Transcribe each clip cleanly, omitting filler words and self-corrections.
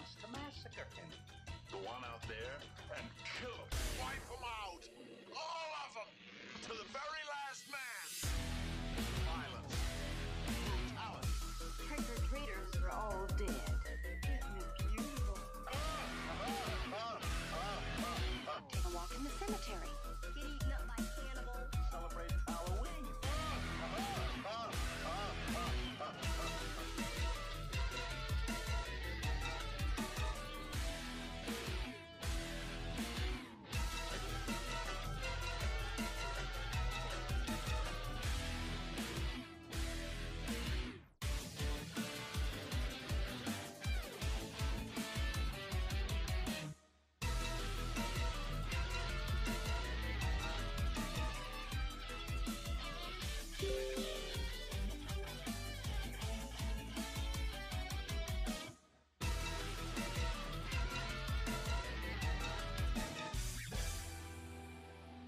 wants to massacre him. Go on out there and kill them. Wipe them out. All of them. To the very last man. Violence. Brutality. Trick-or-treaters are all dead. Isn't it beautiful? Take a walk in the cemetery. Get eaten up by cannibals. Celebrate Halloween.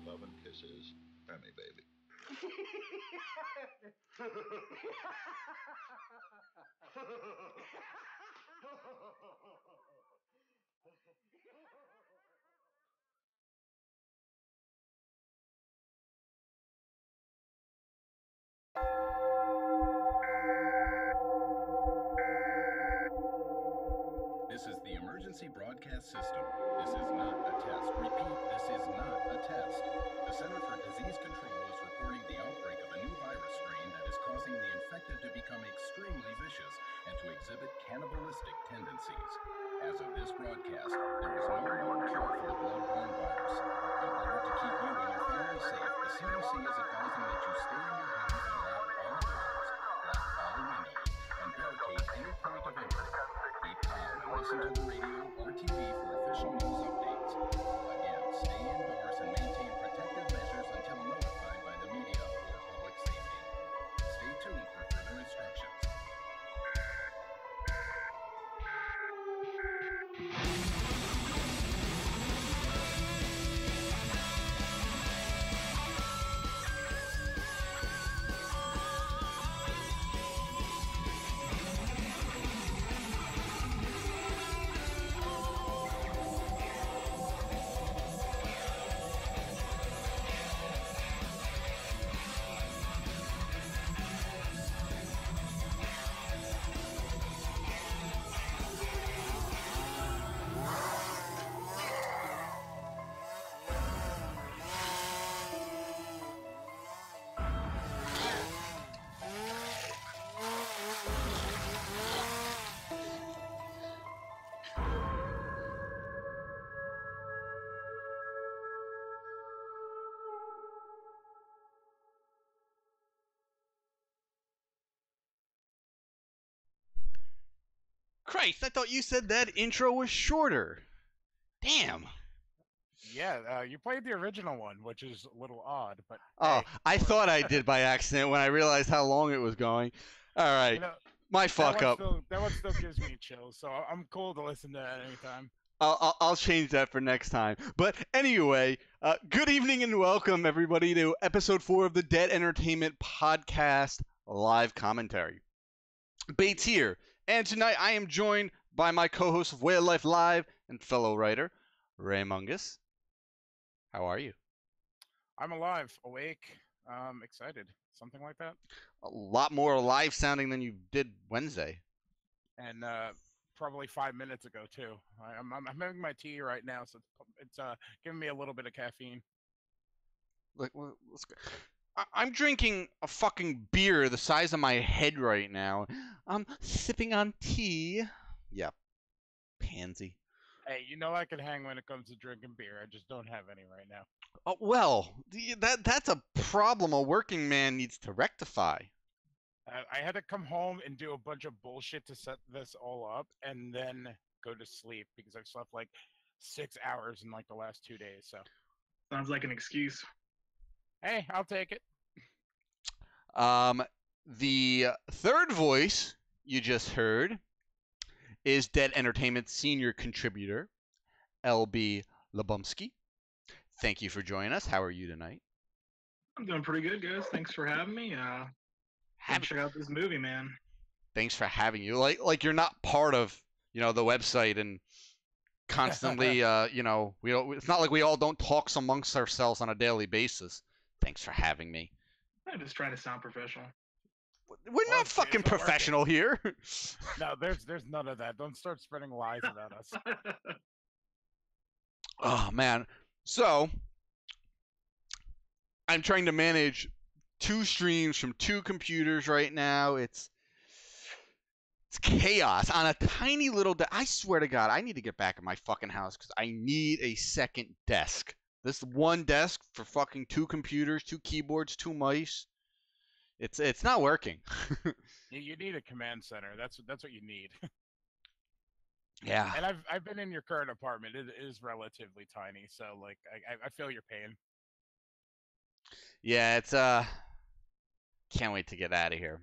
Love and kisses, Penny baby. This is the emergency broadcast system. This is not a test. Repeat, this is not a test. The Center for Disease Control is reporting the outbreak of a new virus strain that is causing the infected to become extremely vicious and to exhibit cannibalistic tendencies. As of this broadcast, there is no known cure for the blood-borne virus. In order to keep you and your family safe, the CDC is advising that you stay in your homes and lock all doors, lock all windows, and barricade any point of entry. Keep calm and listen to the radio or TV for official news updates. Again, stay indoors and maintain protective measures until notified by the media or public safety. Stay tuned for further instructions. Christ, I thought you said that intro was shorter. Damn. Yeah, you played the original one, which is a little odd, but Oh, hey, I thought I did by accident when I realized how long it was going. All right, you know, my fuck up. That one still gives me chills, so I'm cool to listen to that anytime. I'll change that for next time. But anyway, good evening and welcome everybody to episode 4 of the Dead Entertainment Podcast live commentary. Bates here, and tonight I am joined by my co-host of Whale Life Live and fellow writer Ray Mungus. How are you? I'm alive, awake, excited, something like that. A lot more alive sounding than you did Wednesday. And probably 5 minutes ago too. I'm having my tea right now, so it's giving me a little bit of caffeine. Let's go. I'm drinking a fucking beer the size of my head right now. I'm sipping on tea. Yeah, pansy. Hey, you know I can hang when it comes to drinking beer. I just don't have any right now. Oh, well, that's a problem a working man needs to rectify. I had to come home and do a bunch of bullshit to set this all up, and then go to sleep because I've slept like 6 hours in like the last 2 days. So sounds like an excuse. Hey, I'll take it. The third voice you just heard is Dead Entertainment's senior contributor, LB Lebumsky. Thank you for joining us. How are you tonight? I'm doing pretty good, guys. Thanks for having me. Check out this movie, man. Thanks for having you. Like you're not part of the website and constantly, it's not like we all don't talk amongst ourselves on a daily basis. Thanks for having me. I'm just trying to sound professional. We're Well, not it's fucking working. professional here. No, there's none of that. Don't start spreading lies about us. Oh man. So I'm trying to manage 2 streams from 2 computers right now. It's chaos on a tiny little I swear to God, I need to get back in my fucking house because I need a second desk. This one desk for fucking 2 computers, 2 keyboards, 2 mice. It's not working. You need a command center. That's what you need. Yeah. And I've been in your current apartment. It is relatively tiny, so like I feel your pain. Yeah, it's can't wait to get out of here.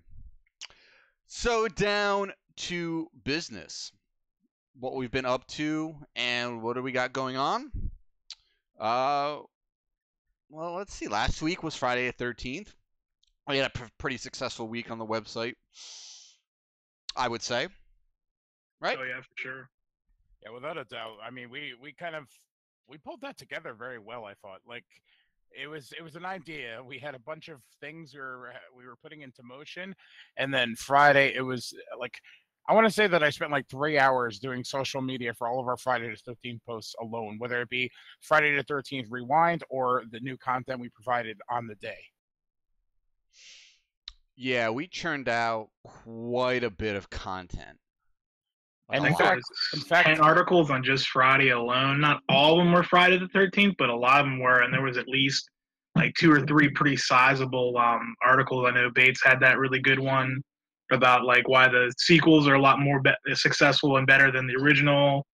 So down to business. What we've been up to and what do we got going on? Well, let's see. Last week was Friday the 13th. We had a pretty successful week on the website, I would say. Right? Oh yeah, for sure. Yeah, without a doubt. I mean, we pulled that together very well. I thought like it was an idea. We had a bunch of things we were putting into motion, and then Friday it was like I want to say that I spent like 3 hours doing social media for all of our Friday the 13th posts alone, whether it be Friday the 13th Rewind or the new content we provided on the day. Yeah, we churned out quite a bit of content. And I in think there fact, was in fact, 10 articles on just Friday alone. Not all of them were Friday the 13th, but a lot of them were, and there was at least like 2 or 3 pretty sizable articles. I know Bates had that really good one about like why the sequels are a lot more successful and better than the original,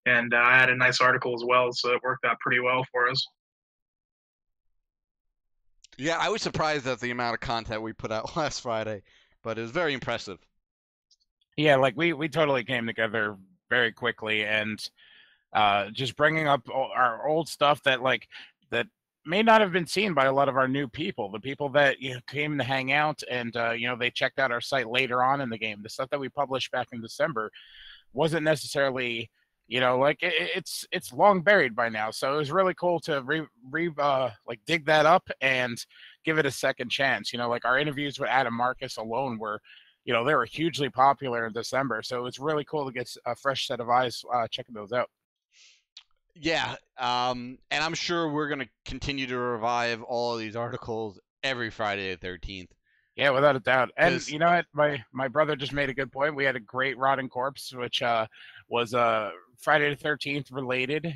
and I had a nice article as well, so it worked out pretty well for us. Yeah, I was surprised at the amount of content we put out last Friday, but it was very impressive. yeah, like we totally came together very quickly, and just bringing up our old stuff that may not have been seen by a lot of our new people, the people that came to hang out and they checked out our site later on in the game. The stuff that we published back in December wasn't necessarily it's long buried by now, so it was really cool to dig that up and give it a second chance. Like our interviews with Adam Marcus alone were they were hugely popular in December, so it was really cool to get a fresh set of eyes checking those out. Yeah, and I'm sure we're going to continue to revive all of these articles every Friday the 13th. Yeah, without a doubt. And 'Cause- you know what? My brother just made a good point. We had a great Rotting Corpse, which was Friday the 13th related,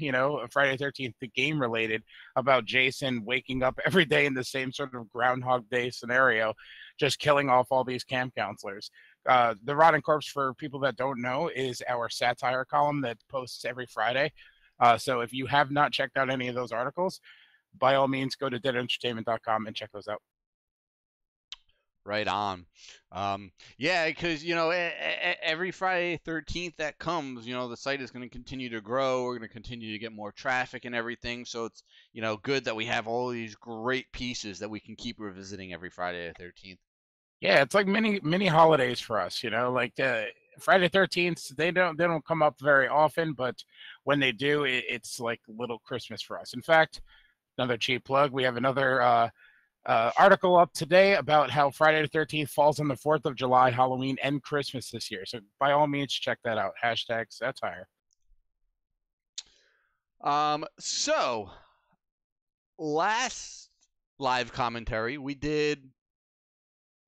Friday the 13th, the game related, about Jason waking up every day in the same sort of Groundhog Day scenario, just killing off all these camp counselors. The Rotting Corpse, for people that don't know, is our satire column that posts every Friday. So if you have not checked out any of those articles, by all means, go to deadentertainment.com and check those out. Right on. Yeah, because every Friday 13th that comes, the site is going to continue to grow. We're going to continue to get more traffic and everything. So it's good that we have all these great pieces that we can keep revisiting every Friday the 13th. Yeah, it's like mini holidays for us. Like Friday the 13th, they don't come up very often, but when they do, it's like little Christmas for us. In fact, another cheap plug, we have another article up today about how Friday the 13th falls on the 4th of July, Halloween, and Christmas this year. So by all means, check that out. #satire. So last live commentary we did.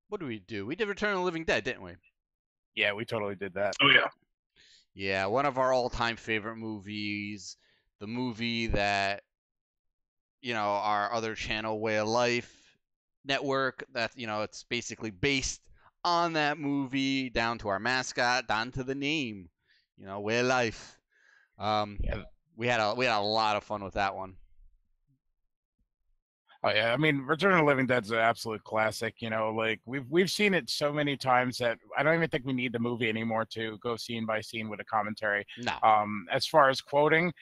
What did we do? We did Return of the Living Dead, didn't we? Yeah, we totally did that. Oh yeah. Yeah, one of our all-time favorite movies. The movie that our other channel, Way of Life Network, that it's basically based on that movie, down to our mascot, down to the name, Way of Life. Yeah. We had a lot of fun with that one. Oh yeah, I mean, Return of the Living Dead's an absolute classic. Like we've seen it so many times that I don't even think we need the movie anymore to go scene by scene with a commentary. No. As far as quoting,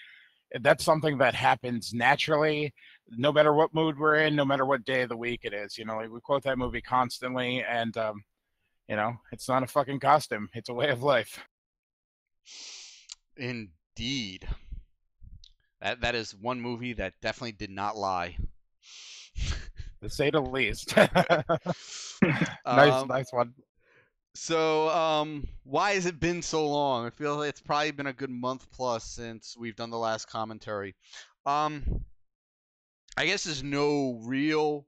that's something that happens naturally, no matter what mood we're in, no matter what day of the week it is. Like we quote that movie constantly, and it's not a fucking costume; it's a way of life. Indeed. That is one movie that definitely did not lie. To say the least. Um, Nice one. So, why has it been so long? I feel it's probably been a good month plus since we've done the last commentary. I guess there's no real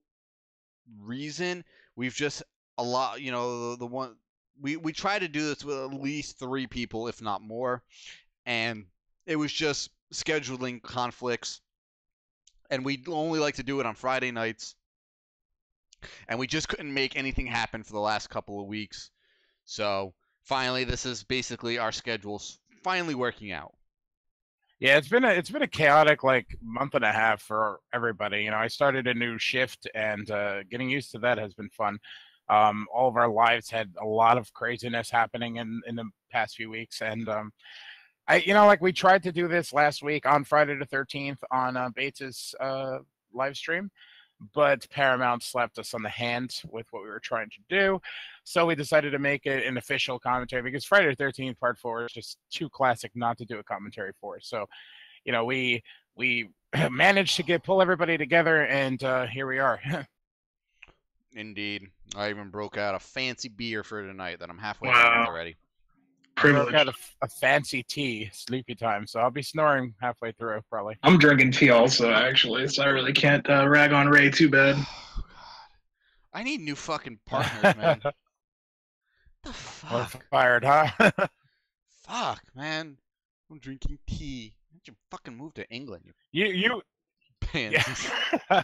reason. We've just a lot, the one we try to do this with at least 3 people, if not more, and it was just scheduling conflicts, and we only like to do it on Friday nights, and we just couldn't make anything happen for the last couple of weeks. So finally, this is basically our schedules finally working out. Yeah, it's been a chaotic like month and a half for everybody. I started a new shift, and getting used to that has been fun. All of our lives had a lot of craziness happening in the past few weeks, and we tried to do this last week on Friday the 13th on Bates's live stream, but Paramount slapped us on the hand with what we were trying to do. So we decided to make it an official commentary because Friday the 13th Part 4 is just too classic not to do a commentary for. So, we managed to pull everybody together, and here we are. Indeed. I even broke out a fancy beer for tonight that I'm halfway Wow. done with already. I broke Privileged. out a fancy tea, sleepy time, so I'll be snoring halfway through probably. I'm drinking tea also, actually, so I really can't rag on Ray too bad. Oh, God. I need new fucking partners, man. The We're fuck? fired, huh? Fuck, man. I'm drinking tea. Why don't you fucking move to England, you you pansies? Yeah.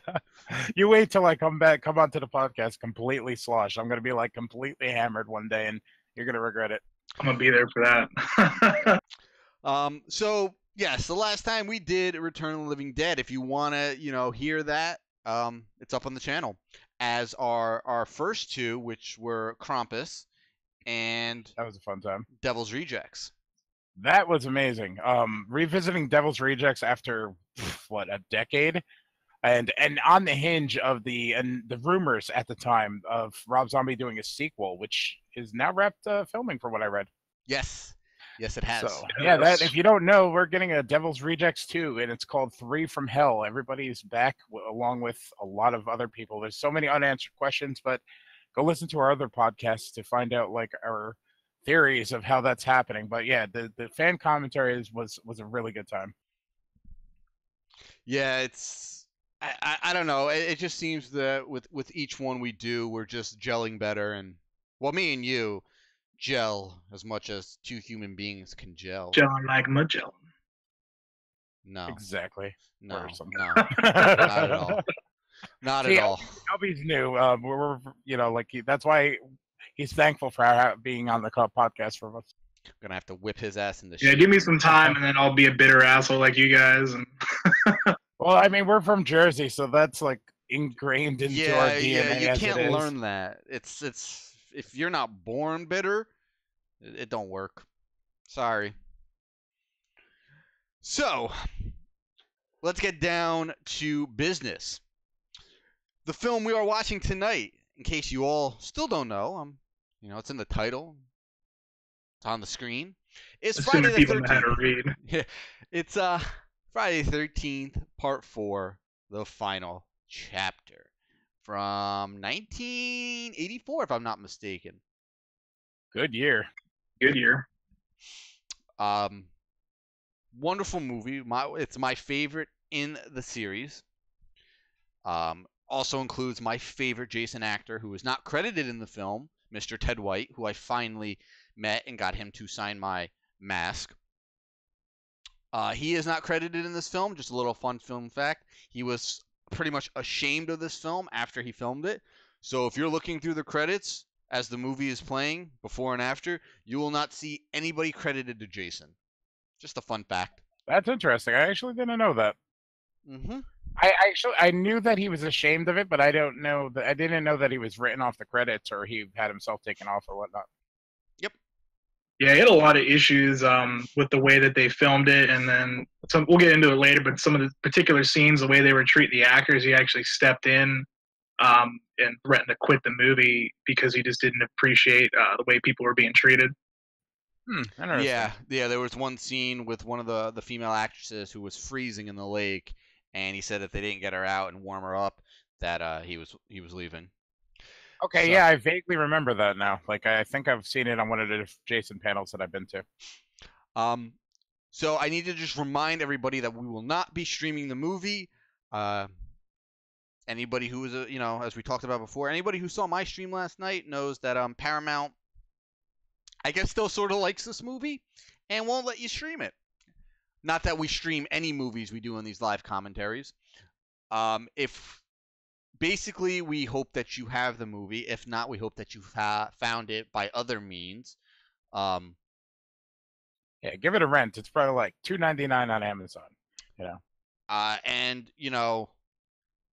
You wait till I come onto the podcast completely sloshed. I'm gonna be like completely hammered one day, and you're gonna regret it. I'm gonna be there for that. So yes, the last time we did Return of the Living Dead. If you wanna, hear that, it's up on the channel. As our first 2, which were Krampus and That was a fun time. Devil's Rejects. That was amazing. Revisiting Devil's Rejects after what, a decade, and on the hinge of the rumors at the time of Rob Zombie doing a sequel, which is now wrapped filming, for what I read. Yes, it has. So yeah, that if you don't know, we're getting a Devil's Rejects 2, and it's called 3 from Hell. Everybody's back along with a lot of other people. There's so many unanswered questions, but go listen to our other podcasts to find out like our theories of how that's happening. But yeah, the fan commentary was a really good time. Yeah, it's I don't know. It just seems that with each one we do, we're just gelling better, and well, me and you gel as much as 2 human beings can gel. Gelling like Magellan. No, Exactly. no, or something. no, not at all. Not See, at all. Albie's new. We're that's why he's thankful for being on the podcast for us. Gonna have to whip his ass in the Yeah, shit. give me some time, and then I'll be a bitter asshole like you guys. And Well, I mean, we're from Jersey, so that's like ingrained into our DNA. Yeah, you as can't it is. learn that. It's if you're not born bitter, it don't work. Sorry. So, let's get down to business. The film we are watching tonight, in case you all still don't know, it's in the title. It's on the screen. It's Friday assuming the people know how to 13th. read. Yeah, it's Friday the 13th, Part 4, the final chapter, from 1984, if I'm not mistaken. Good year. Good year. Wonderful movie. It's my favorite in the series. Also includes my favorite Jason actor, who is not credited in the film, Mr. Ted White, who I finally met and got him to sign my mask. He is not credited in this film. Just a little fun film fact. He was pretty much ashamed of this film after he filmed it. So if you're looking through the credits as the movie is playing, before and after, you will not see anybody credited to Jason. Just a fun fact. That's interesting. I actually didn't know that. Mm-hmm. I knew that he was ashamed of it, but I didn't know that he was written off the credits or he had himself taken off or whatnot. Yeah, he had a lot of issues with the way that they filmed it, and then we'll get into it later. But some of the particular scenes, the way they were treating the actors, he actually stepped in and threatened to quit the movie because he just didn't appreciate the way people were being treated. Interesting. Yeah, there was one scene with one of the female actresses who was freezing in the lake, and he said if they didn't get her out and warm her up, that he was leaving. Okay, So- yeah, I vaguely remember that now. Like, I think I've seen it on one of the Jason panels that I've been to. So I need to just remind everybody that we will not be streaming the movie. Anybody who is as we talked about before, anybody who saw my stream last night knows that Paramount, I guess, still sort of likes this movie and won't let you stream it. Not that we stream any movies we do on these live commentaries. If basically we hope that you have the movie. If not, we hope that you found it by other means. Yeah, give it a rent. It's probably like $2.99 on Amazon. And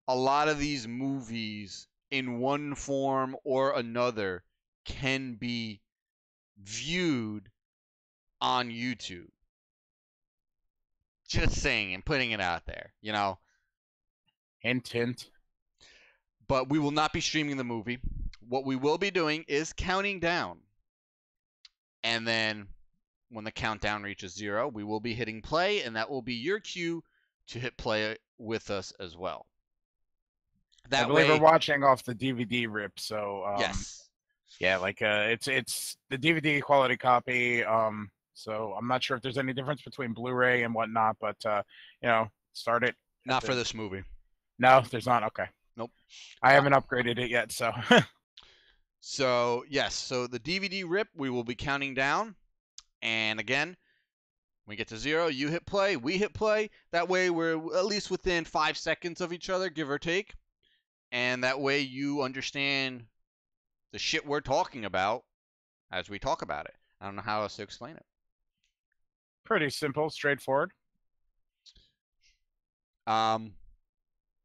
a lot of these movies, in one form or another, can be viewed on YouTube. Just saying and putting it out there, Hint, hint. But we will not be streaming the movie. What we will be doing is counting down. And then when the countdown reaches 0, we will be hitting play, and that will be your cue to hit play with us as well. I believe we're watching off the DVD rip, so yes. Yeah, like it's the DVD quality copy. So I'm not sure if there's any difference between Blu-ray and whatnot, but start it. Not for this movie. No, there's not. Okay. Nope. I haven't upgraded it yet, so. So yes, so the DVD rip, we will be counting down, and again, when we get to 0, you hit play, we hit play. That way, we're at least within 5 seconds of each other, give or take, and that way you understand the shit we're talking about as we talk about it. I don't know how else to explain it. Pretty simple, straightforward.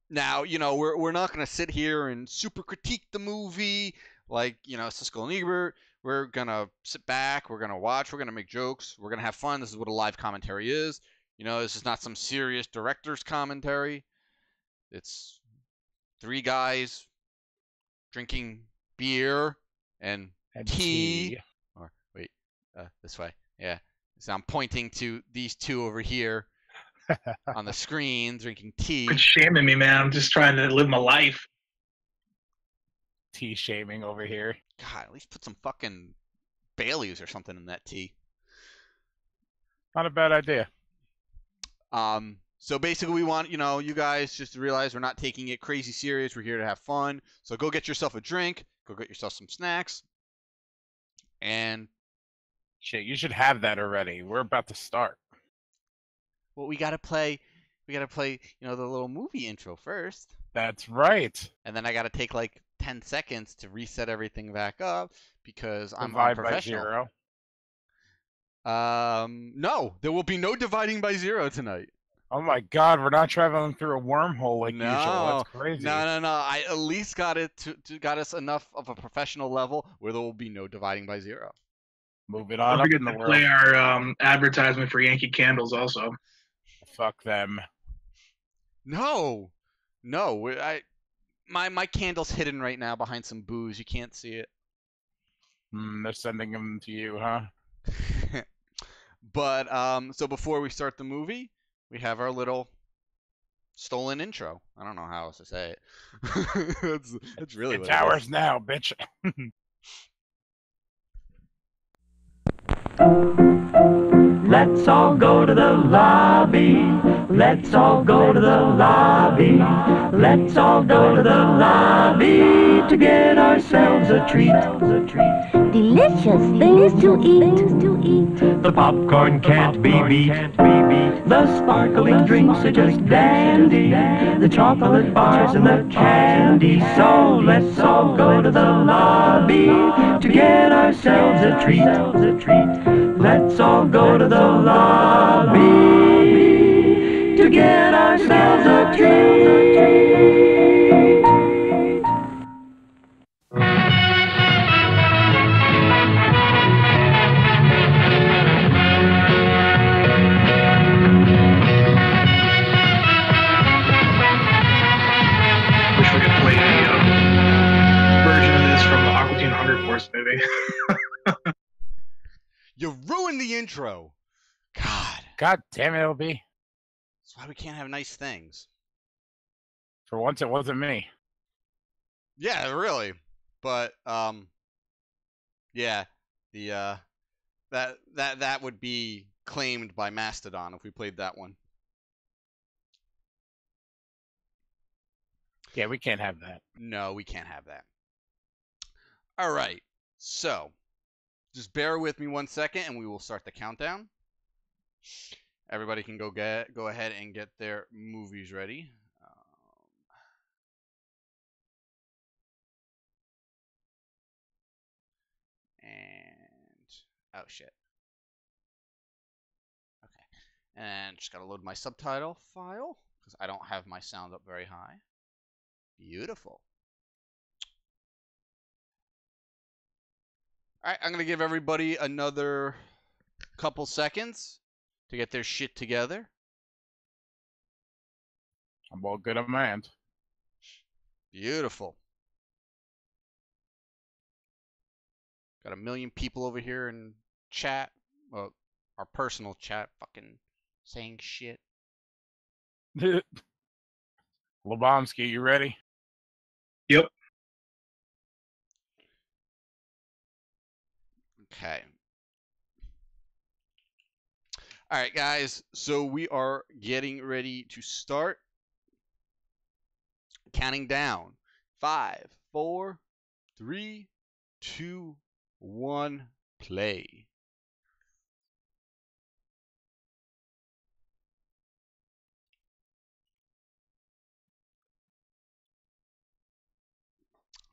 Now, we're not going to sit here and super critique the movie like, Siskel and Ebert. We're going to sit back, we're going to watch, we're going to make jokes, we're going to have fun. This is what a live commentary is. This is not some serious director's commentary. It's 3 guys drinking beer and tea. Or wait, this way. Yeah. So I'm pointing to these 2 over here on the screen drinking tea. Quit shaming me, man. I'm just trying to live my life. Tea shaming over here. God, at least put some fucking Baileys or something in that tea. Not a bad idea. So basically we want, you guys just to realize we're not taking it crazy serious. We're here to have fun. So go get yourself a drink. Go get yourself some snacks. And shit, you should have that already. We're about to start. Well, we gotta play, the little movie intro first. That's right. And then I gotta take like 10 seconds to reset everything back up because I'm Divide by unprofessional. 0. No, there will be no dividing by 0 tonight. Oh my God, we're not traveling through a wormhole like usual. That's crazy. No. I at least got us enough of a professional level where there will be no dividing by 0. Move it on Don't up forget in the to world. play our advertisement for Yankee Candles also. Fuck them. No, my candle's hidden right now behind some booze. You can't see it. They're sending them to you, huh? But so before we start the movie, we have our little stolen intro. I don't know how else to say it. that's really It's what it ours is. now, bitch. Let's all go to the lobby. Let's all go to the lobby. Let's all go to the lobby to get ourselves a treat. Delicious things to eat. The popcorn can't be beat. The sparkling drinks are just dandy. The chocolate bars and the candy. So let's all go to the lobby to get ourselves a treat. Let's all go to the lobby to get ourselves a treat. Wish we could play a version of this from the Aqua Teen Hunger Force movie. You ruined the intro. God. God damn it, LB. That's why we can't have nice things. For once, it wasn't me. Yeah, really. But yeah, the that would be claimed by Mastodon if we played that one. Yeah, we can't have that. No, we can't have that. All right. So, just bear with me 1 second and we will start the countdown. Everybody can go ahead and get their movies ready. Oh shit. Okay. And just gotta load my subtitle file because I don't have my sound up very high. Beautiful. Alright, I'm gonna give everybody another couple seconds to get their shit together. I'm all good on my end. Beautiful. Got a million people over here in chat. Well, our personal chat fucking saying shit. Lebomsky, you ready? Yep. Okay. All right, guys. So we are getting ready to start. Counting down. 5, 4, 3, 2, 1, play.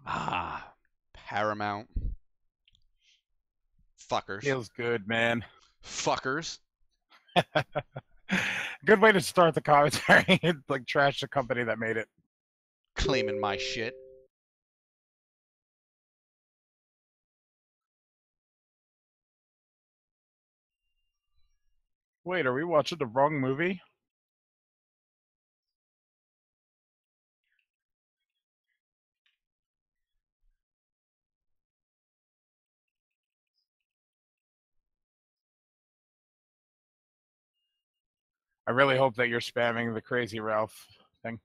Ah, Paramount. Fuckers. Feels good, man. Fuckers. Good way to start the commentary. Like trash the company that made it. Claiming my shit. Wait, are we watching the wrong movie? I really hope that you're spamming the Crazy Ralph thing.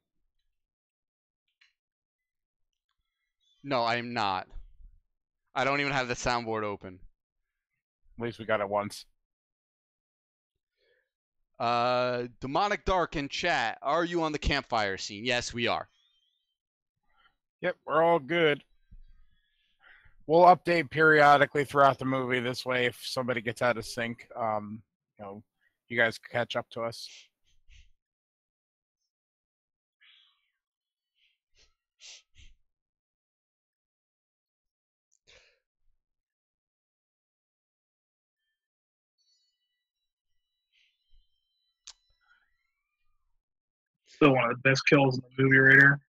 No, I am not. I don't even have the soundboard open. At least we got it once. Demonic Dark in chat. Are you on the campfire scene? Yes, we are. Yep, we're all good. We'll update periodically throughout the movie. This way, if somebody gets out of sync, you guys can catch up to us. Still one of the best kills in the movie right here.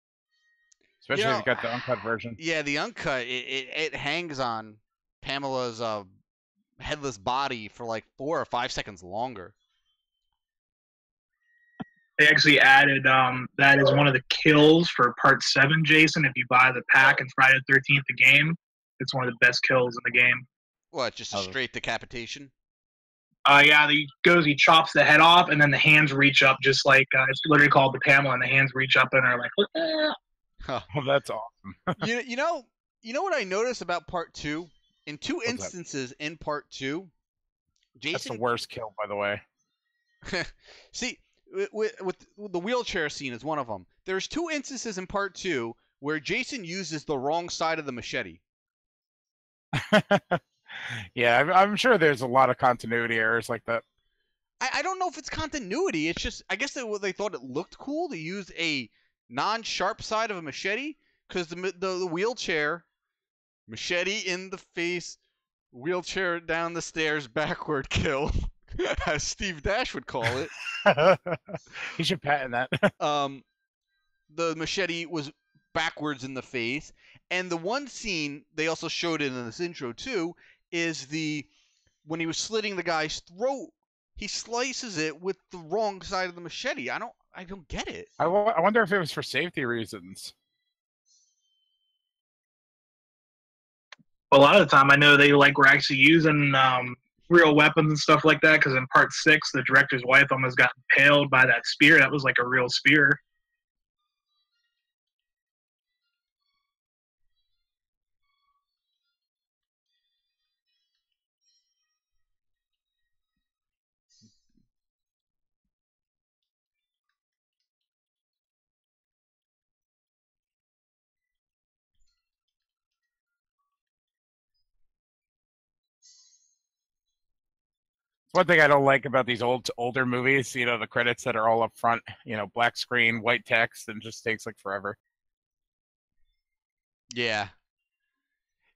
Especially if you got the uncut version. Yeah, the uncut, it hangs on Pamela's headless body for like 4 or 5 seconds longer. They actually added that is one of the kills for part 7, Jason. If you buy the pack and Friday the 13th, the game, it's one of the best kills in the game. What, just a straight decapitation? Yeah, he chops the head off, and then the hands reach up, just like it's literally called the Pamela, and the hands reach up and are like, ah. Huh. Oh, that's awesome. you know what I noticed about part 2? In two instances in part 2, Jason. That's the worst kill, by the way. See, with the wheelchair scene is one of them. There's 2 instances in part 2 where Jason uses the wrong side of the machete. Yeah, I'm sure there's a lot of continuity errors like that. I don't know if it's continuity. It's just, I guess they thought it looked cool to use a non-sharp side of a machete, because the wheelchair, machete in the face, wheelchair down the stairs backward kill, as Steve Dash would call it. He should patent that. The machete was backwards in the face, and the one scene they also showed it in this intro too is when he was slitting the guy's throat, he slices it with the wrong side of the machete. I don't get it. I wonder if it was for safety reasons. A lot of the time, I know they were actually using real weapons and stuff like that. Because in part 6, the director's wife almost got impaled by that spear. That was like a real spear. One thing I don't like about these older movies, you know, the credits that are all up front, you know, black screen, white text, and just takes like forever. Yeah.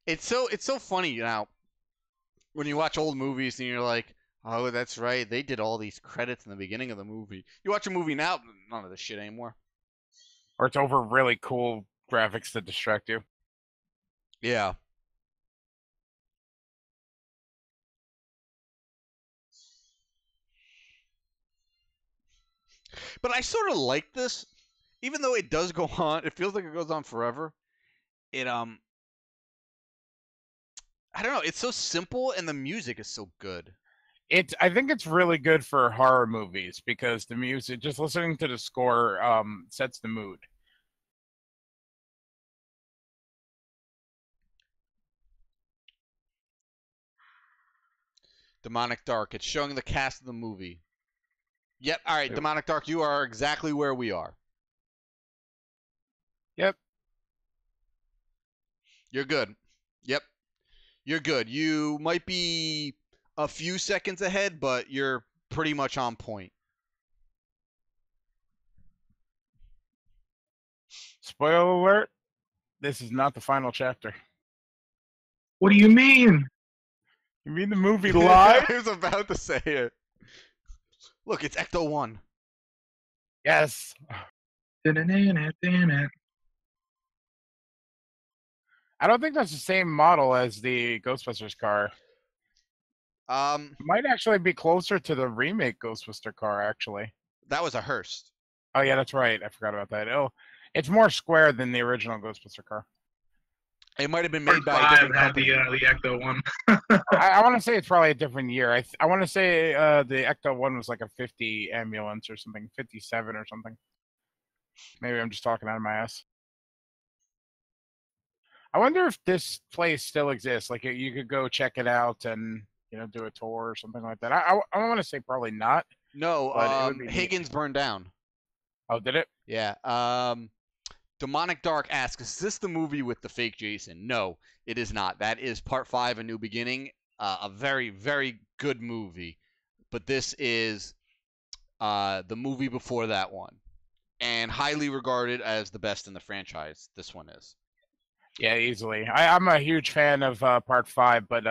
It's so funny now when you watch old movies and you're like, oh, that's right, they did all these credits in the beginning of the movie. You watch a movie now, none of this shit anymore. Or it's over really cool graphics that distract you. Yeah. But I sort of like this, even though it does go on. It feels like it goes on forever. It I don't know. It's so simple, and the music is so good. I think it's really good for horror movies because the music, just listening to the score, sets the mood. Demonic Dark. It's showing the cast of the movie. Yep. All right, Demonic Dark. You are exactly where we are. Yep. You're good. Yep. You're good. You might be a few seconds ahead, but you're pretty much on point. Spoiler alert, this is not the final chapter. What do you mean? You mean the movie live? I was about to say it. Look, it's Ecto 1. Yes. I don't think that's the same model as the Ghostbusters car. It might actually be closer to the remake Ghostbuster car, actually. That was a Hearst. Oh, yeah, that's right. I forgot about that. Oh, it's more square than the original Ghostbuster car. It might have been made by a Part 5 different had company. the Ecto 1. I want to say it's probably a different year. I want to say the Ecto 1 was like a 50 ambulance or something, 57 or something. Maybe I'm just talking out of my ass. I wonder if this place still exists. Like you could go check it out and do a tour or something like that. I want to say probably not. No, Higgins burned down. Oh, did it? Yeah. Demonic Dark asks, is this the movie with the fake Jason? No, it is not. That is Part 5, A New Beginning. A very, very good movie. But this is the movie before that one. And highly regarded as the best in the franchise. This one is. Yeah, easily. I'm a huge fan of Part 5, but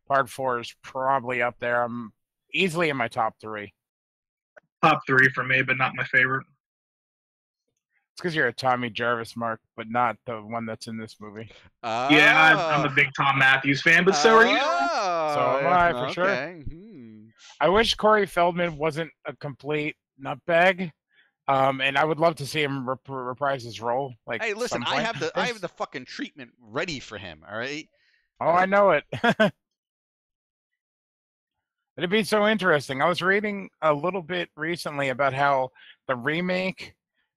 Part 4 is probably up there. I'm easily in my top 3. Top 3 for me, but not my favorite. It's because you're a Tommy Jarvis mark, but not the one that's in this movie. Yeah, I'm a big Tom Matthews fan, but so are you. So am I, for sure. I wish Corey Feldman wasn't a complete nutbag. And I would love to see him reprise his role. Like, hey, listen, I have the fucking treatment ready for him. All right. Oh, I know it. It'd be so interesting. I was reading a little bit recently about how the remake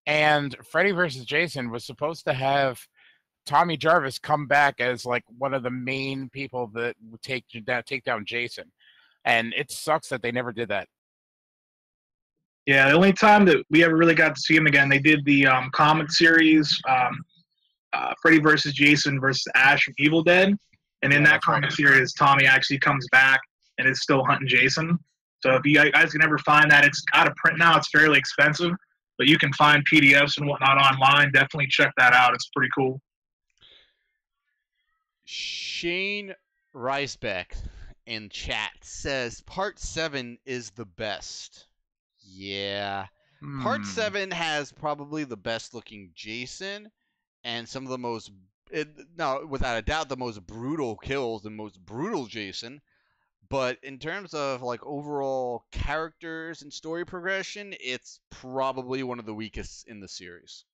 and Freddy vs. Jason was supposed to have Tommy Jarvis come back as like one of the main people that would take down Jason, and it sucks that they never did that. Yeah, the only time that we ever really got to see him again, they did the comic series, Freddy vs. Jason versus Ash from Evil Dead. And in that comic series, Tommy actually comes back and is still hunting Jason. So if you guys can ever find that, it's out of print now. It's fairly expensive, but you can find PDFs and whatnot online. Definitely check that out. It's pretty cool. Shane Reisbeck in chat says Part 7 is the best. Yeah. Part 7 has probably the best looking Jason and some of the most, without a doubt, the most brutal kills and most brutal Jason. But in terms of like overall characters and story progression, it's probably one of the weakest in the series.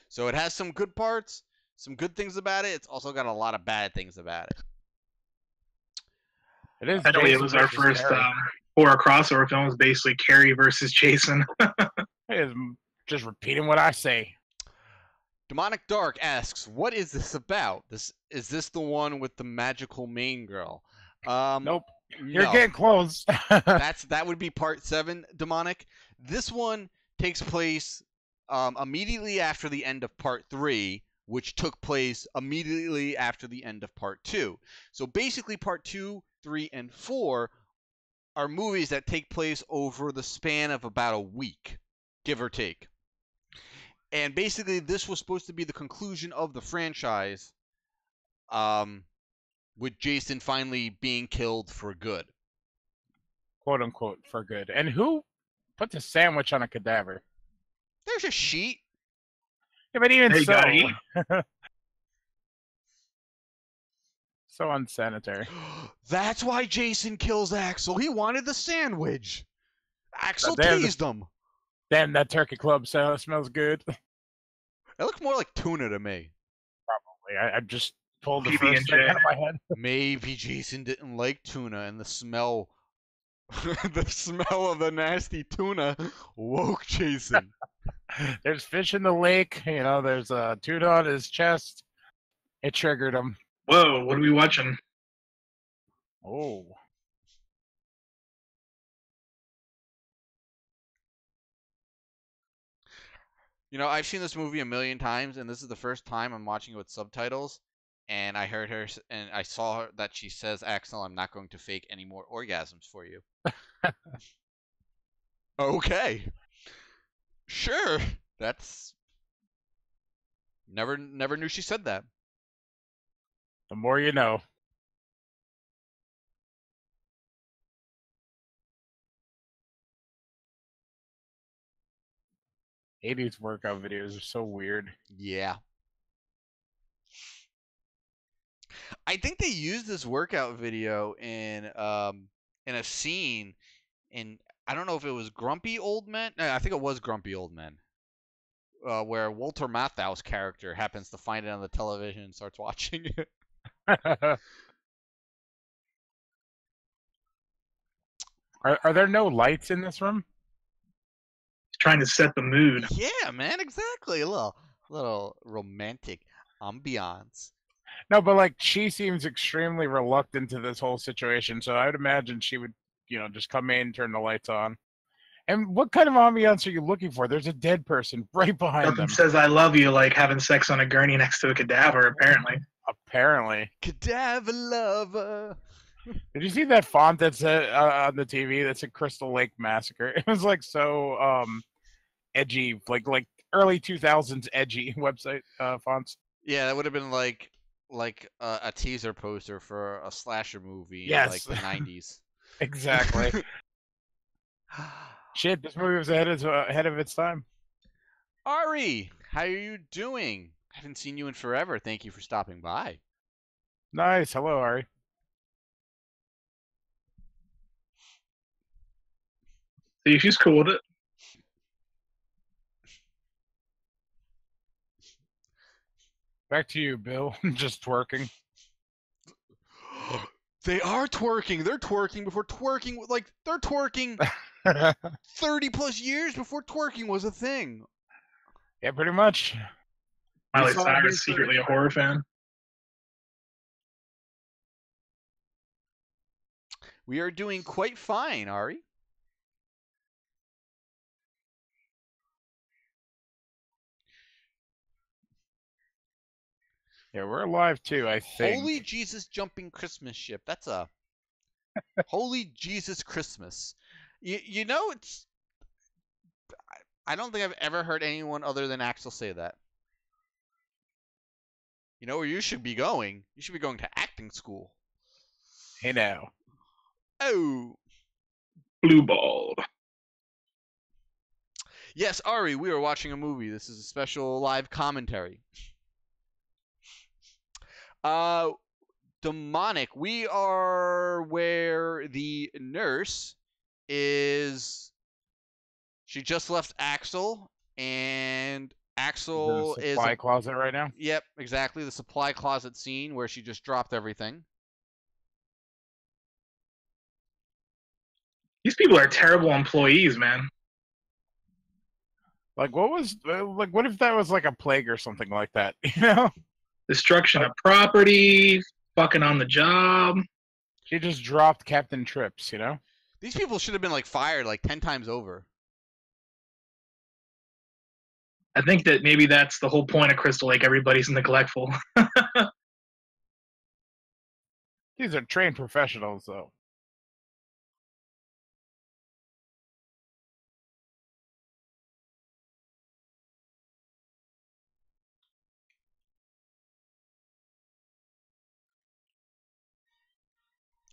So it has some good parts, some good things about it. It's also got a lot of bad things about it. It is. I know it Jason was our versus first Carrie. horror crossover film. Was basically Carrie versus Jason. It is just repeating what I say. Demonic Dark asks, "What is this about? Is this the one with the magical main girl?" Nope. You're no. getting close. That would be part 7, Demonic. This one takes place immediately after the end of part 3, which took place immediately after the end of part 2. So basically, part 2, 3, and 4 are movies that take place over the span of about a week, give or take. And basically, this was supposed to be the conclusion of the franchise, with Jason finally being killed for good. Quote unquote for good. And who puts a sandwich on a cadaver? There's a sheet. Yeah, but even There you so, go, eat. so unsanitary. That's why Jason kills Axel. He wanted the sandwich. Axel Damn. teased him. Damn, that turkey club smells good. It looks more like tuna to me. I just pulled the PB&J. first thing out of my head. Maybe Jason didn't like tuna, and the smell, the smell of the nasty tuna woke Jason. There's fish in the lake. You know, there's a tuna on his chest. It triggered him. Whoa, what are we watching? Oh. You know, I've seen this movie a million times, and this is the first time I'm watching it with subtitles. And I heard her, and I saw her that she says, "Axel, I'm not going to fake any more orgasms for you." Okay. Sure. That's never knew she said that. The more you know. '80s workout videos are so weird. Yeah. I think they used this workout video in a scene in, I don't know if it was Grumpy Old Men. No, I think it was Grumpy Old Men. Where Walter Matthau's character happens to find it on the television and starts watching it. Are there no lights in this room? Trying to set the mood. Yeah, man, exactly. A little romantic ambiance. No, but like she seems extremely reluctant to this whole situation, so I would imagine she would, just come in, turn the lights on. And what kind of ambiance are you looking for? There's a dead person right behind Nothing them. says I love you like having sex on a gurney next to a cadaver, apparently. Apparently. Cadaver lover. Did you see that font that's on the TV? That's a Crystal Lake Massacre. It was like so edgy, like early 2000s edgy website fonts. Yeah, that would have been like a teaser poster for a slasher movie Yes. in like the 90s. Exactly. Shit, this movie was ahead of its time. Ari, how are you doing? I haven't seen you in forever. Thank you for stopping by. Nice. Hello, Ari. See, she's cool with it. Back to you, Bill. Just twerking. They are twerking. They're twerking before twerking. Like, they're twerking 30 plus years before twerking was a thing. Yeah, pretty much. Miley saw Cyrus research. secretly a horror fan. We are doing quite fine, Ari. Yeah, we're alive too, I think. Holy Jesus Jumping Christmas Ship. That's a Holy Jesus Christmas. You know, it's. I don't think I've ever heard anyone other than Axel say that. You know where you should be going? You should be going to acting school. Hey now. Oh. Blue balled. Yes, Ari, we are watching a movie. This is a special live commentary. Demonic. We are where the nurse is. She just left Axel, and Axel The is. supply closet right now. Yep, exactly. The supply closet scene where she just dropped everything. These people are terrible employees, man. Like, what if that was like a plague or something like that? You know, Destruction of property, fucking on the job. she just dropped Captain Trips. You know, These people should have been like fired like 10 times over. I think that maybe that's the whole point of Crystal Lake. Everybody's neglectful. these are trained professionals, though.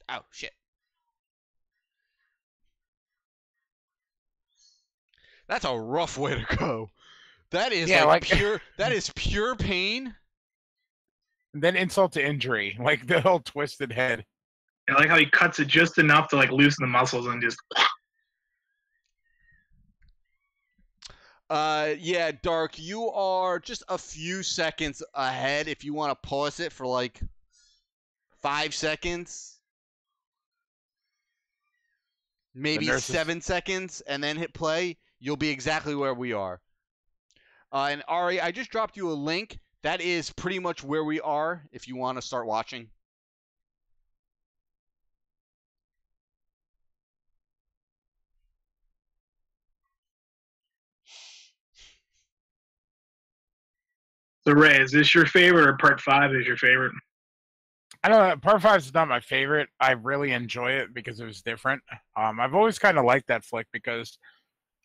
Oh shit. That's a rough way to go. That is Yeah, like like- pure. That is pure pain. And then insult to injury, like the whole twisted head. I like how he cuts it just enough to like loosen the muscles and just. Yeah, Dark. You are just a few seconds ahead. If you want to pause it for like 5 seconds, maybe nurses- 7 seconds, and then hit play, you'll be exactly where we are. And Ari, I just dropped you a link. That is pretty much where we are if you want to start watching. So Ray, is this your favorite or part 5 is your favorite? I don't know. Part 5 is not my favorite. I really enjoy it because it was different. I've always kind of liked that flick because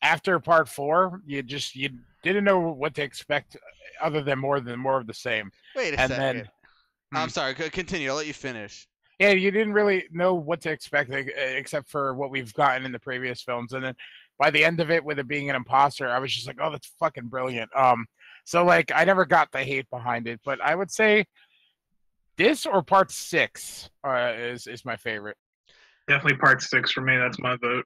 after part 4, you didn't know what to expect other than more of the same. Wait a And second. then- I'm sorry. Continue. I'll let you finish. Yeah, you didn't really know what to expect except for what we've gotten in the previous films. And then by the end of it, with it being an imposter, I was just like, oh, that's fucking brilliant. So like I never got the hate behind it, but I would say this or part 6 is my favorite. Definitely part 6 for me. That's my vote.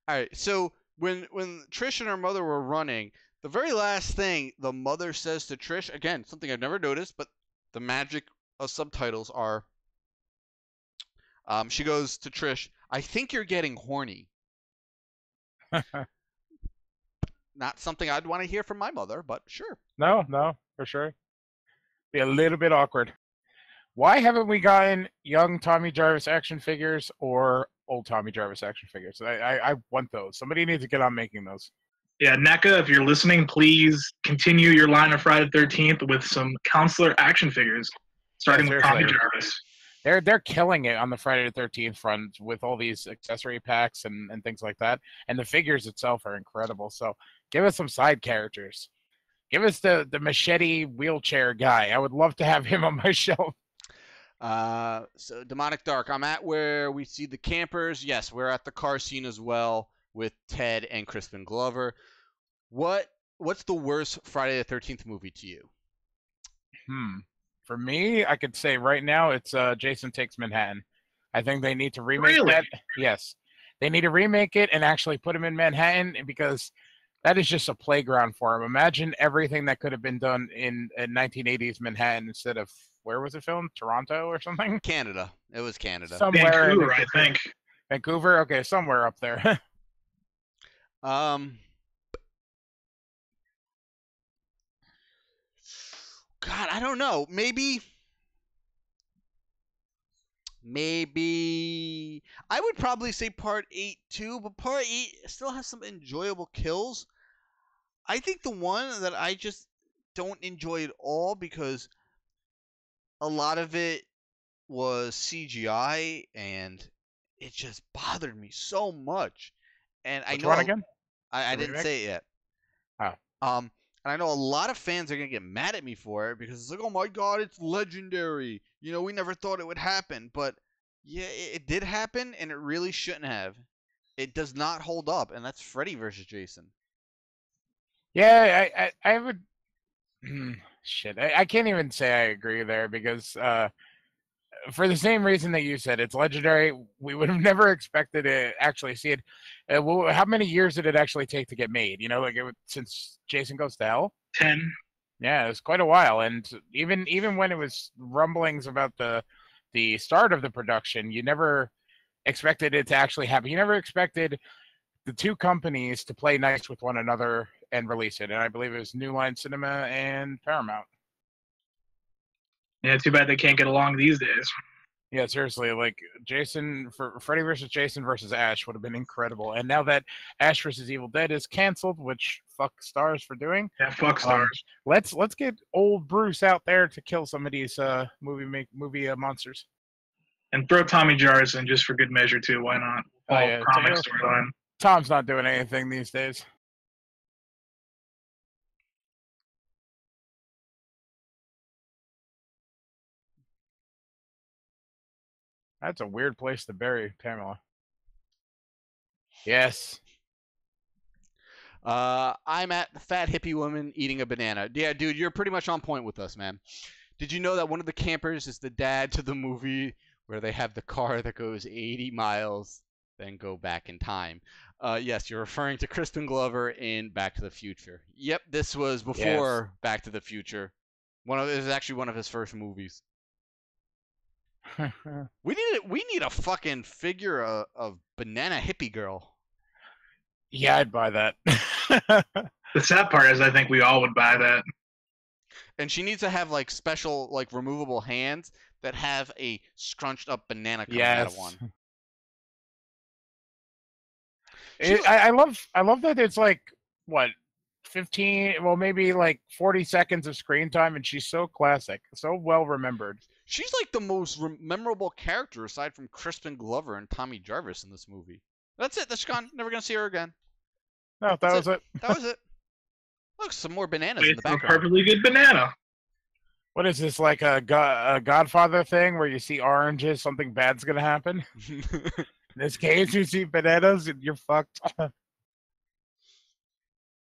All right. So when Trish and her mother were running, the very last thing the mother says to Trish, again, something I've never noticed, but the magic of subtitles are. She goes to Trish, "I think you're getting horny." Not something I'd want to hear from my mother, but sure. No, for sure. Be a little bit awkward. Why haven't we gotten young Tommy Jarvis action figures or old Tommy Jarvis action figures? I want those. Somebody needs to get on making those. Yeah, NECA, if you're listening, please continue your line of Friday the 13th with some Counselor action figures, starting with Tommy seriously. Jarvis. They're killing it on the Friday the 13th front with all these accessory packs and things like that. And the figures itself are incredible. So give us some side characters. Give us the machete wheelchair guy. I would love to have him on my shelf. So Demonic Dark, I'm at where we see the campers. Yes, we're at the car scene as well with Ted and Crispin Glover. What's the worst Friday the 13th movie to you? For me, I could say right now it's Jason Takes Manhattan. I think they need to remake that. Yes. They need to remake it and actually put him in Manhattan because that is just a playground for him. Imagine everything that could have been done in 1980s Manhattan instead of, where was it filmed? Toronto or something? Canada. It was Canada. Somewhere in Vancouver, I think. Vancouver? Okay, somewhere up there. God, I don't know. Maybe I would probably say part 8 too, but part 8 still has some enjoyable kills. I think the one that I just don't enjoy at all because a lot of it was CGI and it just bothered me so much. And I Which know one again? I The didn't remake? say it yet. Oh. And I know a lot of fans are gonna get mad at me for it because it's like, oh my god, it's legendary. You know, we never thought it would happen, but yeah, it did happen, and it really shouldn't have. It does not hold up, and that's Freddy versus Jason. Yeah, I would. Shit, I can't even say I agree there because for the same reason that you said, it's legendary. We would have never expected to actually see it. Well, how many years did it actually take to get made? You know, like since Jason Goes to Hell. 10. Yeah, it was quite a while, and even when it was rumblings about the start of the production, you never expected it to actually happen. He never expected the two companies to play nice with one another and release it. And I believe it was New Line Cinema and Paramount. Yeah, too bad they can't get along these days. Yeah, seriously, like Freddy versus Jason versus Ash would have been incredible. And now that Ash versus Evil Dead is canceled, which fuck Stars for doing. Yeah, fuck Stars. Let's get old Bruce out there to kill some of these movie monsters. And throw Tommy Jarvis in just for good measure too. Why not? Oh, yeah, Comic storyline. Tom's not doing anything these days. That's a weird place to bury Pamela. Yes. I'm at the fat hippie woman eating a banana. Yeah, dude, you're pretty much on point with us, man. Did you know that one of the campers is the dad to the movie where they have the car that goes 80 miles, then go back in time? Yes, you're referring to Crispin Glover in Back to the Future. Yep, this was before Back to the Future. It was actually one of his first movies. We need a fucking figure of banana hippie girl. Yeah, I'd buy that. The sad part is I think we all would buy that. And she needs to have like special like removable hands that have a scrunched up banana coming out of one. I love that it's like what 15, well maybe like 40 seconds of screen time, and she's so classic, so well remembered. She's like the most memorable character aside from Crispin Glover and Tommy Jarvis in this movie. That's it. That's gone. Never gonna see her again. No, that was it. That was it. Look, some more bananas in It's the a background. perfectly good banana. What is this, like a Godfather thing where you see oranges, something bad's gonna happen? In this case, you see bananas, and you're fucked.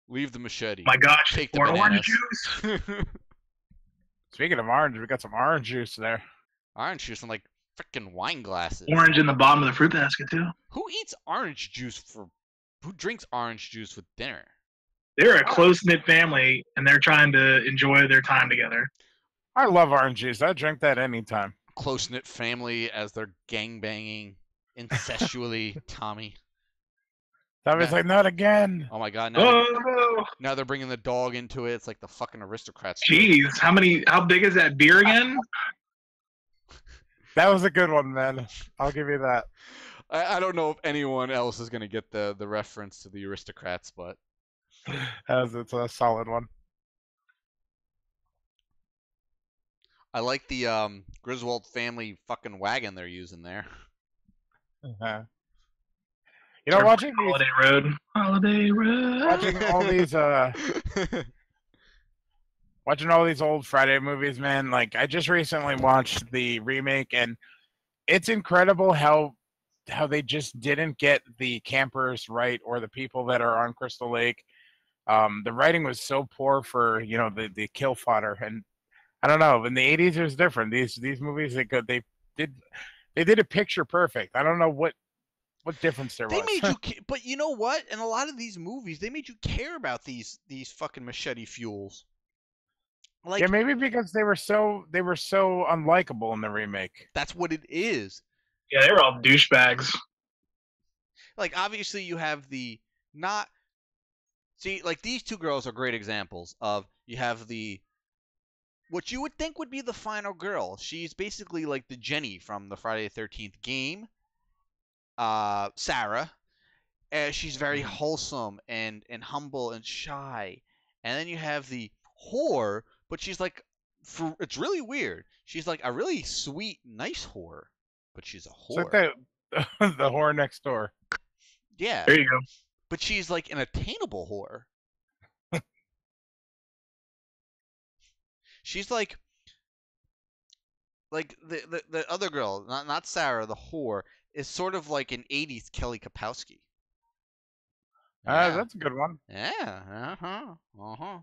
Leave the machete. My gosh, Take the more bananas. orange juice. Speaking of orange, we got some orange juice there. Orange juice and like freaking wine glasses. Orange in the bottom of the fruit basket too. Who eats orange juice who drinks orange juice with dinner? They're a close-knit family, and they're trying to enjoy their time together. I love orange juice. I drink that anytime. Close-knit family as they're gangbanging incestually. Tommy. Tommy's like, not again. Oh my god, Oh, now they're bringing the dog into it. It's like the fucking aristocrats. jeez. How big is that beer again? That was a good one, man. I'll give you that. I don't know if anyone else is gonna get the reference to the aristocrats, but It's a solid one. I like the Griswold family fucking wagon they're using there. Uh-huh. You know, watching Holiday Road. watching all these watching all these old Friday movies, man. Like, I just recently watched the remake, and it's incredible how they just didn't get the campers right, or the people that are on Crystal Lake. The writing was so poor for the kill fodder, and I don't know. In the '80s, it was different. These movies they did a picture perfect. I don't know what difference there was. They made you, but you know what? In a lot of these movies, they made you care about these fucking machete fuels. Like, yeah, maybe because they were so unlikable in the remake. that's what it is. Yeah, they were all douchebags. Like, obviously, you have the not. See, like, these two girls are great examples of you have what you would think would be the final girl. She's basically like the Jenny from the Friday the 13th game. Sarah. She's very wholesome and humble and shy. And then you have the whore, but she's like, it's really weird. She's like a really sweet, nice whore, but she's a whore. It's like the whore next door. Yeah. There you go. But she's like an attainable whore. She's like the other girl, not Sarah, the whore, is sort of like an 80s Kelly Kapowski. Yeah. That's a good one. Yeah. Uh-huh.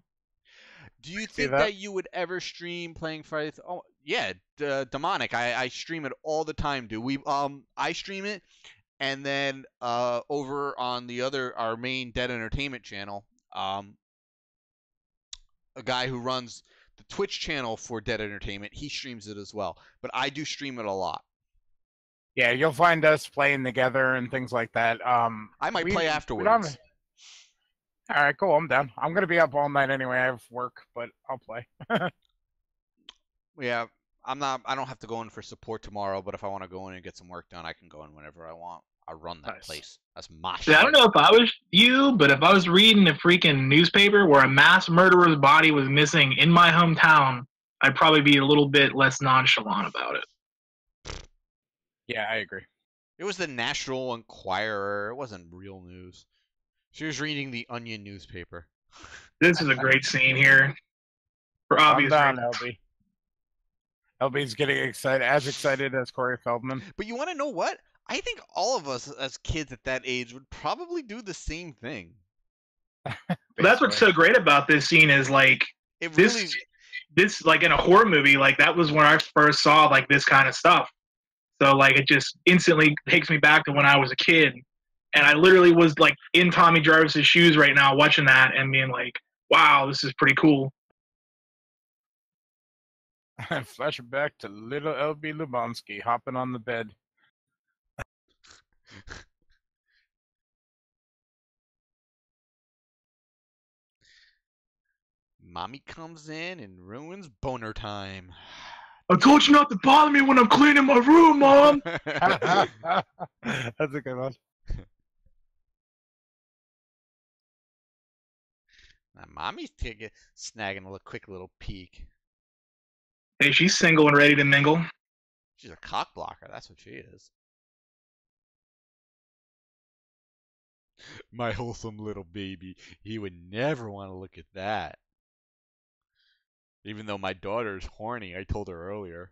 Do you See think that? that you would ever stream playing Friday? Oh, yeah, Demonic. I stream it all the time, dude. I stream it, and then over on our main Dead Entertainment channel, a guy who runs the Twitch channel for Dead Entertainment, he streams it as well. But I do stream it a lot. Yeah, you'll find us playing together and things like that. I might we- play we don't- afterwards. All right, cool. I'm down. I'm gonna be up all night anyway. I have work, but I'll play. Yeah, I'm not. I don't have to go in for support tomorrow, but if I want to go in and get some work done, I can go in whenever I want. I run that Nice. place. That's my See, I don't shit. know if I was you, but if I was reading a freaking newspaper where a mass murderer's body was missing in my hometown, I'd probably be a little bit less nonchalant about it. Yeah, I agree. It was the National Enquirer. It wasn't real news. She was reading the Onion newspaper. This is a great scene here. For I'm obvious down, reasons. LB. LB's getting as excited as Corey Feldman. But you want to know what? I think all of us as kids at that age would probably do the same thing. That's what's so great about this scene is like It this really. this like in a horror movie, like that was when I first saw like this kind of stuff. So like it just instantly takes me back to when I was a kid. And I literally was like in Tommy Jarvis's shoes right now watching that and being like, wow, this is pretty cool. Flashback to little LB Lubansky hopping on the bed. Mommy comes in and ruins boner time. I told you not to bother me when I'm cleaning my room, Mom. That's a good one. Now, Mommy's snagging a quick little peek. Hey, she's single and ready to mingle. She's a cock blocker. That's what she is. My wholesome little baby. He would never want to look at that. Even though my daughter's horny, I told her earlier.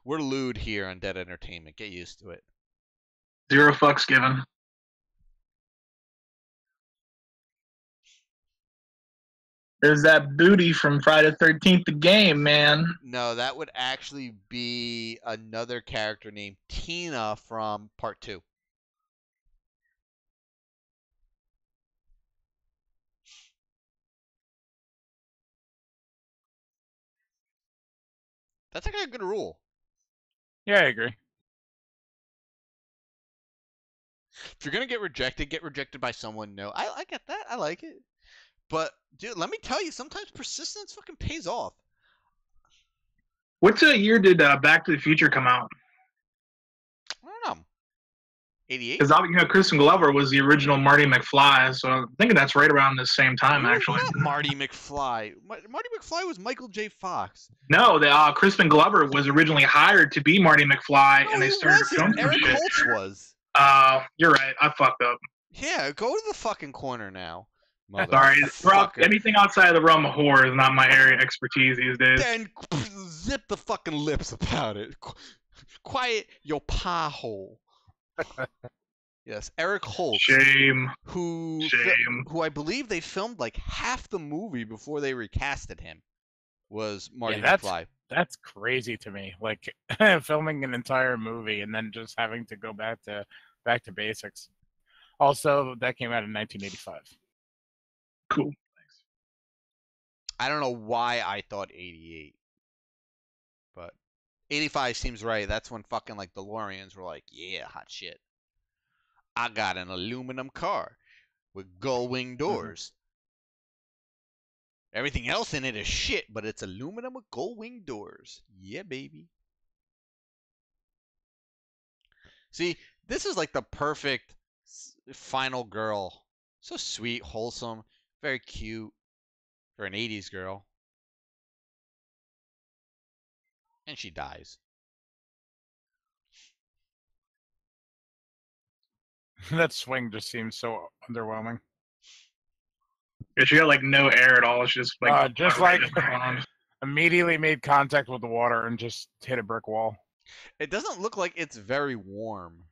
We're lewd here on Dead Entertainment. Get used to it. 0 fucks given. There's that booty from Friday the 13th, the game, man. No, that would actually be another character named Tina from Part 2. That's like a good rule. Yeah, I agree. If you're gonna get rejected by someone. No, I get that. I like it. But dude, let me tell you, sometimes persistence fucking pays off. What year did Back to the Future come out? I don't know. 88. Because Kristen Glover was the original Marty McFly, so I'm thinking that's right around the same time, actually. Not Marty McFly. Marty McFly was Michael J. Fox. No, Kristen Glover was originally hired to be Marty McFly, No, and they he started wasn't. filming Eric shit. Holtz was. You're right. I fucked up. Yeah, go to the fucking corner now. Sorry, Rob, Motherfucker. anything outside of the realm of horror is not my area of expertise these days. Then zip the fucking lips about it. Quiet your pie hole. Yes, Eric Holtz. Shame. Who I believe they filmed like half the movie before they recasted him, was Marty McFly. That's crazy to me. Like filming an entire movie and then just having to go back to basics. Also, that came out in 1985. Cool. Thanks. I don't know why I thought 88, but 85 seems right. That's when fucking like DeLoreans were like, yeah, hot shit. I got an aluminum car with gull wing doors. Everything else in it is shit, but it's aluminum with gull wing doors. Yeah, baby. See, this is like the perfect final girl. So sweet, wholesome, very cute for an 80s girl. And she dies. That swing just seems so underwhelming. Yeah, she got like no air at all. She just like Immediately made contact with the water and just hit a brick wall. It doesn't look like it's very warm.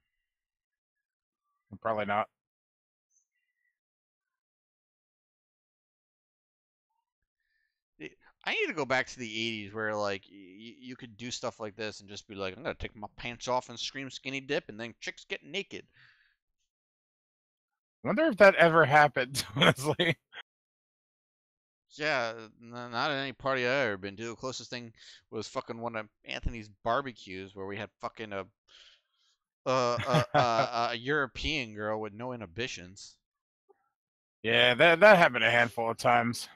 Probably not. I need to go back to the 80s where like you could do stuff like this and just be like, I'm gonna take my pants off and scream skinny dip, and then chicks get naked. I wonder if that ever happened, honestly. Yeah, not at any party I ever been to. The closest thing was fucking one of Anthony's barbecues where we had fucking a European girl with no inhibitions. Yeah, that happened a handful of times.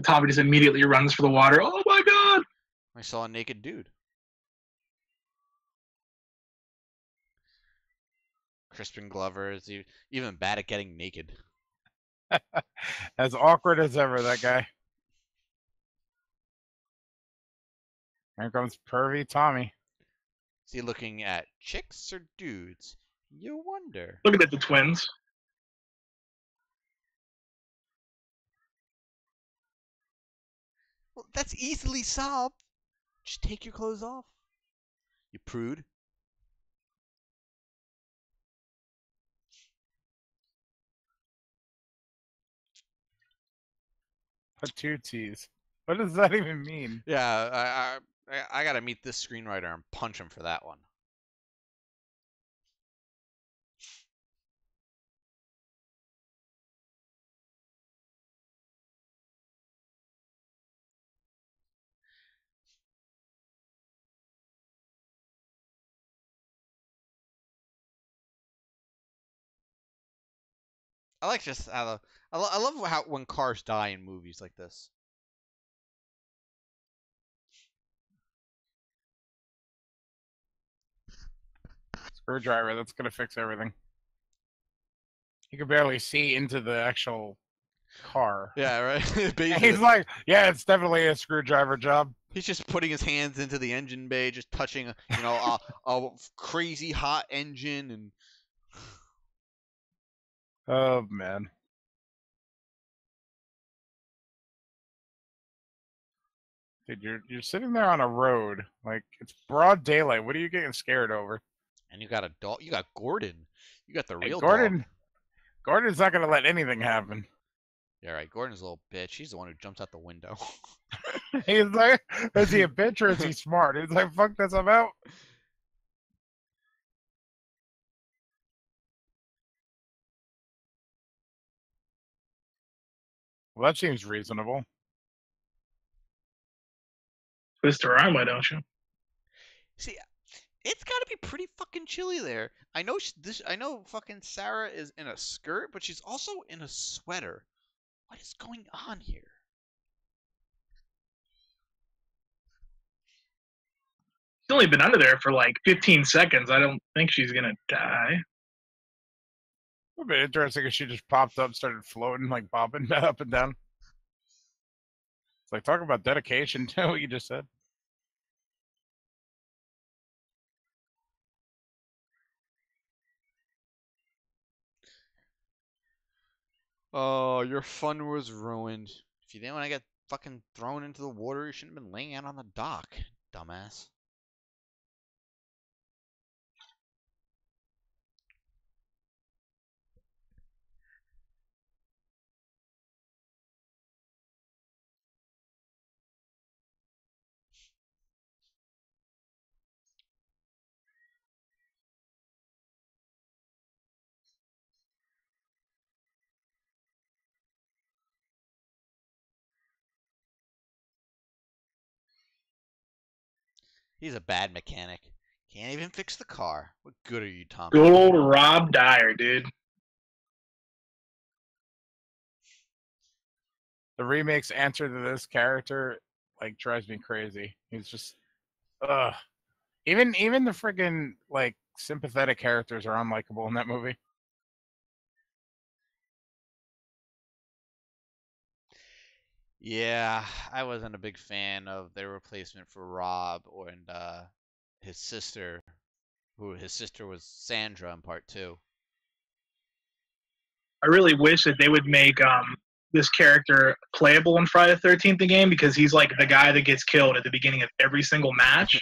Tommy just immediately runs for the water. Oh my god! I saw a naked dude. Crispin Glover is even bad at getting naked. As awkward as ever, that guy. Here comes pervy Tommy. Is he looking at chicks or dudes? You wonder. Look at the twins. Well, that's easily solved. Just take your clothes off. You prude. Patooties. What does that even mean? Yeah, I gotta meet this screenwriter and punch him for that one. I like just how I love how when cars die in movies like this. Screwdriver, that's gonna fix everything. You can barely see into the actual car. Yeah, right. And he's like, yeah, it's definitely a screwdriver job. He's just putting his hands into the engine bay, just touching, a crazy hot engine, and Oh man. Dude, you're sitting there on a road, like it's broad daylight. What are you getting scared over? and you got a dog. You got Gordon. You got the Hey, real Gordon. dog. Gordon's not gonna let anything happen. Yeah, right. Gordon's a little bitch. He's the one who jumps out the window. He's like, is he a bitch or is he smart? He's like, fuck this, I'm out. Well, that seems reasonable. Twist her arm, why don't you? See, it's got to be pretty fucking chilly there. I know I know fucking Sarah is in a skirt, but she's also in a sweater. What is going on here? She's only been under there for like 15 seconds. I don't think she's gonna die. It would be interesting if she just popped up, started floating, like bobbing up and down. It's like, talk about dedication to what you just said. Oh, your fun was ruined. If you didn't want to get fucking thrown into the water, you shouldn't have been laying out on the dock, dumbass. He's a bad mechanic. Can't even fix the car. What good are you, Tommy? Good old Rob Dyer, dude. The remake's answer to this character like drives me crazy. He's just, ugh. Even the friggin' like sympathetic characters are unlikable in that movie. Yeah, I wasn't a big fan of their replacement for Rob and his sister, who his sister was Sandra in part 2. I really wish that they would make this character playable in Friday the 13th game, because he's like the guy that gets killed at the beginning of every single match,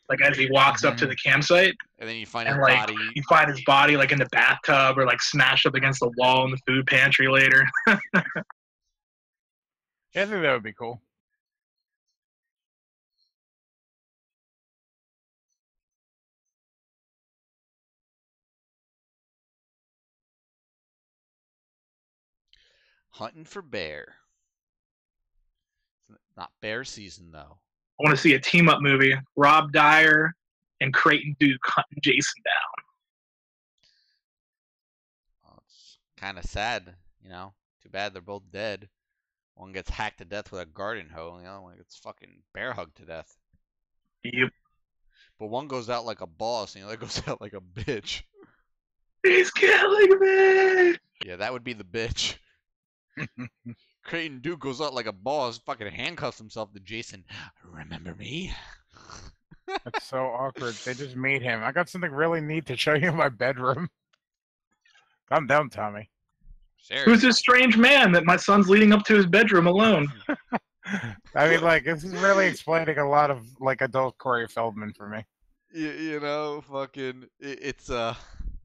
like as he walks up to the campsite. And then you find his And like body. you find his body like in the bathtub or like smashed up against the wall in the food pantry later. Yeah, I think that would be cool. Hunting for bear. It's not bear season though. I want to see a team up movie. Rob Dyer and Creighton Duke hunting Jason down. Well, it's kind of sad, you know. Too bad they're both dead. One gets hacked to death with a garden hoe, and the other one gets fucking bear hugged to death. Yep. But one goes out like a boss, and the other goes out like a bitch. He's killing me. Yeah, that would be the bitch. Creighton Duke goes out like a boss, fucking handcuffs himself to Jason. Remember me? That's so awkward. They just meet him. I got something really neat to show you in my bedroom. Calm down, Tommy. Seriously. Who's this strange man that my son's leading up to his bedroom alone? I mean, like, this is really explaining a lot of, like, adult Corey Feldman for me. You know, fucking, it's,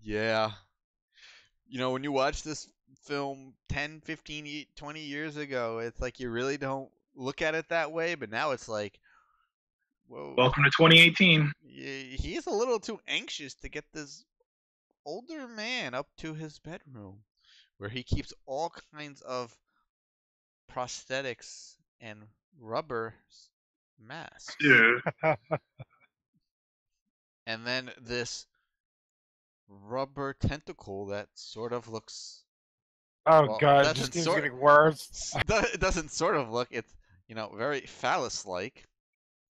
yeah. You know, when you watch this film 10, 15, 20 years ago, it's like you really don't look at it that way, but now it's like, whoa. Welcome to 2018. He's a little too anxious to get this older man up to his bedroom, where he keeps all kinds of prosthetics and rubber masks. Dude. And then this rubber tentacle that sort of looks... Oh, well, God, it doesn't just keeps sort- getting worse. It doesn't sort of look, it's, you know, very phallus-like.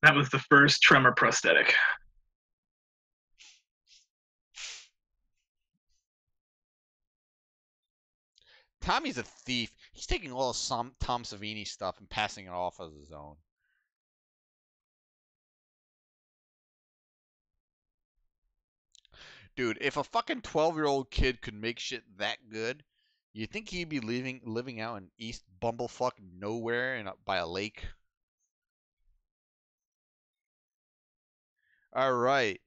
That was the first Tremor prosthetic. Tommy's a thief. He's taking all of Tom Savini stuff and passing it off as his own. Dude, if a fucking 12-year-old kid could make shit that good, you think he'd be living out in East Bumblefuck nowhere by a lake? All right.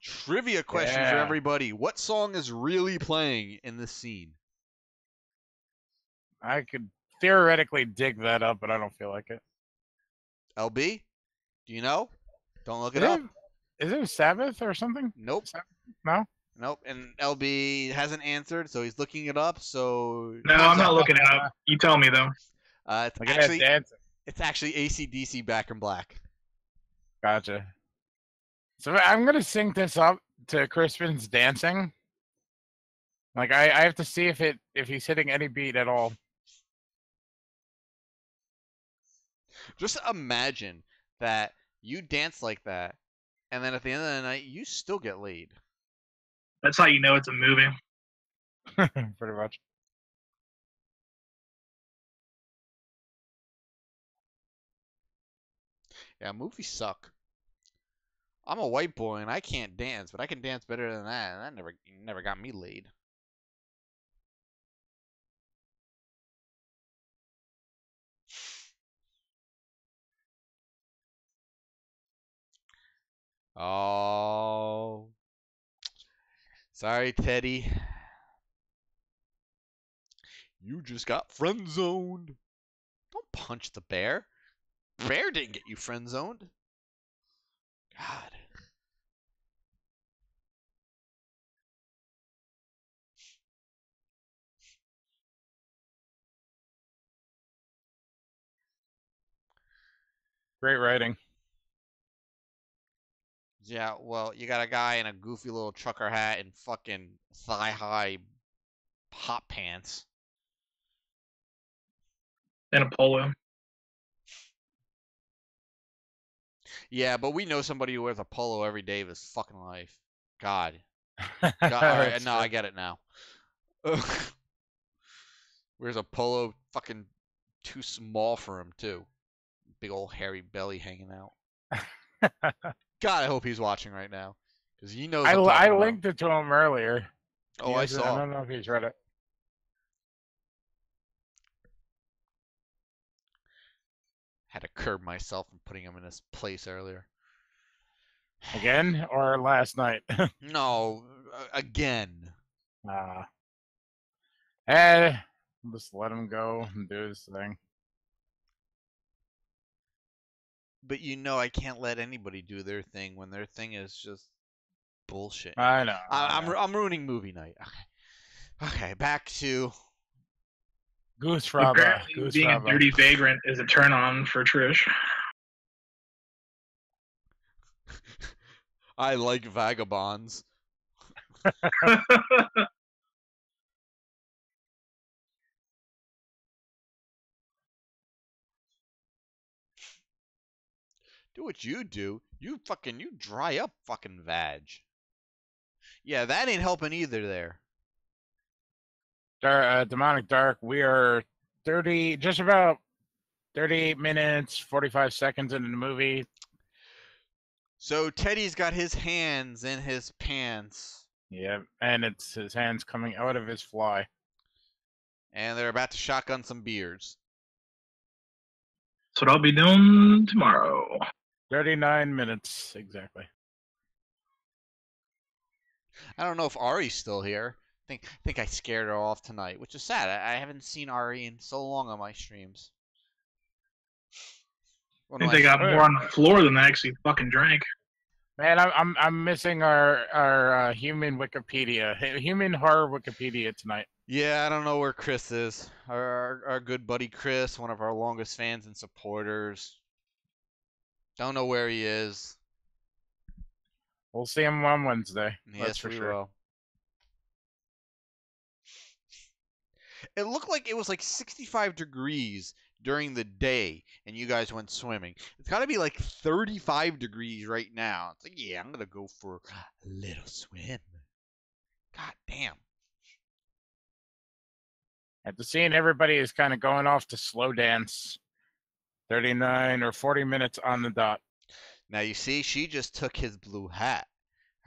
Trivia question for Yeah. everybody. What song is really playing in this scene? I could theoretically dig that up, but I don't feel like it. LB? Do you know? Don't look it Is up. Is it Sabbath or something? Nope. No? Nope. And LB hasn't answered, so he's looking it up. So No, I'm not looking it up. You tell me, though. It's Look at that actually dancing. AC/DC Back in Black. Gotcha. So I'm gonna sync this up to Crispin's dancing. Like I have to see if he's hitting any beat at all. Just imagine that you dance like that, and then at the end of the night, you still get laid. That's how you know it's a movie. Pretty much. Yeah, movies suck. I'm a white boy and I can't dance, but I can dance better than that, and that never got me laid. Oh. Sorry, Teddy. You just got friend zoned. Don't punch the bear. Bear didn't get you friend zoned. God. Great writing. Yeah, well, you got a guy in a goofy little trucker hat and fucking thigh-high hot pants. And a polo. Yeah, but we know somebody who wears a polo every day of his fucking life. God. God, all right, That's no, true. I get it now. Wears a polo fucking too small for him, too. Big old hairy belly hanging out. God, I hope he's watching right now. Because he knows I I'm talking about. linked it to him earlier. Oh, He I hasn't- saw. I don't know if he's read it. Had to curb myself from putting him in his place earlier. Again or last night? No, again. Just let him go and do his thing. But you know I can't let anybody do their thing when their thing is just bullshit. I know. I'm ruining movie night. Okay, back to Goose Fraba. Apparently, Goose being a Fraba. dirty vagrant is a turn on for Trish. I like vagabonds. Do what you do. You dry up fucking vag. Yeah, that ain't helping either there. Demonic Dark, we are just about 38 minutes, 45 seconds into the movie. So Teddy's got his hands in his pants. Yeah, and it's his hands coming out of his fly. And they're about to shotgun some beers. That's what I'll be doing tomorrow. 39 minutes, exactly. I don't know if Ari's still here. I think I scared her off tonight, which is sad. I haven't seen Ari in so long on my streams. I think they got more on the floor than they actually fucking drank. Man, I'm missing our human Wikipedia, human horror Wikipedia tonight. Yeah, I don't know where Chris is. Our good buddy Chris, one of our longest fans and supporters. Don't know where he is. We'll see him on Wednesday. Yes, that's for we sure. will. It looked like it was like 65 degrees during the day, and you guys went swimming. It's got to be like 35 degrees right now. It's like, yeah, I'm going to go for a little swim. God damn. At the scene, everybody is kind of going off to slow dance. 39 or 40 minutes on the dot. Now, you see, she just took his blue hat.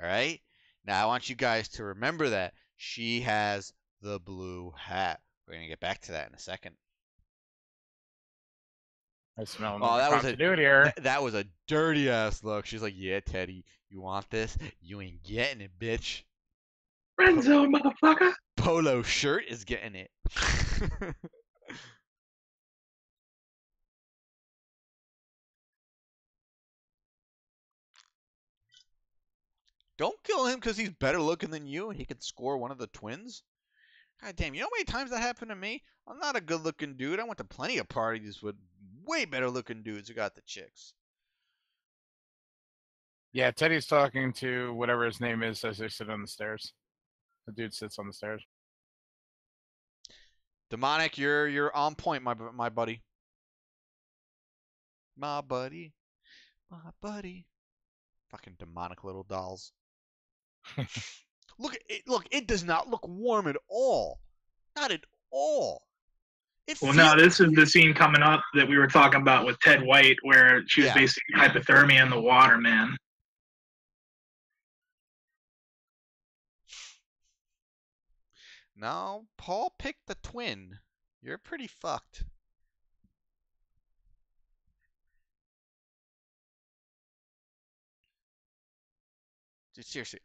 All right? Now, I want you guys to remember that. She has the blue hat. We're going to get back to that in a second. I smell Oh, that was continuity here. that was a dirty ass look. She's like, "Yeah, Teddy, you want this? You ain't getting it, bitch." Friend zone, motherfucker. Polo shirt is getting it. Don't kill him because he's better looking than you and he can score one of the twins. God damn, you know how many times that happened to me? I'm not a good looking dude. I went to plenty of parties with way better looking dudes who got the chicks. Yeah, Teddy's talking to whatever his name is as they sit on the stairs. The dude sits on the stairs. Demonic, you're on point, my buddy. My buddy. My buddy. Fucking demonic little dolls. Look, it does not look warm at all. Not at all. Well, no, this is the scene coming up that we were talking about with Ted White, where she was basically hypothermia in the water, man. No, Paul picked the twin. You're pretty fucked. Dude, seriously,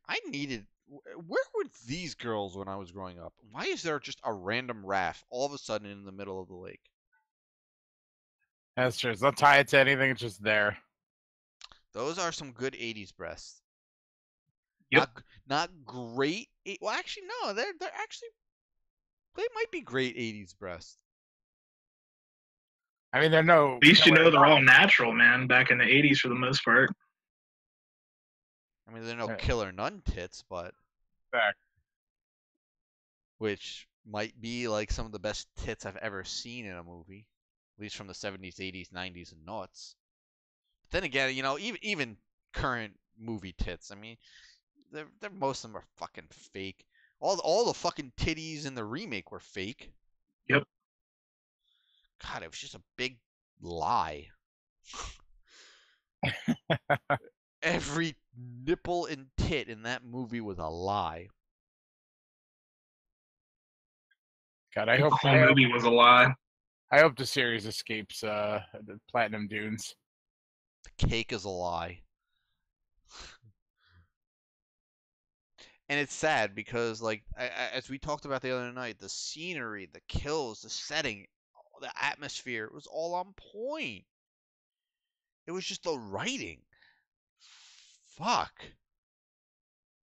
where were these girls when I was growing up? Why is there just a random raft all of a sudden in the middle of the lake? That's true. It's not tied to anything. It's just there. Those are some good 80s breasts. Yep. Not great. Well, actually, no. They might be great 80s breasts. I mean, they're no. At least you know they're all natural, man. Back in the '80s, for the most part. I mean, they're no killer nun tits, but Fact. Which might be like some of the best tits I've ever seen in a movie, at least from the 70s, 80s, 90s, and noughts. But then again, you know, even current movie tits, I mean, they're most of them are fucking fake. All the fucking titties in the remake were fake. Yep. God, it was just a big lie. Every nipple and tit in that movie was a lie. God, I hope the whole movie was a lie. I hope the series escapes the Platinum Dunes. The cake is a lie. And it's sad because, like, as we talked about the other night, the scenery, the kills, the setting, the atmosphere, it was all on point. It was just the writing. Fuck.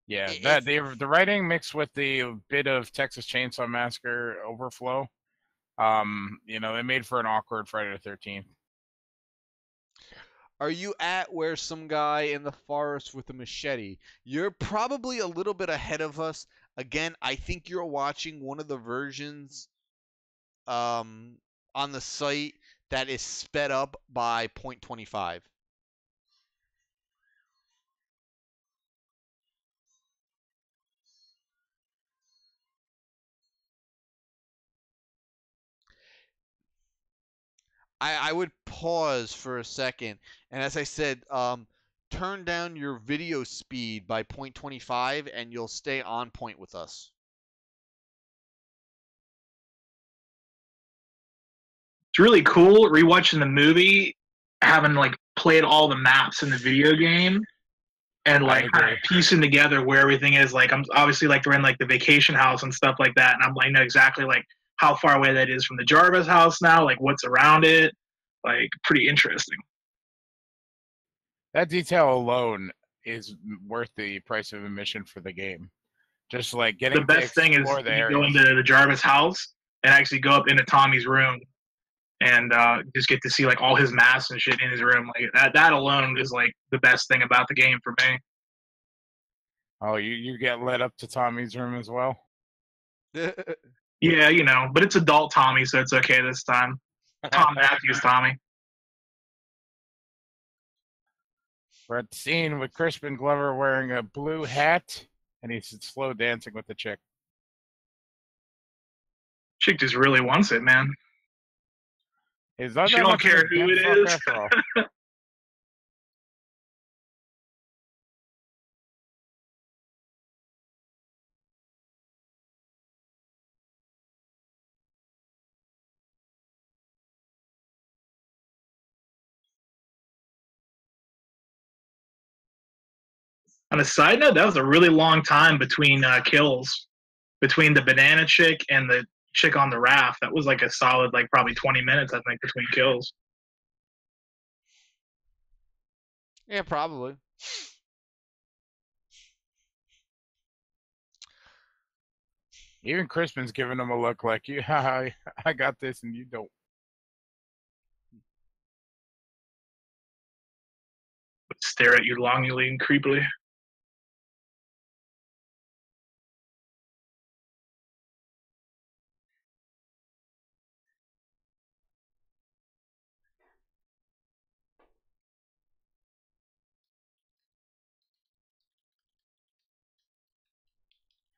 Yeah, the writing mixed with the bit of Texas Chainsaw Massacre overflow They made for an awkward Friday the 13th. Are you at where some guy in the forest with a machete? You're probably a little bit ahead of us. Again, I think you're watching one of the versions on the site that is sped up by 0.25. I would pause for a second, and as I said, turn down your video speed by 0.25, and you'll stay on point with us. It's really cool rewatching the movie, having like played all the maps in the video game, and like kind of piecing together where everything is. Like I'm obviously like we're in like the vacation house and stuff like that, and I know exactly like how far away that is from the Jarvis house now, like what's around it. Like pretty interesting. That detail alone is worth the price of admission for the game. Just like getting the best thing is you go into the Jarvis house and actually go up into Tommy's room and just get to see like all his masks and shit in his room. Like that alone is like the best thing about the game for me. Oh, you get led up to Tommy's room as well? Yeah, but it's adult Tommy, so it's okay this time. Tom Matthews Tommy. We're at the scene with Crispin Glover wearing a blue hat, and he's slow dancing with the chick. Chick just really wants it, man. She don't care who it is. On a side note, that was a really long time between kills, between the banana chick and the chick on the raft. That was like a solid, like probably 20 minutes, I think, between kills. Yeah, probably. Even Crispin's giving him a look like, I got this and you don't. Stare at you longingly and creepily.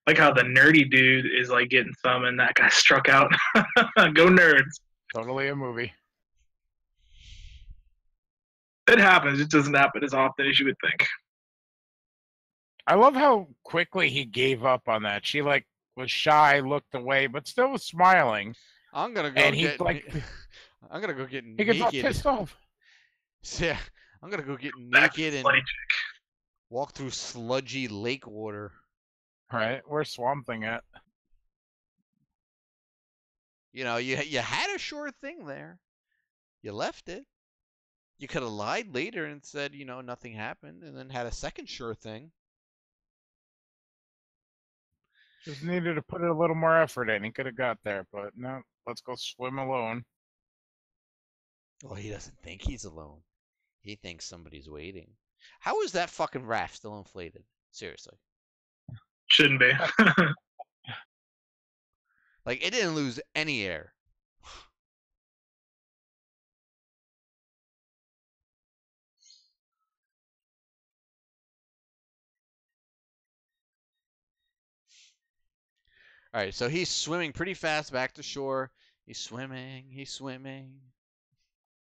Like how the nerdy dude is like getting some and that guy struck out. Go Nerds. Totally a movie. It happens. It doesn't happen as often as you would think. I love how quickly he gave up on that. She like was shy, looked away, but still was smiling. I'm gonna go. And I'm gonna go get he naked. gets all pissed off. Yeah, I'm gonna go get naked and walk through sludgy lake water. Right, where's Swamp Thing at? You had a sure thing there. You left it. You could have lied later and said, nothing happened, and then had a second sure thing. Just needed to put a little more effort in. He could have got there, but no, let's go swim alone. Well, he doesn't think he's alone. He thinks somebody's waiting. How is that fucking raft still inflated? Seriously. Shouldn't be. Like, it didn't lose any air. All right, so he's swimming pretty fast back to shore. He's swimming.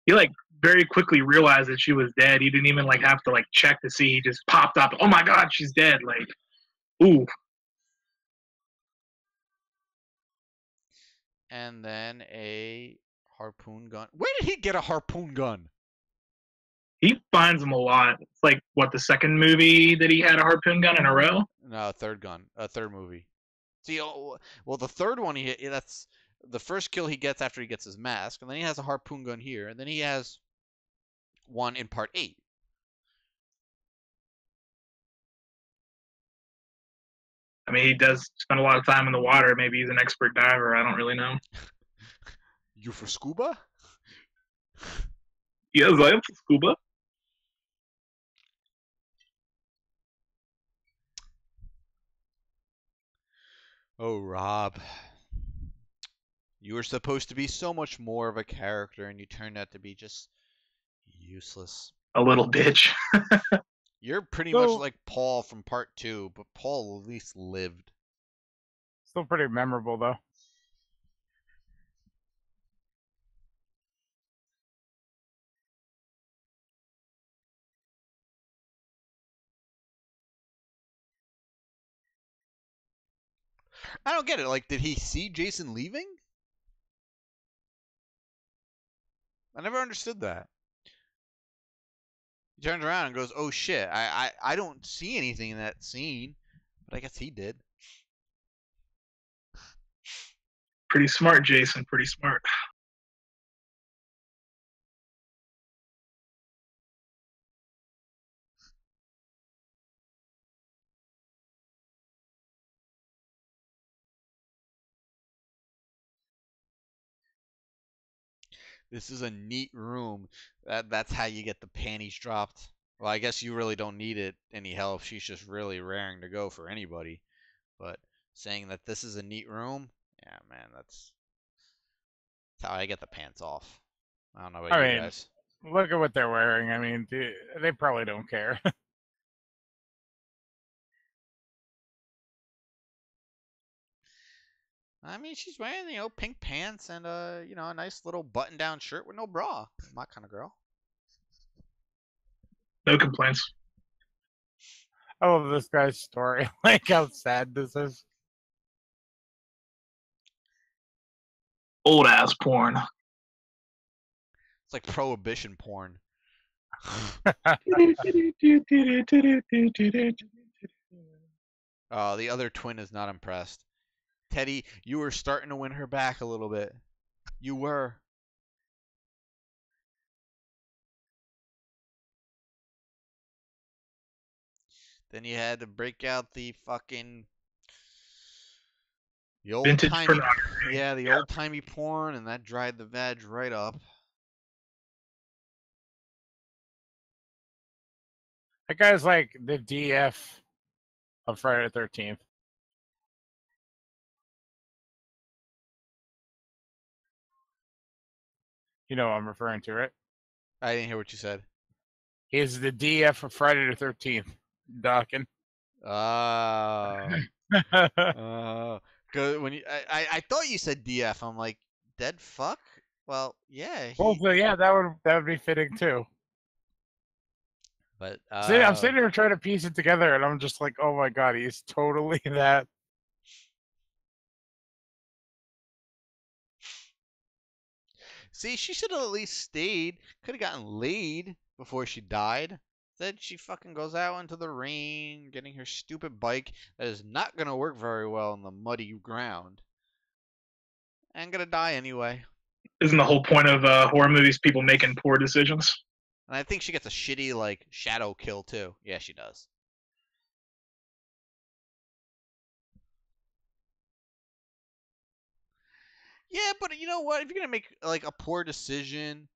He like very quickly realized that she was dead. He didn't even like have to like check to see. He just popped up. Oh my God, she's dead. Like, ooh. And then a harpoon gun. Where did he get a harpoon gun? He finds them a lot. It's like what, the second movie that he had a harpoon gun in a row? No, third movie. See, well, the third one that's the first kill he gets after he gets his mask, and then he has a harpoon gun here, and then he has one in part 8. I mean, he does spend a lot of time in the water. Maybe he's an expert diver. I don't really know. You for scuba? Yes, I am for scuba. Oh, Rob. You were supposed to be so much more of a character, and you turned out to be just useless. A little bitch. You're pretty much So- like Paul from part 2, but Paul at least lived. Still pretty memorable though. I don't get it. Like, did he see Jason leaving? I never understood that. He turns around and goes, "Oh shit! I don't see anything in that scene," but I guess he did. Pretty smart, Jason. Pretty smart. This is a neat room. That's how you get the panties dropped. Well, I guess you really don't need it any help. She's just really raring to go for anybody. But saying that this is a neat room, yeah, man, that's how I get the pants off. I don't know about I you mean, guys. Look at what they're wearing. I mean, they probably don't care. I mean, she's wearing, pink pants and a nice little button-down shirt with no bra. My kind of girl. No complaints. I love this guy's story. Like how sad this is. Old ass porn. It's like prohibition porn. Oh, the other twin is not impressed. Teddy, you were starting to win her back a little bit. You were. Then you had to break out the old Vintage timey, pornography. yeah, the old timey porn, and that dried the veg right up. That guy's like the DF of Friday the 13th. You know what I'm referring to, right? I didn't hear what you said. He's the DF of Friday the 13th. Dawkins. Good. When I thought you said DF. I'm like, dead fuck. Well, yeah. Well, so yeah, that would be fitting too. But See, I'm sitting here trying to piece it together, and I'm just like, oh my god, he's totally that. See, she should have at least stayed. Could have gotten laid before she died. Instead, she fucking goes out into the rain, getting her stupid bike that is not gonna work very well in the muddy ground, and gonna die anyway. Isn't the whole point of horror movies people making poor decisions? And I think she gets a shitty shadow kill too. Yeah, she does. Yeah, but you know what? If you're gonna make a poor decision,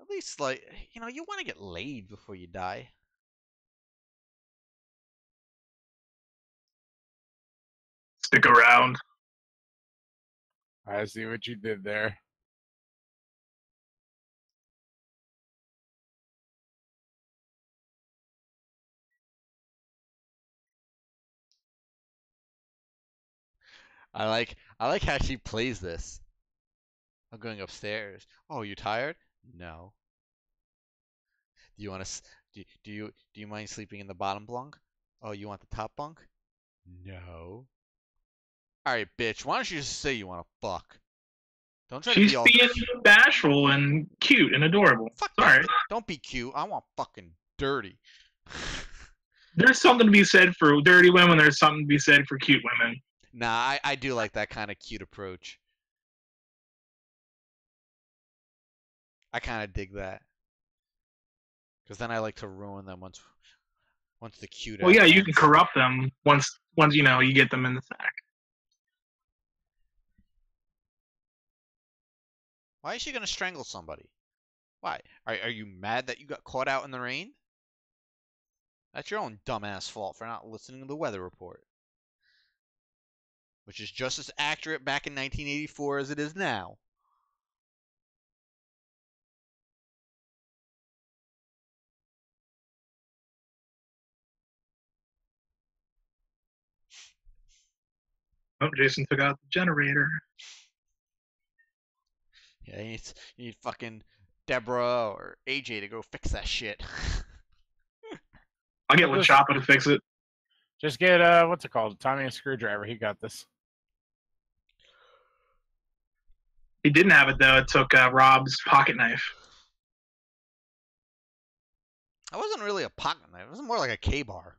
at least you want to get laid before you die. Stick around. I see what you did there. I like how she plays this. I'm going upstairs. Oh, you tired? No. Do you want to? Do you mind sleeping in the bottom bunk? Oh, you want the top bunk? No. All right, bitch. Why don't you just say you want to fuck? Don't try to She's be all. being bashful and cute and adorable. Fuck All that. right. Don't be cute. I want fucking dirty. There's something to be said for dirty women. There's something to be said for cute women. Nah, I do like that kind of cute approach. I kind of dig that. Because then I like to ruin them once the cute. Well, yeah, you ends. can corrupt them once you get them in the sack. Why is she gonna strangle somebody? Why? Are you mad that you got caught out in the rain? That's your own dumbass fault for not listening to the weather report. Which is just as accurate back in 1984 as it is now. Oh, Jason took out the generator. Yeah, you need fucking Deborah or AJ to go fix that shit. I'll get LaChapa to fix it. Just get what's it called? Tommy a screwdriver. He got this. He didn't have it though. It took Rob's pocket knife. That wasn't really a pocket knife. It was more like a K-bar.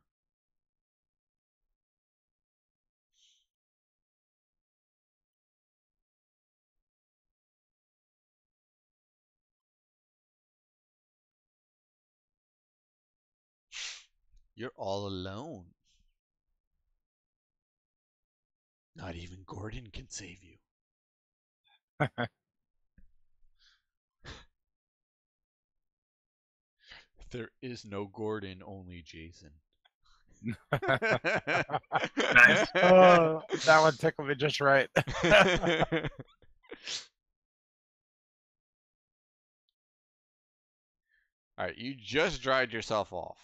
You're all alone. Not even Gordon can save you. There is no Gordon, only Jason. Nice. Oh, that one tickled me just right. Alright, you just dried yourself off.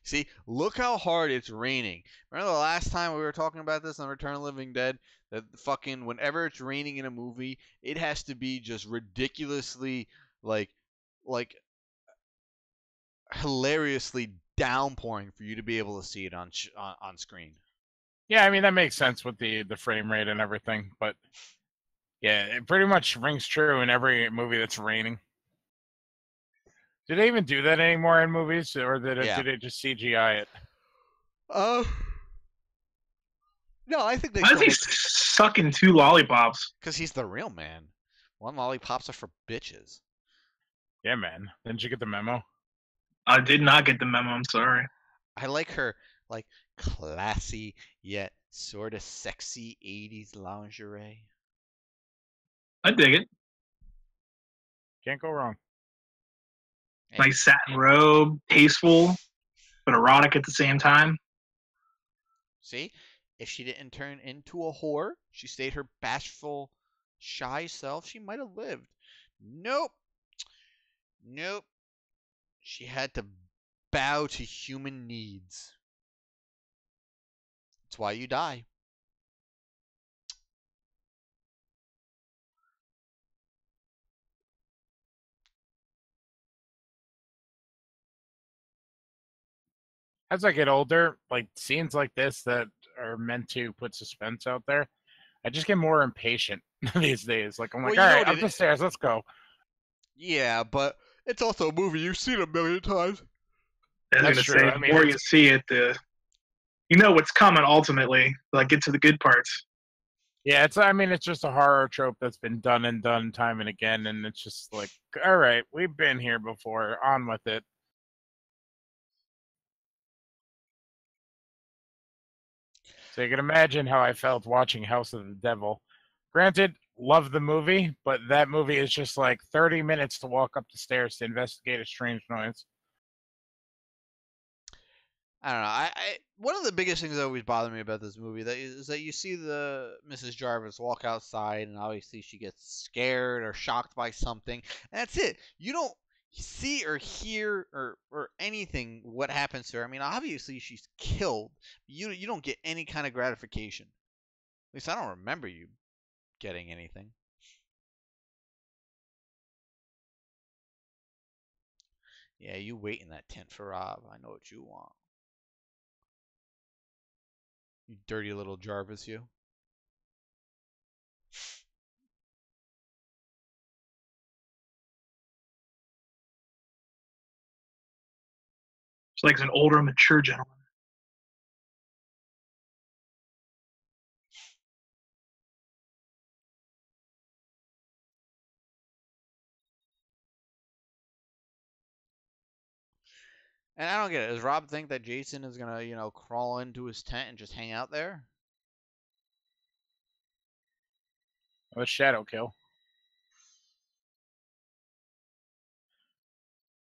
See, look how hard it's raining. Remember the last time we were talking about this on Return of the Living Dead? That fucking whenever it's raining in a movie, it has to be just ridiculously like hilariously downpouring for you to be able to see it on screen. Yeah, I mean that makes sense with the frame rate and everything, but yeah, it pretty much rings true in every movie that's raining. Do they even do that anymore in movies, or did they just CGI it? No, I think they. Why is he sucking 2 lollipops? Because he's the real man. 1 lollipops are for bitches. Yeah, man. Didn't you get the memo? I did not get the memo. I'm sorry. I like her, like, classy yet sort of sexy 80s lingerie. I dig it. Can't go wrong. Nice satin robe, tasteful, but erotic at the same time. See? If she didn't turn into a whore, she stayed her bashful, shy self, she might have lived. Nope. Nope. She had to bow to human needs. That's why you die. As I get older, like scenes like this that are meant to put suspense out there, I just get more impatient these days. Like I'm like, all right, up the stairs, let's go. Yeah, but it's also a movie you've seen a million times. I was gonna say, the more you see it, you know what's coming ultimately. Like, get to the good parts. Yeah, it's just a horror trope that's been done and done time and again, and it's just like, all right, we've been here before, on with it. So you can imagine how I felt watching House of the Devil. Granted, love the movie, but that movie is just like 30 minutes to walk up the stairs to investigate a strange noise. I don't know. I one of the biggest things that always bothered me about this movie is that you see the Mrs. Jarvis walk outside, and obviously she gets scared or shocked by something, and that's it. You don't see or hear or anything what happens to her. I mean, obviously she's killed. You don't get any kind of gratification. At least I don't remember you getting anything. Yeah, you wait in that tent for Rob. I know what you want. You dirty little Jarvis, you. It's like an older, mature gentleman. And I don't get it. Does Rob think that Jason is gonna, crawl into his tent and just hang out there? A shadow kill.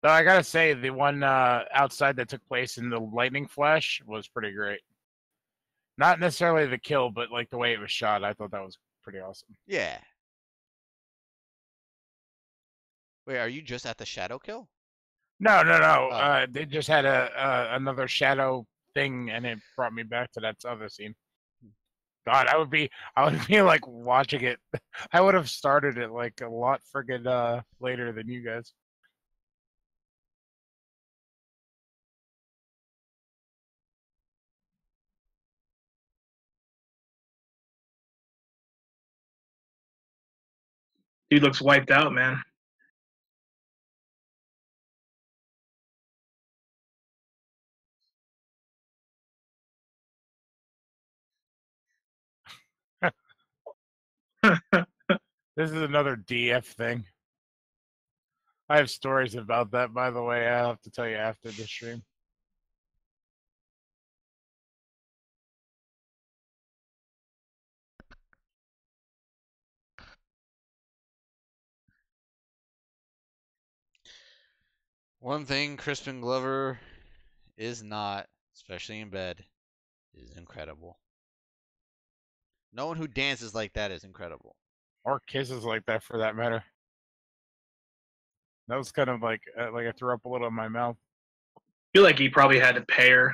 Though I gotta say, the one outside that took place in the lightning flash was pretty great. Not necessarily the kill, but like the way it was shot. I thought that was pretty awesome. Yeah. Wait, are you just at the shadow kill? No, no, no. Oh. They just had another shadow thing, and it brought me back to that other scene. God, I would be like watching it. I would have started it like a lot friggin' later than you guys. Dude looks wiped out, man. This is another DF thing. I have stories about that, by the way. I'll have to tell you after the stream. One thing Crispin Glover is not, especially in bed, is incredible. No one who dances like that is incredible. Or kisses like that, for that matter. That was kind of like I threw up a little in my mouth. I feel like he probably had to pay her.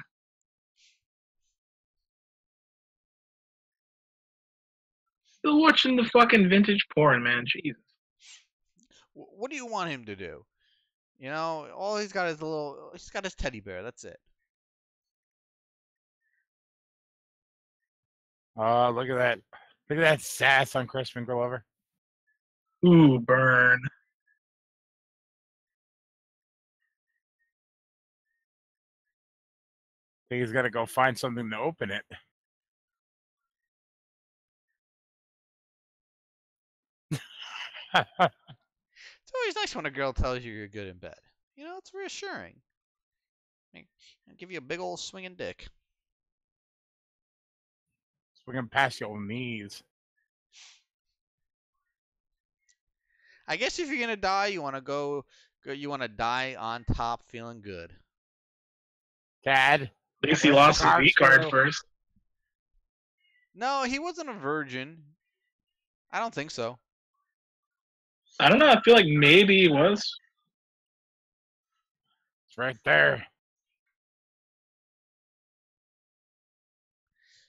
Still watching the fucking vintage porn, man. Jesus. What do you want him to do? You know, all he's got is he's got his teddy bear. That's it. Oh, look at that. Look at that sass on Crispin Glover. Ooh, burn. I think he's got to go find something to open it. It's always nice when a girl tells you you're good in bed. You know, it's reassuring. I'll give you a big old swinging dick. Swinging past your knees. I guess if you're gonna die, you want to you want to die on top, feeling good. Dad. At least he lost his V card first. No, he wasn't a virgin. I don't think so. I don't know. I feel like maybe he was. It's right there.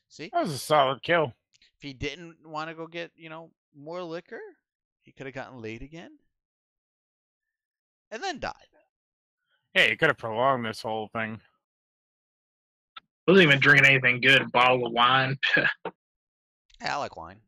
See? That was a solid kill. If he didn't want to go get, more liquor, he could have gotten laid again. And then died. Yeah, he could have prolonged this whole thing. Wasn't even drinking anything good. A bottle of wine. I like wine.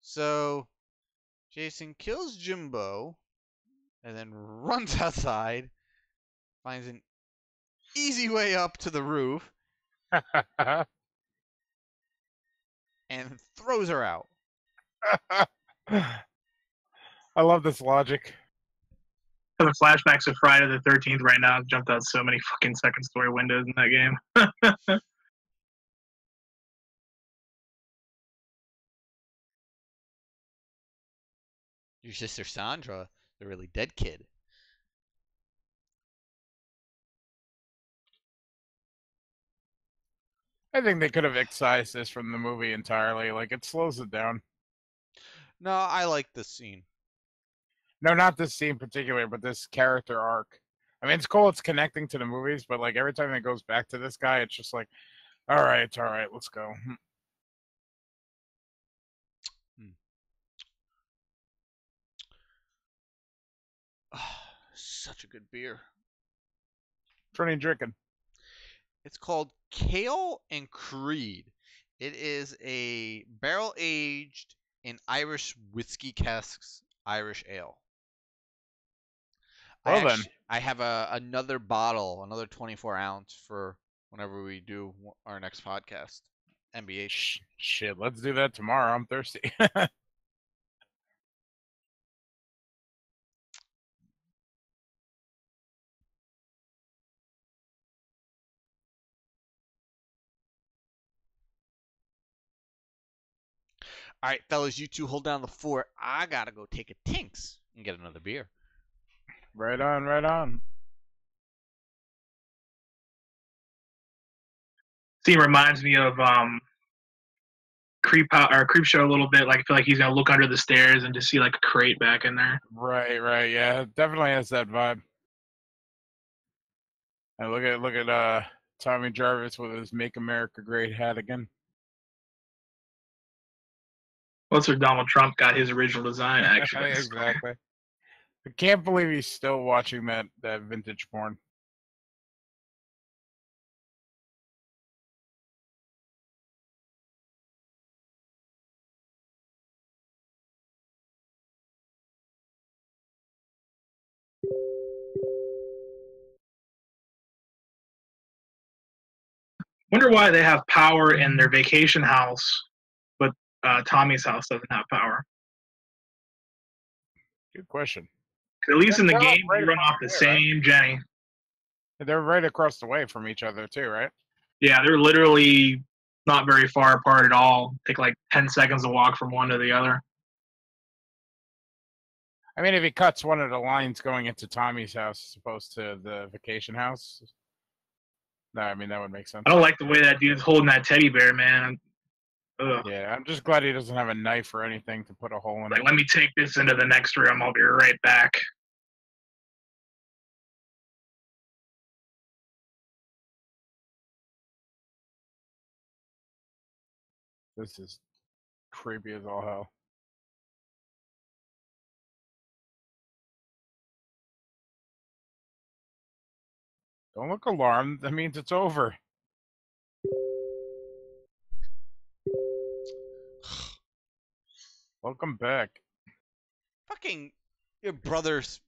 So, Jason kills Jimbo and then runs outside, finds an easy way up to the roof, and throws her out. I love this logic. The flashbacks of Friday the 13th right now have jumped out so many fucking second story windows in that game. Your sister Sandra, the really dead kid. I think they could have excised this from the movie entirely. Like, it slows it down. No, I like this scene. No, not this scene in particular, but this character arc. I mean, it's cool it's connecting to the movies, but like every time it goes back to this guy, it's just like, all right, let's go. Such a good beer. Which one are you drinking? It's called Kale and Creed. It is a barrel aged in Irish whiskey casks Irish ale. Well then. I have another bottle, another 24 ounce for whenever we do our next podcast. NBA. Shit, let's do that tomorrow. I'm thirsty. All right, fellas, you two hold down the fort. I gotta go take a tinks and get another beer. Right on, right on. Scene reminds me of Creep Show a little bit. Like I feel like he's gonna look under the stairs and just see like a crate back in there. Right, right. Yeah, it definitely has that vibe. And look at Tommy Jarvis with his "Make America Great" hat again. What's where Donald Trump got his original design, actually. Exactly. I can't believe he's still watching that vintage porn. Wonder why they have power in their vacation house, but Tommy's house doesn't have power. Good question. At least in the They're game, right they run off the across the way, same Jenny. They're right across the way from each other too, right? Yeah, they're literally not very far apart at all. Take like 10 seconds to walk from one to the other. I mean, if he cuts one of the lines going into Tommy's house as opposed to the vacation house, no, I mean that would make sense. I don't like the way that dude's holding that teddy bear, man. Ugh. Yeah, I'm just glad he doesn't have a knife or anything to put a hole in Like, it. let me take this into the next room. I'll be right back. This is creepy as all hell. Don't look alarmed. That means it's over. Welcome back. Fucking your brother's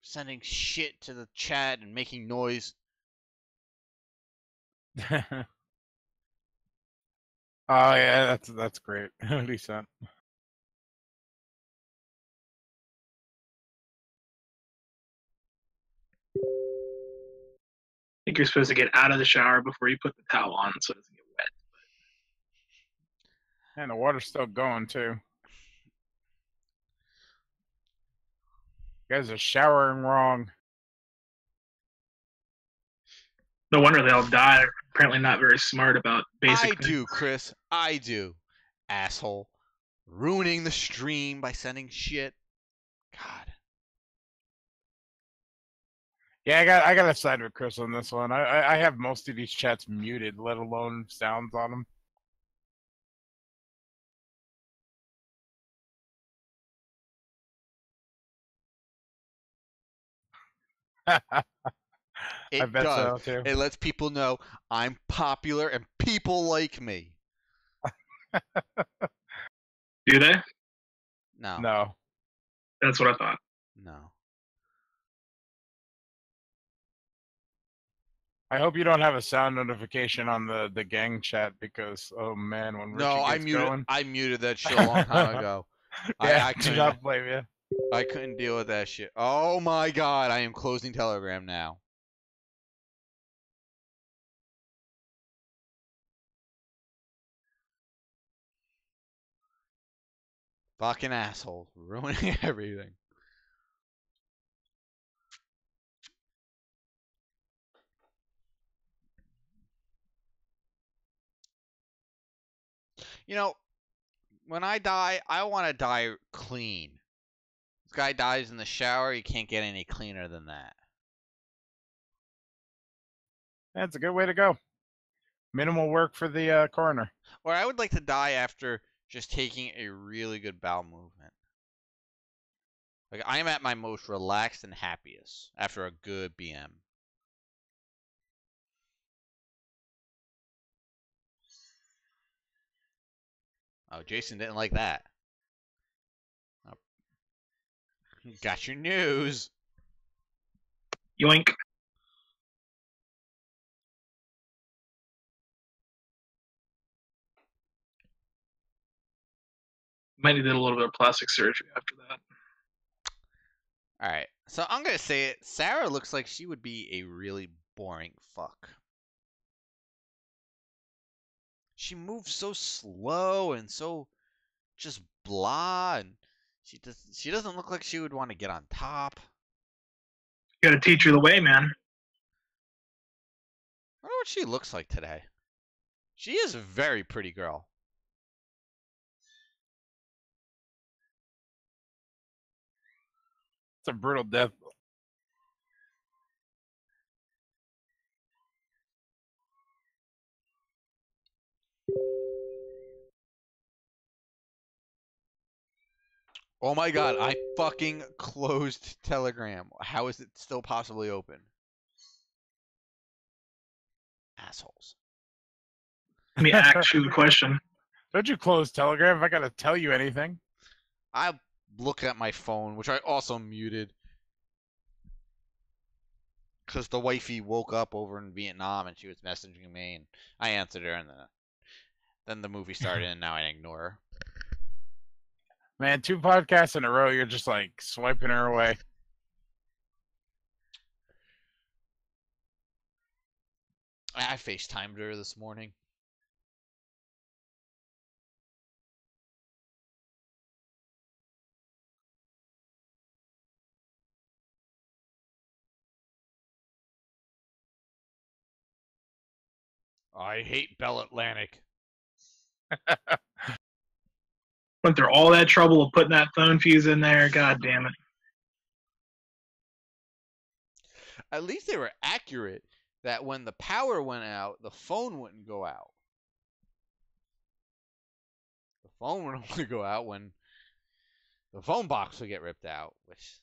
sending shit to the chat and making noise. Oh yeah, that's great. What he sent. I think you're supposed to get out of the shower before you put the towel on so it doesn't get wet. And the water's still going too. You guys are showering wrong. No wonder they all die. They're apparently not very smart about basic things. do, Chris. I do. Asshole. Ruining the stream by sending shit. God. Yeah, I got to side with Chris on this one. I have most of these chats muted, let alone sounds on them. It I bet does. so too. It lets people know I'm popular and people like me. Do they? No. No. That's what I thought. No. I hope you don't have a sound notification on the gang chat because oh man, when Richie No, gets going, I muted that shit a long time ago. yeah, I do couldn't, not blame you. I couldn't deal with that shit. Oh my god, I am closing Telegram now. Fucking asshole. Ruining everything. You know, when I die, I want to die clean. This guy dies in the shower, you can't get any cleaner than that. That's a good way to go. Minimal work for the coroner. Or I would like to die after just taking a really good bowel movement. Like, I am at my most relaxed and happiest after a good BM. Oh, Jason didn't like that. Oh. Got your news. Yoink. Might have did a little bit of plastic surgery after that. All right. So I'm going to say it. Sarah looks like she would be a really boring fuck. She moves so slow and so just blah, and she doesn't look like she would want to get on top. You gotta teach her the way, man. I wonder what she looks like today. She is a very pretty girl. It's a brutal death. Oh my god, I fucking closed Telegram. How is it still possibly open? Assholes. Let me ask you the question. Don't you close Telegram if I gotta tell you anything? I look at my phone, which I also muted. Because the wifey woke up over in Vietnam and she was messaging me, and I answered her, and then the movie started, and now I ignore her. Man, 2 podcasts in a row, you're just like swiping her away. I FaceTimed her this morning. I hate Bell Atlantic. Went through all that trouble of putting that phone fuse in there. God damn it. At least they were accurate that when the power went out, the phone wouldn't go out. The phone would only go out when the phone box would get ripped out. Which,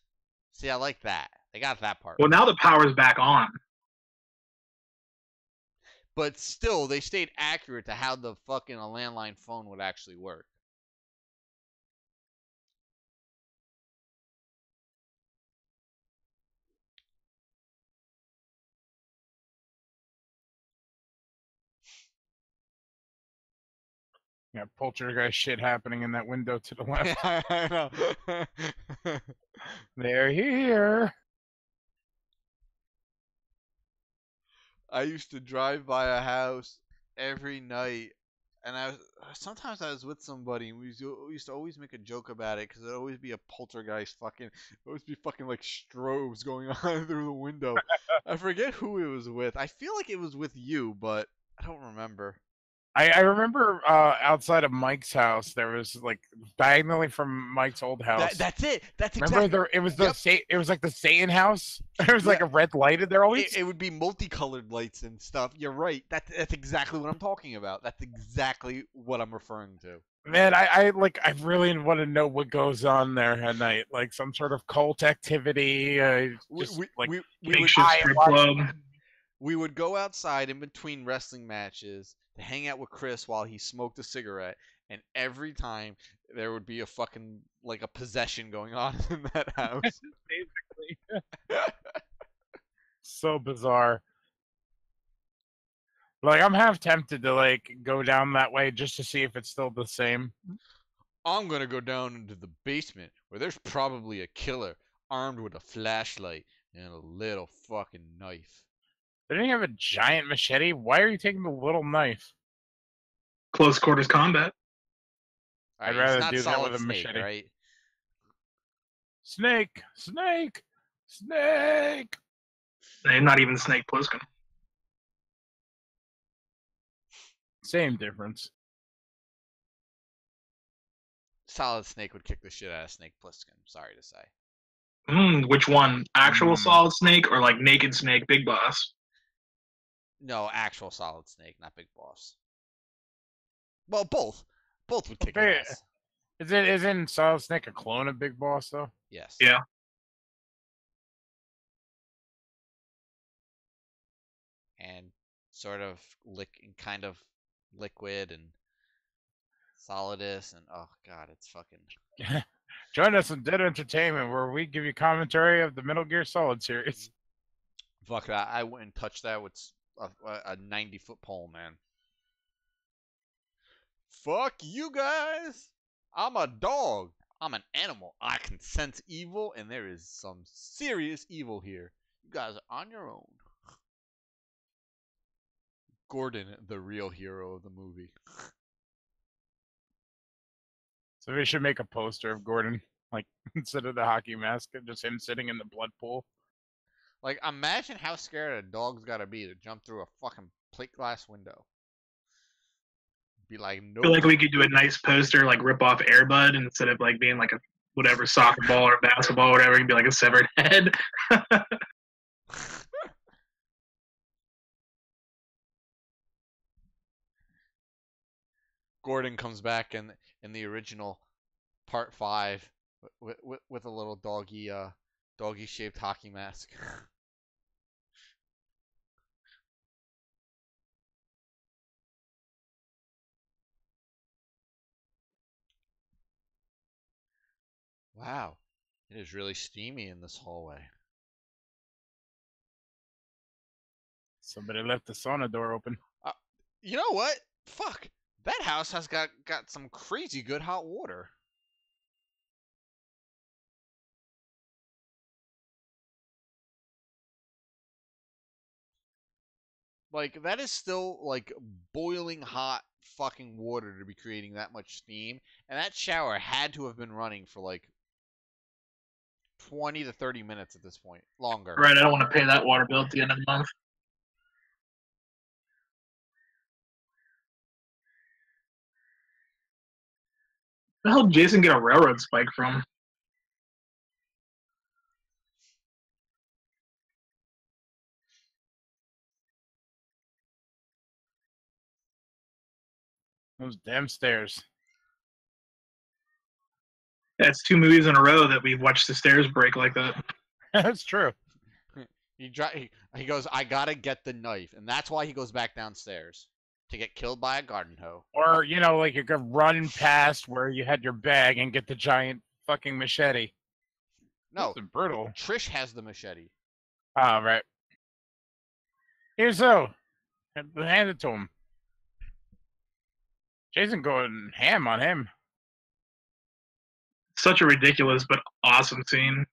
see, I like that. They got that part. Well, now the power's back on. But still, they stayed accurate to how the fucking a landline phone would actually work. Yeah, poltergeist shit happening in that window to the left. I know. They're here. I used to drive by a house every night, and sometimes I was with somebody, and we used to always make a joke about it because it'd always be a poltergeist always be fucking like strobes going on through the window. I forget who it was with. I feel like it was with you, but I don't remember. I remember outside of Mike's house, there was like diagonally from Mike's old house. That's it. That's exactly. Remember it was it was like the Satan house. There was like a red lighted there always. It would be multicolored lights and stuff. You're right. That's exactly what I'm talking about. That's exactly what I'm referring to. Man, I really want to know what goes on there at night. Like some sort of cult activity. We would go outside in between wrestling matches to hang out with Chris while he smoked a cigarette, and every time there would be a fucking like a possession going on in that house. Basically. So bizarre. Like I'm half tempted to like go down that way just to see if it's still the same. I'm gonna go down into the basement where there's probably a killer armed with a flashlight and a little fucking knife. They didn't have a giant machete. Why are you taking the little knife? Close quarters combat. Right, I'd rather do that with a machete. Right? Snake! Snake! Snake! They're not even Snake Plissken. Same difference. Solid Snake would kick the shit out of Snake Plissken. Sorry to say. Which one? Actual Solid Snake or like Naked Snake, Big Boss? No, actual Solid Snake, not Big Boss. Well, both. Both would kick Okay. ass. Isn't Solid Snake a clone of Big Boss though? Yes. Yeah. And sort of kind of liquid and solidus, and oh god, it's fucking. Join us in Dead Entertainment, where we give you commentary of the Metal Gear Solid series. Fuck that! I wouldn't touch that with a 90-foot pole, man. Fuck you guys! I'm a dog. I'm an animal. I can sense evil, and there is some serious evil here. You guys are on your own. Gordon, the real hero of the movie. So we should make a poster of Gordon, like instead of the hockey mask, just him sitting in the blood pool. Like, imagine how scared a dog's gotta be to jump through a fucking plate glass window. Be like, I nope. feel like we could do a nice poster, like rip off Air Bud instead of like being like a whatever soccer ball or basketball or whatever. It'd be like a severed head. Gordon comes back in the original part 5 with a little doggy shaped hockey mask. Wow, it is really steamy in this hallway. Somebody left the sauna door open. You know what? Fuck. That house has got some crazy good hot water. Like, that is still, like, boiling hot fucking water to be creating that much steam. And that shower had to have been running for, like, 20 to 30 minutes at this point. Longer. Right, I don't want to pay that water bill at the end of the month. Where the hell did Jason get a railroad spike from? Those damn stairs. That's 2 movies in a row that we've watched the stairs break like that. That's true. He goes, I gotta get the knife. And that's why he goes back downstairs. To get killed by a garden hoe. Or, you know, like you could run past where you had your bag and get the giant fucking machete. No. That's brutal. Trish has the machete. Oh, right. Here, so. Hand it to him. Jason going ham on him. Such a ridiculous but awesome scene.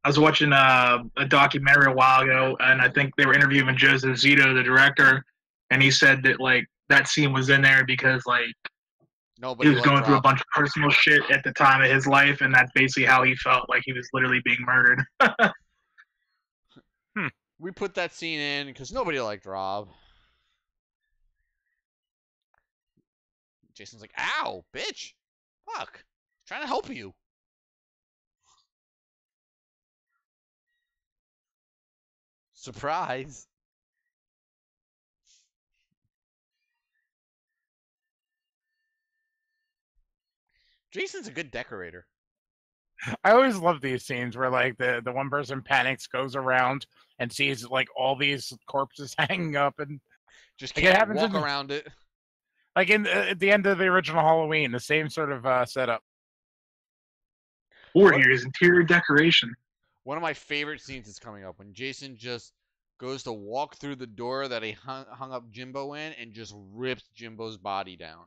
I was watching a documentary a while ago, and I think they were interviewing Joseph Zito, the director, and he said that like that scene was in there because like he was going through a bunch of personal shit at the time of his life, and that's basically how he felt, like he was literally being murdered. We put that scene in because nobody liked Rob. Jason's like, ow, bitch. Fuck. Trying to help you. Surprise. Jason's a good decorator. I always love these scenes where like the one person panics, goes around and sees like all these corpses hanging up and just like, can't walk around it. Like at the end of the original Halloween, the same sort of setup. Or here's interior decoration. One of my favorite scenes is coming up when Jason just goes to walk through the door that he hung up Jimbo in and just rips Jimbo's body down.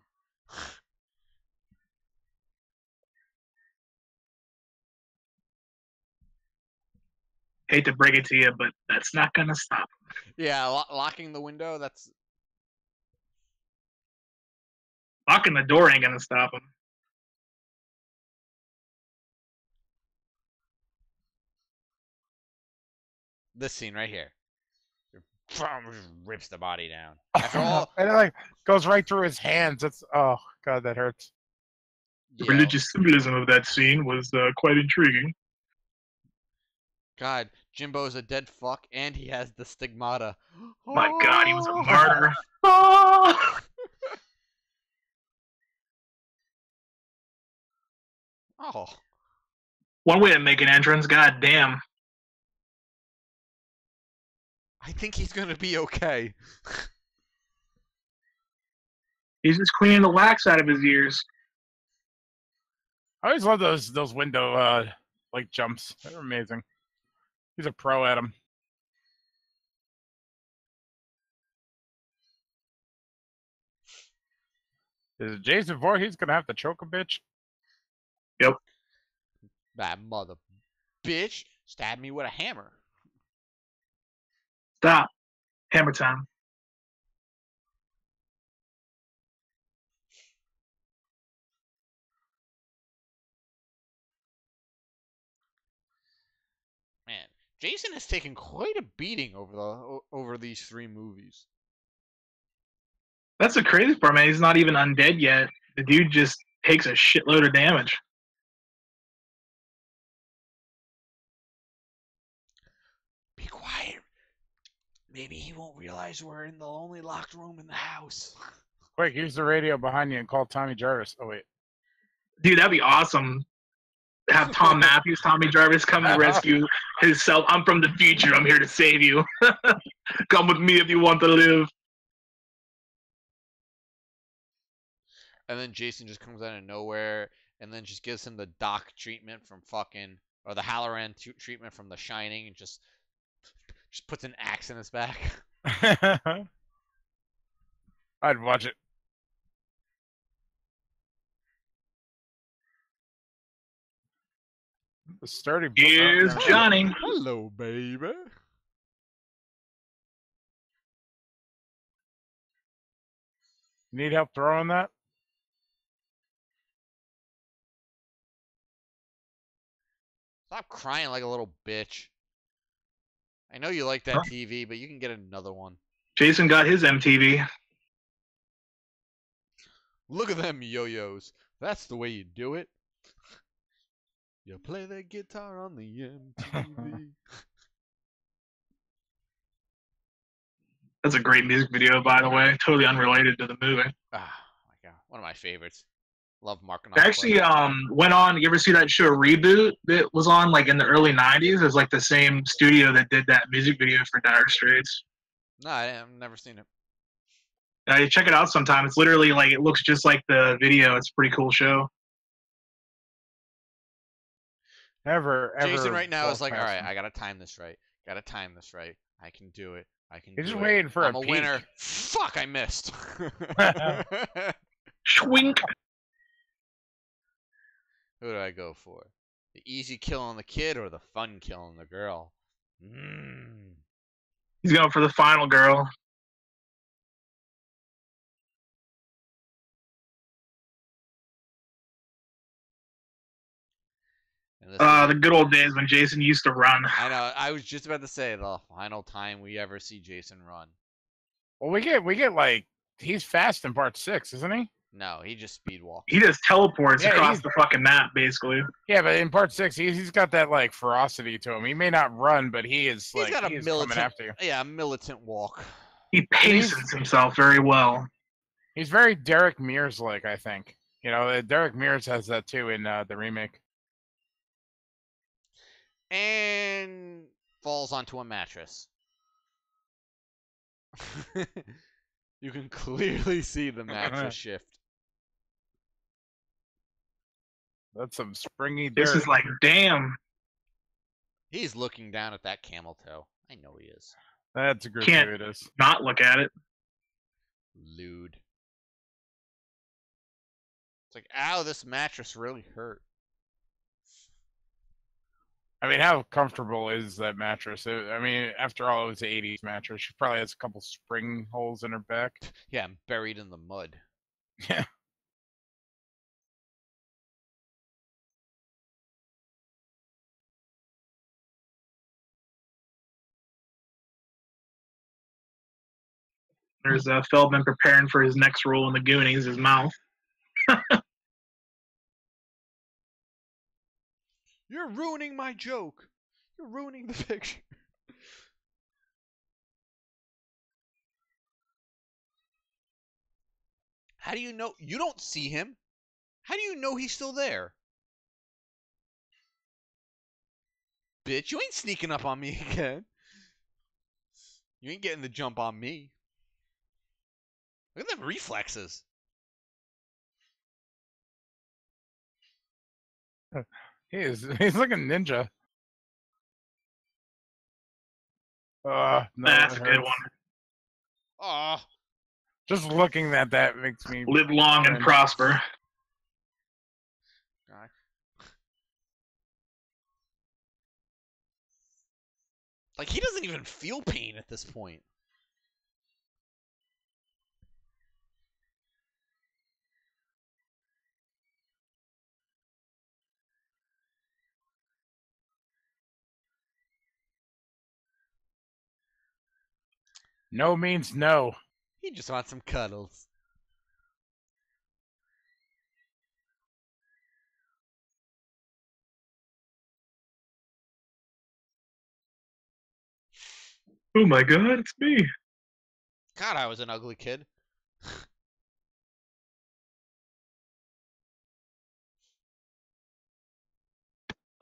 Hate to break it to you, but that's not going to stop him. Yeah, locking the window, that's... Locking the door ain't going to stop him. This scene right here. Just rips the body down. After all... and it like goes right through his hands. It's oh god, that hurts. The religious symbolism of that scene was quite intriguing. God, Jimbo's a dead fuck, and he has the stigmata. My God, he was a martyr. Oh! Oh. One way to make an entrance, god damn. I think he's gonna be okay. He's just cleaning the wax out of his ears. I always love those window like jumps. They're amazing. He's a pro at them. Is it Jason Voorhees gonna have to choke a bitch? That mother bitch stabbed me with a hammer. Stop. Hammer time. Man, Jason has taken quite a beating over these 3 movies. That's the crazy part, man. He's not even undead yet. The dude just takes a shitload of damage. Be quiet. Maybe he won't realize we're in the only locked room in the house. Quick, use the radio behind you and call Tommy Jarvis. Oh wait. Dude, that'd be awesome. Have Tom Matthews, Tommy Jarvis come and rescue himself. I'm from the future. I'm here to save you. Come with me if you want to live. And then Jason just comes out of nowhere and then just gives him the Doc treatment from fucking, or the Halloran treatment from The Shining, and just puts an axe in his back. I'd watch it. The sturdy. Here's Johnny. Hello, baby. Need help throwing that? Stop crying like a little bitch. I know you like that TV, but you can get another one. Jason got his MTV. Look at them yo-yos. That's the way you do it. You play the guitar on the MTV. That's a great music video, by the way. Totally unrelated to the movie. Ah, my God. One of my favorites. Love Mark They actually went on. You ever see that show Reboot that was on like in the early '90s? It was like the same studio that did that music video for Dire Straits. No, I've never seen it. You check it out sometime. It's literally like it looks just like the video. It's a pretty cool show. Ever. Jason right now is like, all right, I gotta time this right. Gotta time this right. I can do it. I can. He's do just it. waiting for I'm a a peak. winner. Fuck! I missed. Schwink. Who do I go for? The easy kill on the kid or the fun kill on the girl? He's going for the final girl. The good old days when Jason used to run. I know. I was just about to say the final time we ever see Jason run. Well, we get like he's fast in part 6, isn't he? No, he just speed walks. He just teleports across the fucking map, basically. Yeah, but in part 6, he's got that like ferocity to him. He may not run, but he is like got a he's militant, coming after you. Yeah, a militant walk. He paces himself very well. He's very Derek Mears like, I think. You know, Derek Mears has that too in the remake. And falls onto a mattress. You can clearly see the mattress shift. That's some springy dirt. This is like, damn. He's looking down at that camel toe. I know he is. That's a gratuitous. Not look at it. Lewd. It's like, ow, this mattress really hurt. I mean, how comfortable is that mattress? I mean, after all, it was an 80s mattress. She probably has a couple spring holes in her back. Yeah, I'm buried in the mud. Yeah. There's Feldman preparing for his next role in the Goonies, his mouth. You're ruining my joke. You're ruining the picture. How do you know? You don't see him. How do you know he's still there? Bitch, you ain't sneaking up on me again. You ain't getting the jump on me. Look at them reflexes. He's like a ninja. No, That's a good one. Aw. Just looking at that makes me Live long and prosper. God. Like, he doesn't even feel pain at this point. No means no. He just wants some cuddles. Oh my god, it's me. God, I was an ugly kid.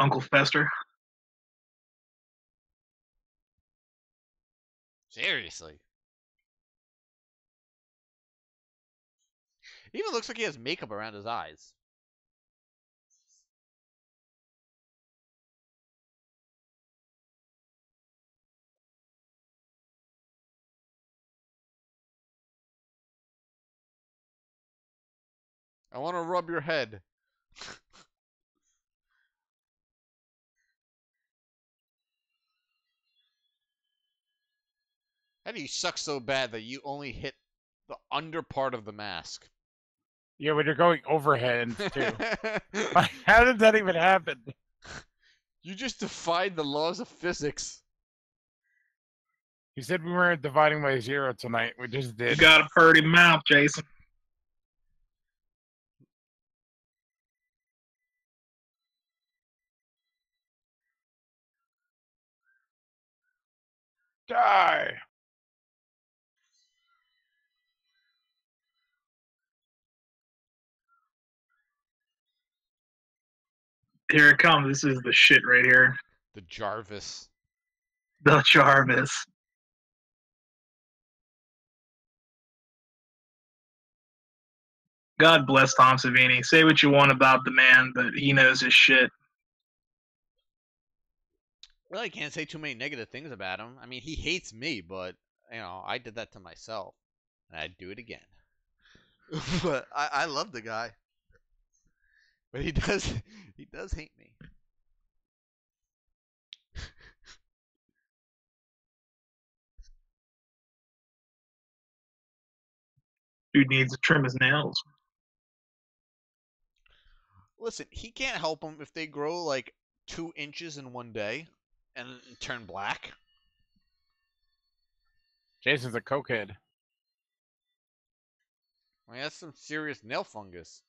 Uncle Fester. Seriously. It even looks like he has makeup around his eyes. I want to rub your head. How do you suck so bad that you only hit the under part of the mask? Yeah, when you're going overhead too. Like, how did that even happen? You just defied the laws of physics. You said we weren't dividing by zero tonight. We just You did. got a purty mouth, Jason. Die. Here it comes. This is the shit right here. The Jarvis. The Jarvis. God bless Tom Savini. Say what you want about the man, but he knows his shit. Really can't say too many negative things about him. I mean, he hates me, but, you know, I did that to myself. And I'd do it again. But I love the guy. But he does hate me. Dude needs to trim his nails. Listen, he can't help them if they grow like 2 inches in one day and turn black. Jason's a cokehead. I mean, that's some serious nail fungus.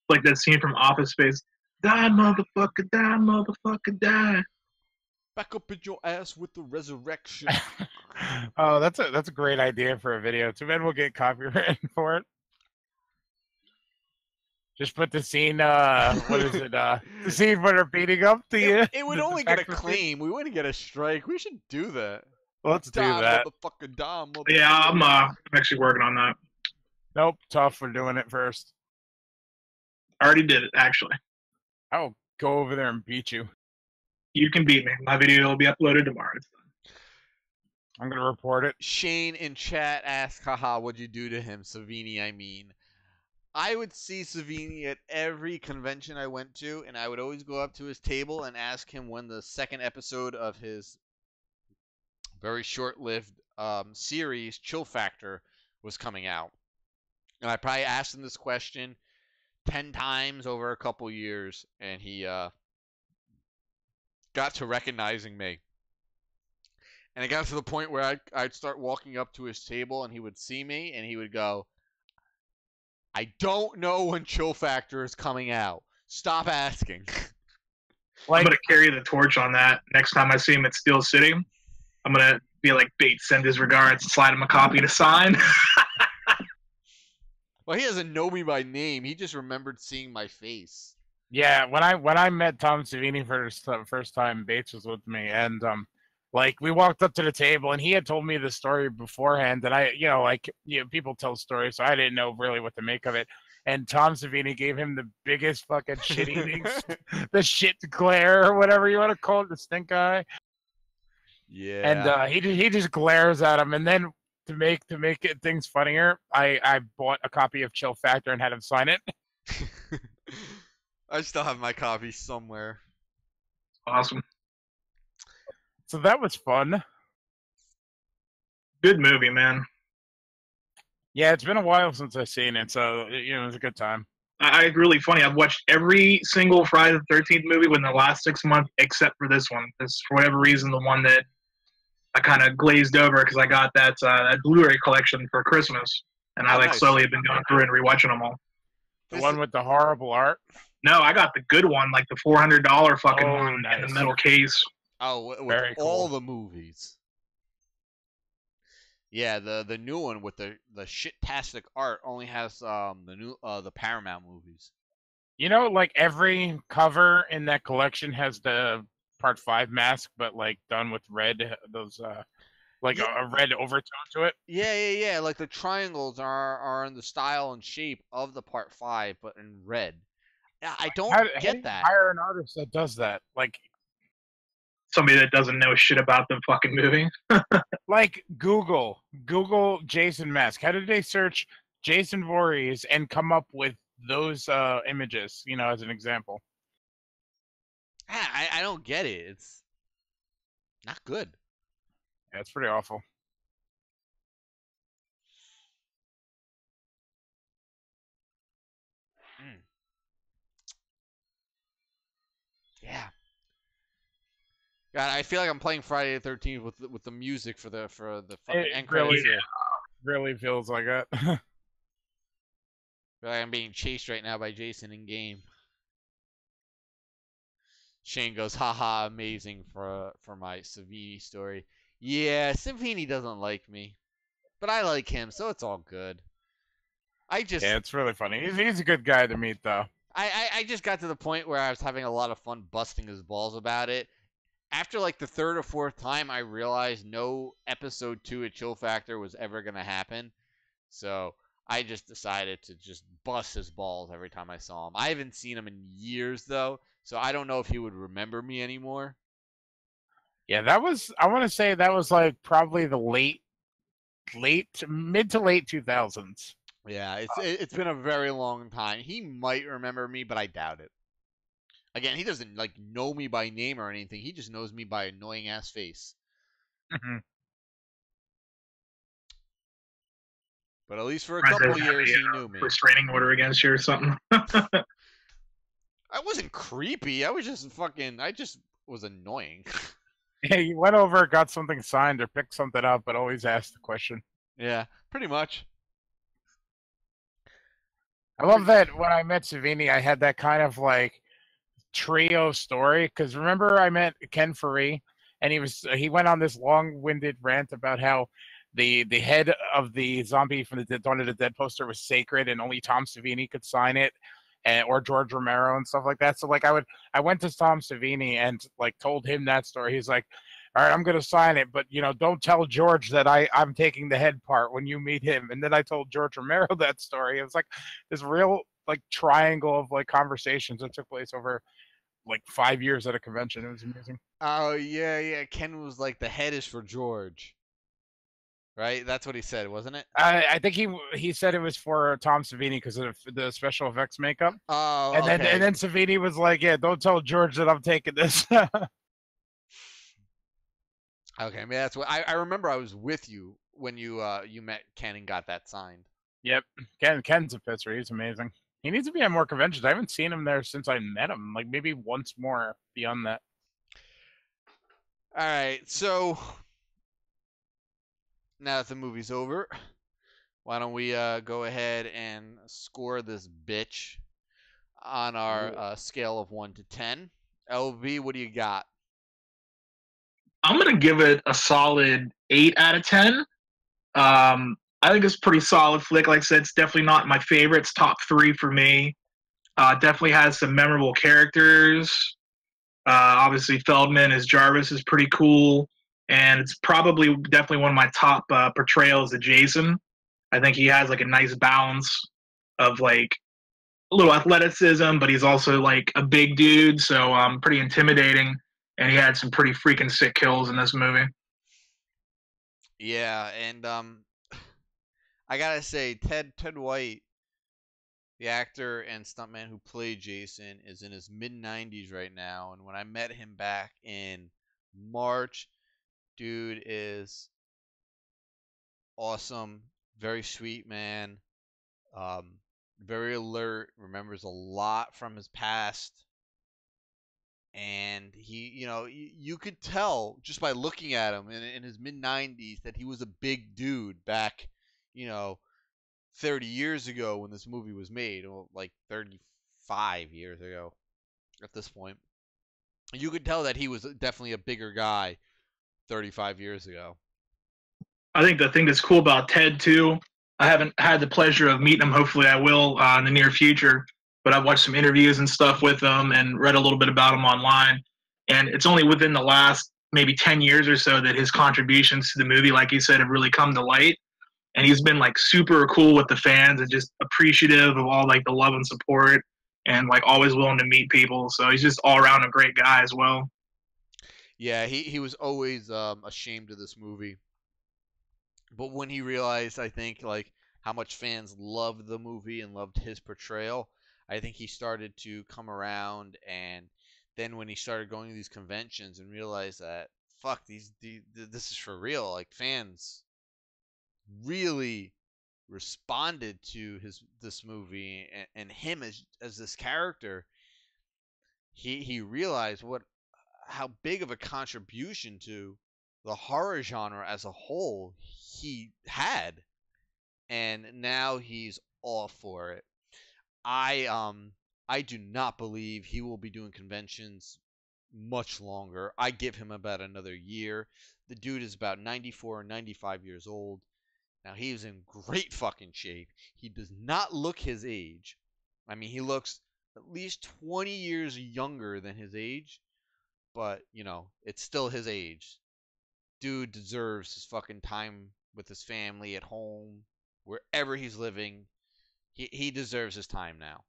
Like that scene from Office Space. Die, motherfucker, die, motherfucker, die. Back up in your ass with the resurrection. Oh, that's a great idea for a video. Too bad we'll get copyrighted for it. Just put the scene. What is it? The scene where they're beating up the. It would only get a claim. We wouldn't get a strike. We should do that. Let's do Die, that. motherfucker, die, motherfucker. Yeah, I'm actually working on that. Nope, tough. We're doing it first. I already did it, actually. I'll go over there and beat you. You can beat me. My video will be uploaded tomorrow. It's done. I'm gonna report it. Shane in chat asked, haha, what'd you do to him? Savini, I mean. I would see Savini at every convention I went to, and I would always go up to his table and ask him when the second episode of his very short-lived series, Chill Factor, was coming out. And I probably asked him this question 10 times over a couple years, and he got to recognizing me. And it got to the point where I'd start walking up to his table, and he would see me, and he would go, I don't know when Chill Factor is coming out. Stop asking. I'm going to carry the torch on that. Next time I see him at Steel City, I'm going to be like, Bates, send his regards, slide him a copy to sign. Well, he doesn't know me by name. He just remembered seeing my face. Yeah, when I met Tom Savini for the first time, Bates was with me, and like we walked up to the table, and he had told me the story beforehand, and I, people tell stories, so I didn't know really what to make of it. And Tom Savini gave him the biggest fucking shit eating, the shit glare or whatever you want to call it, the stink eye. Yeah. And he just glares at him, and then to make things funnier, I bought a copy of Chill Factor and had him sign it. I still have my copy somewhere. Awesome. So that was fun. Good movie, man. Yeah, it's been a while since I've seen it, so it was a good time. It's really funny. I've watched every single Friday the 13th movie within the last 6 months, except for this one. This, for whatever reason, the one that I kind of glazed over because I got that Blu-ray collection for Christmas, and I nice. slowly have been going through and rewatching them all. The one with the horrible art? No, I got the good one, like the $400 fucking one nice. in the metal case. Oh, with Very all cool. the movies. Yeah, the new one with the shit-tastic art only has the Paramount movies. Like every cover in that collection has the Part 5 mask, but like done with red, those a red overtone to it. Yeah. Like the triangles are in the style and shape of the Part 5, but in red. Yeah, I don't How get do you that. hire an artist that does that? Like Somebody that doesn't know shit about the fucking movie. Like Google Jason mask. How did they search Jason Voorhees and come up with those images? As an example. I don't get it. It's not good. Yeah, it's pretty awful. Yeah. God, I feel like I'm playing Friday the 13th with the music for the fucking end credits here. Really feels like it. I feel like I'm being chased right now by Jason in game. Shane goes, haha, amazing for my Savini story. Yeah, Savini doesn't like me, but I like him, so it's all good. Yeah, it's really funny. He's a good guy to meet, though. I just got to the point where I was having a lot of fun busting his balls about it. After like the third or fourth time, I realized no episode 2 at Chill Factor was ever going to happen. So I just decided to just bust his balls every time I saw him. I haven't seen him in years, though, so I don't know if he would remember me anymore. Yeah, I want to say that was like probably the mid to late 2000s. Yeah, it's been a very long time. He might remember me, but I doubt it. Again, he doesn't like know me by name or anything. He just knows me by annoying ass face. But at least for a couple of years, he knew me. Restraining order against you or something. I wasn't creepy. I was just fucking. I just was annoying. Yeah, you went over, got something signed, or picked something up, but always asked the question. Yeah, pretty much. I love that when I met Savini, I had that kind of like trio story. Because remember, I met Ken Faree, and he went on this long-winded rant about how the head of the zombie from the Dawn of the Dead poster was sacred, and only Tom Savini could sign it, or George Romero and stuff like that. So like I went to Tom Savini and like told him that story. He's like, all right, I'm going to sign it, but, don't tell George that I'm taking the head part when you meet him. And then I told George Romero that story. It was like this real, like, triangle of, like, conversations that took place over, like, 5 years at a convention. It was amazing. Oh, yeah. Ken was like, the head is for George. Right? That's what he said, wasn't it? I think he said it was for Tom Savini because of the special effects makeup. Oh, and okay. then Savini was like, yeah, don't tell George that I'm taking this. Okay, I mean that's what I remember. I was with you when you met Ken and got that signed. Yep, Ken's a pisser. He's amazing. He needs to be at more conventions. I haven't seen him there since I met him. Like maybe once more beyond that. All right, so now that the movie's over, why don't we go ahead and score this bitch on our scale of 1 to 10? LV, what do you got? I'm going to give it a solid 8 out of 10. I think it's a pretty solid flick. Like I said, it's definitely not my favorite. It's top 3 for me. Definitely has some memorable characters. Obviously, Feldman as Jarvis is pretty cool. And it's probably definitely one of my top portrayals of Jason. I think he has like a nice balance of like a little athleticism, but he's also like a big dude. So pretty intimidating. And he had some pretty freaking sick kills in this movie. Yeah, and I gotta say, Ted White, the actor and stuntman who played Jason, is in his mid-90s right now. And when I met him back in March, dude is awesome, very sweet man, um, very alert, remembers a lot from his past. And he, you could tell just by looking at him in his mid-90s that he was a big dude back, you know, 30 years ago when this movie was made, or like 35 years ago at this point. You could tell that he was definitely a bigger guy 35 years ago. I think the thing that's cool about Ted too, I haven't had the pleasure of meeting him. Hopefully, I will in the near future. But I've watched some interviews and stuff with him and read a little bit about him online. And it's only within the last maybe 10 years or so that his contributions to the movie, like you said, have really come to light. And he's been like super cool with the fans and just appreciative of all like the love and support and like always willing to meet people. So he's just all around a great guy as well. Yeah, he was always ashamed of this movie. But when he realized, I think, like how much fans loved the movie and loved his portrayal, I think he started to come around. And then when he started going to these conventions and realized that fuck this is for real, like fans really responded to this movie and him as this character, he realized how big of a contribution to the horror genre as a whole he had, and now he's all for it. I do not believe he will be doing conventions much longer. I give him about another year. The dude is about 94 or 95 years old. Now, he is in great fucking shape. He does not look his age. I mean, he looks at least 20 years younger than his age, but, it's still his age. Dude deserves his fucking time with his family at home, wherever he's living. He deserves his time now.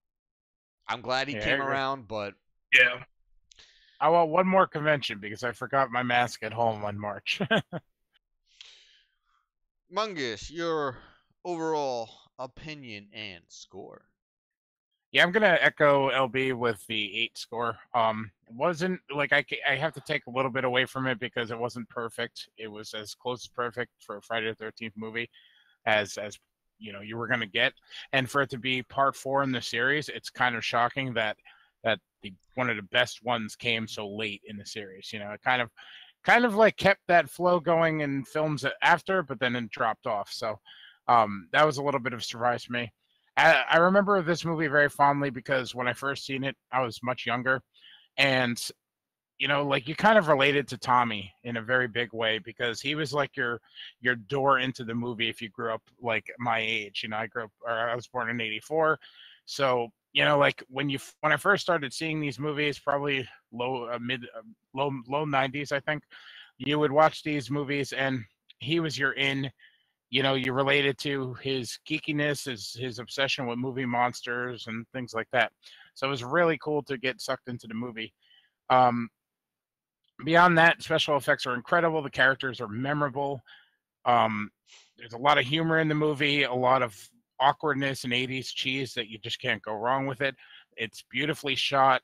I'm glad he came around, but yeah. I want one more convention because I forgot my mask at home on March. Mungus, your overall opinion and score. Yeah, I'm gonna echo LB with the 8 score. It wasn't like I have to take a little bit away from it because it wasn't perfect. It was as close as perfect for a Friday the 13th movie as you were gonna get, and for it to be part 4 in the series, it's kind of shocking that one of the best ones came so late in the series. It kind of like kept that flow going in films after, but then it dropped off. So that was a little bit of a surprise to me. I remember this movie very fondly because when I first seen it, I was much younger, and like you kind of related to Tommy in a very big way because he was like your door into the movie if you grew up like my age. I was born in '84, so like when I first started seeing these movies, probably low 90s, I think, you would watch these movies and he was your in. You related to his geekiness, his obsession with movie monsters and things like that. So it was really cool to get sucked into the movie. Beyond that, special effects are incredible. The characters are memorable. There's a lot of humor in the movie, a lot of awkwardness and 80s cheese that you just can't go wrong with it. It's beautifully shot.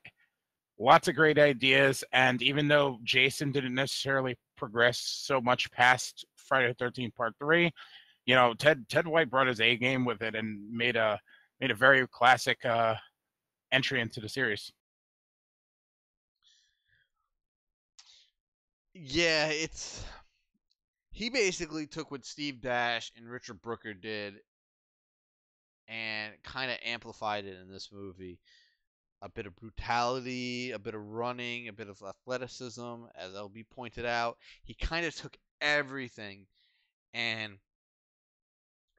Lots of great ideas. And even though Jason didn't necessarily progress so much past Friday the 13th Part 3, Ted White brought his A game with it and made a very classic entry into the series. Yeah, he basically took what Steve Dash and Richard Brooker did and kind of amplified it in this movie. A bit of brutality, a bit of running, a bit of athleticism, as LB pointed out. He kind of took everything and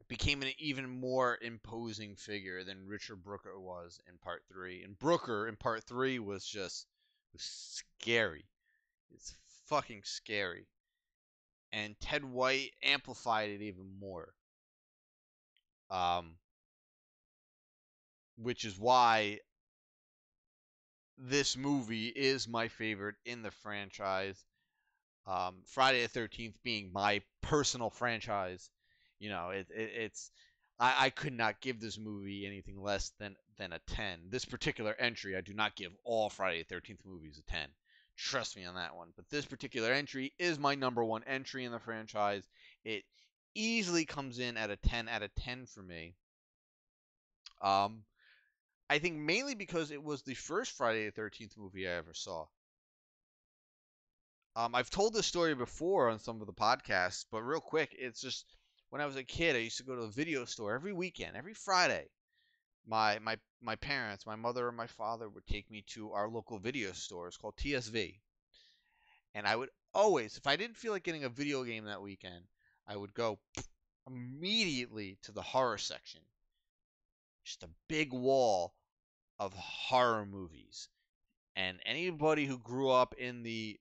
became an even more imposing figure than Richard Brooker was in Part 3. And Brooker in Part 3 was scary. It's fucking scary. And Ted White amplified it even more. Which is why this movie is my favorite in the franchise. Friday the 13th being my personal franchise. It's I could not give this movie anything less than a 10. This particular entry, I do not give all Friday the 13th movies a 10. Trust me on that one. But this particular entry is my number one entry in the franchise. It easily comes in at a 10 out of 10 for me. I think mainly because it was the first Friday the 13th movie I ever saw. I've told this story before on some of the podcasts, but real quick, it's just when I was a kid, I used to go to the video store every weekend, every Friday. My parents, my mother and my father would take me to our local video store. It's called TSV. And I would always, if I didn't feel like getting a video game that weekend, I would go immediately to the horror section. Just a big wall of horror movies. And anybody who grew up in the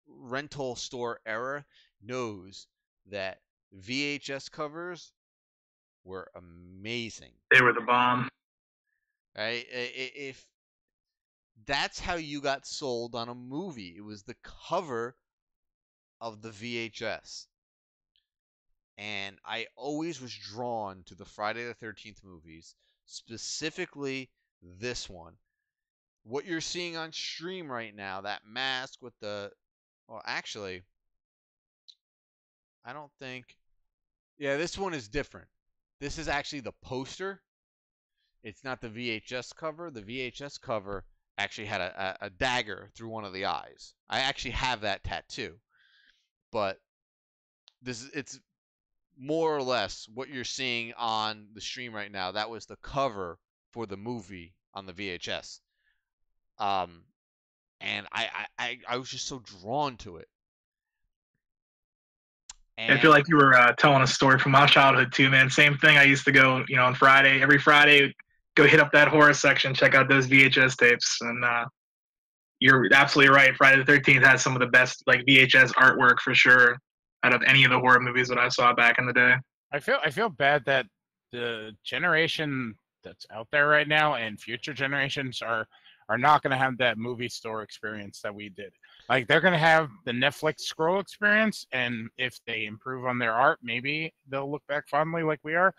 rental store era knows that VHS covers were amazing. They were the bomb. Right? If that's how you got sold on a movie, it was the cover of the VHS. And I always was drawn to the Friday the 13th movies, specifically this one. What you're seeing on stream right now, that mask with the... Well, actually, I don't think... Yeah, this one is different. This is actually the poster. It's not the VHS cover. The VHS cover actually had a dagger through one of the eyes. I actually have that tattoo. But it's more or less what you're seeing on the stream right now. That was the cover for the movie on the VHS. And I was just so drawn to it. And I feel like you were telling a story from my childhood too, man. Same thing. I used to go, on every Friday, go hit up that horror section, check out those VHS tapes. And you're absolutely right. Friday the 13th has some of the best VHS artwork for sure out of any of the horror movies that I saw back in the day. I feel bad that the generation that's out there right now and future generations are not going to have that movie store experience that we did. Like, they're going to have the Netflix scroll experience, and if they improve on their art, maybe they'll look back fondly like we are.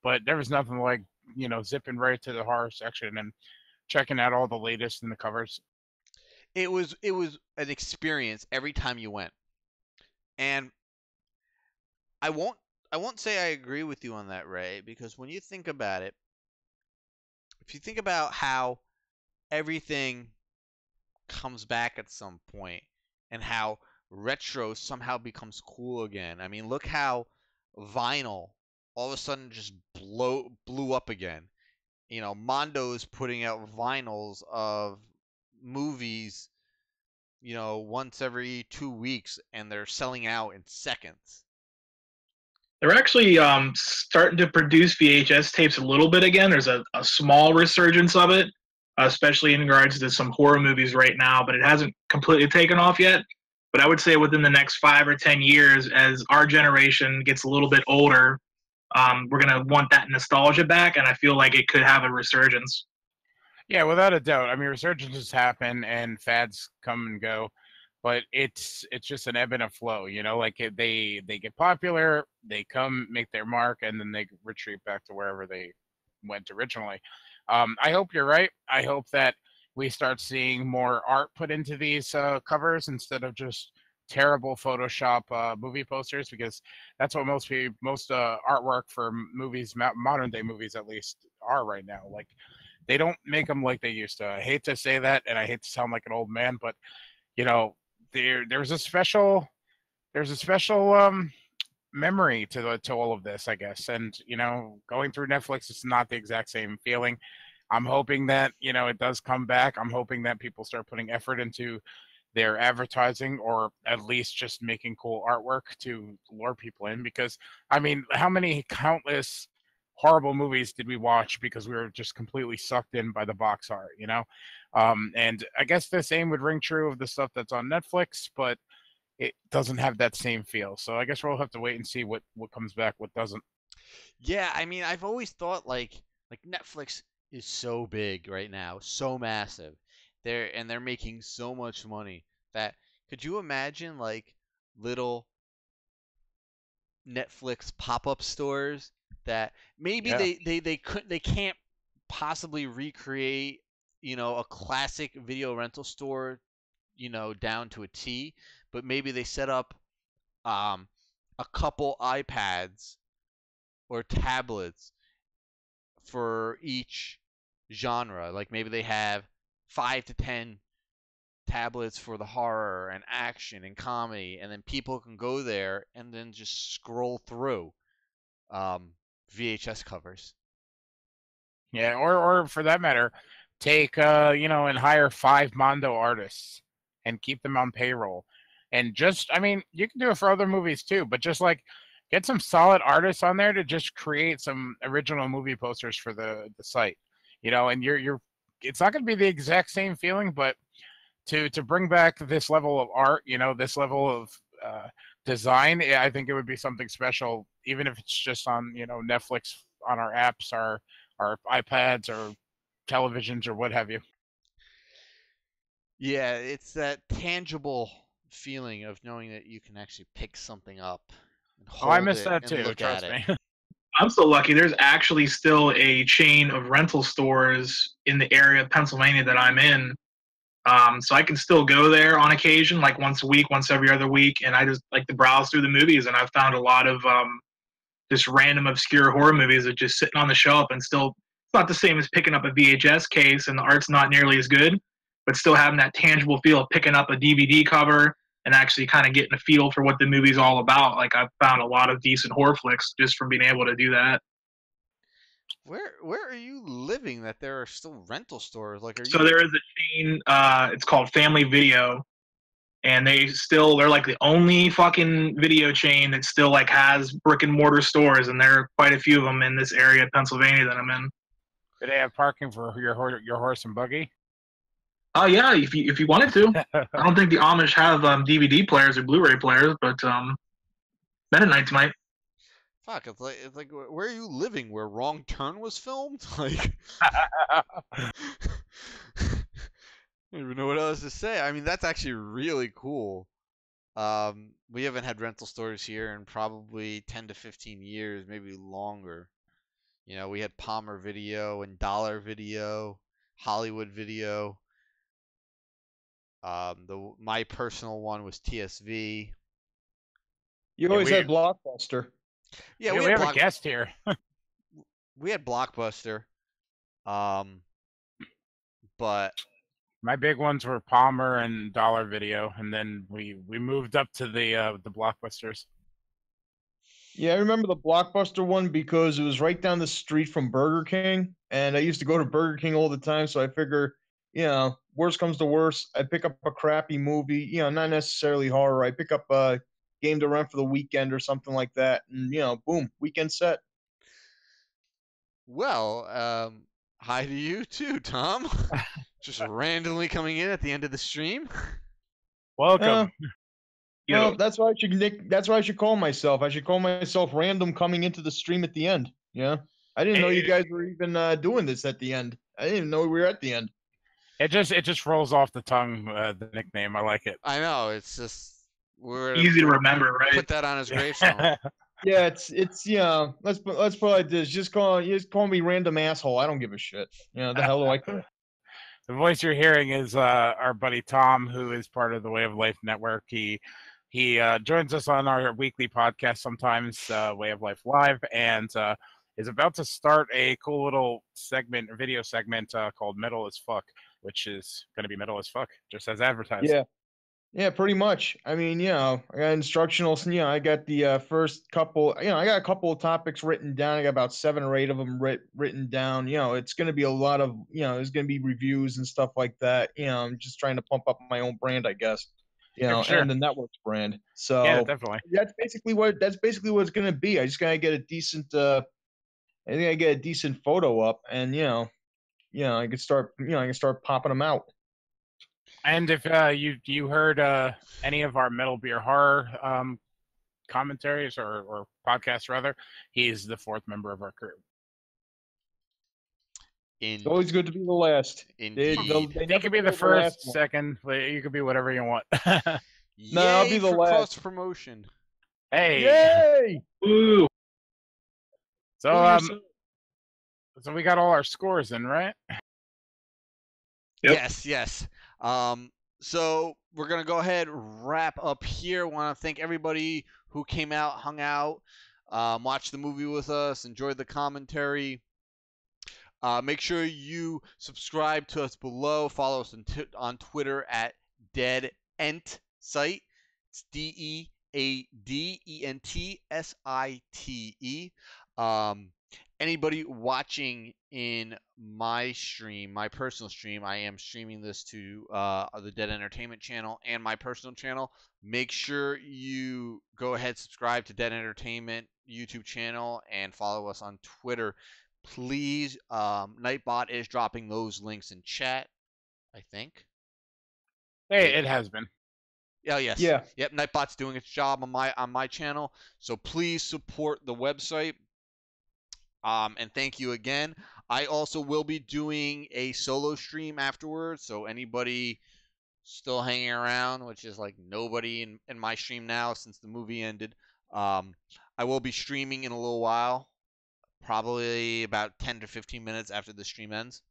But there was nothing like, zipping right to the horror section and checking out all the latest in the covers. It was an experience every time you went. And I won't say I agree with you on that, Ray, because when you think about it, if you think about how everything comes back at some point and how retro somehow becomes cool again. I mean, look how vinyl all of a sudden just blew up again. Mondo's putting out vinyls of movies, once every 2 weeks, and they're selling out in seconds. They're actually starting to produce VHS tapes a little bit again. There's a small resurgence of it, especially in regards to some horror movies right now, but it hasn't completely taken off yet. But I would say within the next 5 or 10 years, as our generation gets a little bit older, we're going to want that nostalgia back, and I feel like it could have a resurgence. Yeah, without a doubt. I mean, resurgences happen and fads come and go, but it's just an ebb and a flow, they get popular, they come, make their mark, and then they retreat back to wherever they went originally. I hope you're right. I hope that we start seeing more art put into these covers instead of just terrible Photoshop movie posters, because that's what most artwork for movies, modern day movies at least, are right now. Like, they don't make them like they used to. I hate to say that, and I hate to sound like an old man, but there's a special memory to all of this, I guess. And going through Netflix, it's not the exact same feeling. I'm hoping that it does come back. I'm hoping that people start putting effort into their advertising, or at least just making cool artwork to lure people in. Because I mean, how many countless horrible movies did we watch because we were just completely sucked in by the box art, and I guess the same would ring true of the stuff that's on Netflix, but it doesn't have that same feel. So I guess we'll have to wait and see what comes back, what doesn't. Yeah, I mean, I've always thought like Netflix is so big right now, so massive. They're making so much money that could you imagine little Netflix pop-up stores that maybe Yeah. they can't possibly recreate, a classic video rental store, down to a T, but maybe they set up a couple iPads or tablets for each genre. Like maybe they have 5 to 10 tablets for the horror and action and comedy, and then people can go there and then just scroll through VHS covers. Yeah, or for that matter, take and hire 5 Mondo artists and keep them on payroll. And just, I mean, you can do it for other movies too, but just like get some solid artists on there to just create some original movie posters for the site. And you're it's not going to be the exact same feeling, but to bring back this level of art, this level of design, I think it would be something special, even if it's just on, Netflix, on our apps, our iPads or televisions or what have you. Yeah, it's that tangible feeling of knowing that you can actually pick something up and hold I miss it that and too, look trust at it. me. I'm so lucky. There's actually still a chain of rental stores in the area of Pennsylvania that I'm in. So I can still go there on occasion, like once a week, once every other week, and I just like to browse through the movies. And I've found a lot of just random obscure horror movies that just sitting on the shelf and still, it's not the same as picking up a VHS case and the art's not nearly as good, but still having that tangible feel of picking up a DVD cover and actually kind of getting a feel for what the movie's all about. Like I've found a lot of decent horror flicks just from being able to do that. Where are you living that there are still rental stores? Like, So there is a chain, it's called Family Video, and they're like the only fucking video chain that still like has brick and mortar stores, and there are quite a few of them in this area of Pennsylvania that I'm in. Do they have parking for your horse and buggy? Oh yeah, if you wanted to. I don't think the Amish have DVD players or Blu-ray players, but Mennonites might. Fuck, it's like where are you living? Where Wrong Turn was filmed? Like, I don't even know what else to say. I mean, that's actually really cool. We haven't had rental stores here in probably 10 to 15 years, maybe longer. We had Palmer Video and Dollar Video, Hollywood Video. My personal one was TSV. You always had Blockbuster. Yeah, we have a guest here. We had Blockbuster. But my big ones were Palmer and Dollar Video, and then we moved up to the Blockbusters. Yeah, I remember the Blockbuster one because it was right down the street from Burger King, and I used to go to Burger King all the time, so I figure, worst comes to worst, I pick up a crappy movie, not necessarily horror. I pick up a game to rent for the weekend or something like that, and boom, weekend set. Well, hi to you too, Tom. Just randomly coming in at the end of the stream. Welcome. That's why I should call myself. I should call myself random coming into the stream at the end. Yeah, I didn't know you guys were even doing this at the end. I didn't even know we were at the end. It just rolls off the tongue. The nickname, I like it. I know, it's just easy to remember, right? Put that on his gravestone. Yeah, it's let's put it like this. Just call me random asshole. I don't give a shit. The hell do I care? The voice you're hearing is our buddy Tom, who is part of the Way of Life Network. He joins us on our weekly podcast sometimes, Way of Life Live, and is about to start a cool little video segment called Metal as Fuck, which is going to be metal as fuck, just as advertised. Yeah, pretty much. I mean, I got instructionals. I got the first couple. I got a couple of topics written down. I got about 7 or 8 of them written down. It's going to be a lot of. There's going to be reviews and stuff like that. I'm just trying to pump up my own brand, I guess. Sure. And the network's brand. So yeah, definitely. That's basically what it's going to be. I just gotta get a decent. I think I get a decent photo up, and I can start. I can start popping them out. And if you heard any of our Metal Beer Horror commentaries or podcasts, rather, he's the 4th member of our crew. It's always good to be the last. Indeed. They could be the first, second. You could be whatever you want. No, I'll be the last. Cross promotion. Hey. Yay! Ooh. So so we got all our scores in, right? Yep. Yes. So we're gonna go ahead wrap up here. Want to thank everybody who came out, hung out, watched the movie with us, enjoyed the commentary. Make sure you subscribe to us below. Follow us on Twitter at DeadEntSite. It's DeadEntsite. Anybody watching in my stream, my personal stream, I am streaming this to the Dead Entertainment channel and my personal channel. Make sure you go ahead, subscribe to Dead Entertainment YouTube channel and follow us on Twitter. Please, Nightbot is dropping those links in chat, I think. Hey, it has been. Oh yes. Yeah. Yep. Nightbot's doing its job on my channel. So please support the website. And thank you again. I also will be doing a solo stream afterwards. So anybody still hanging around, which is like nobody in my stream now since the movie ended, I will be streaming in a little while. Probably about 10 to 15 minutes after the stream ends.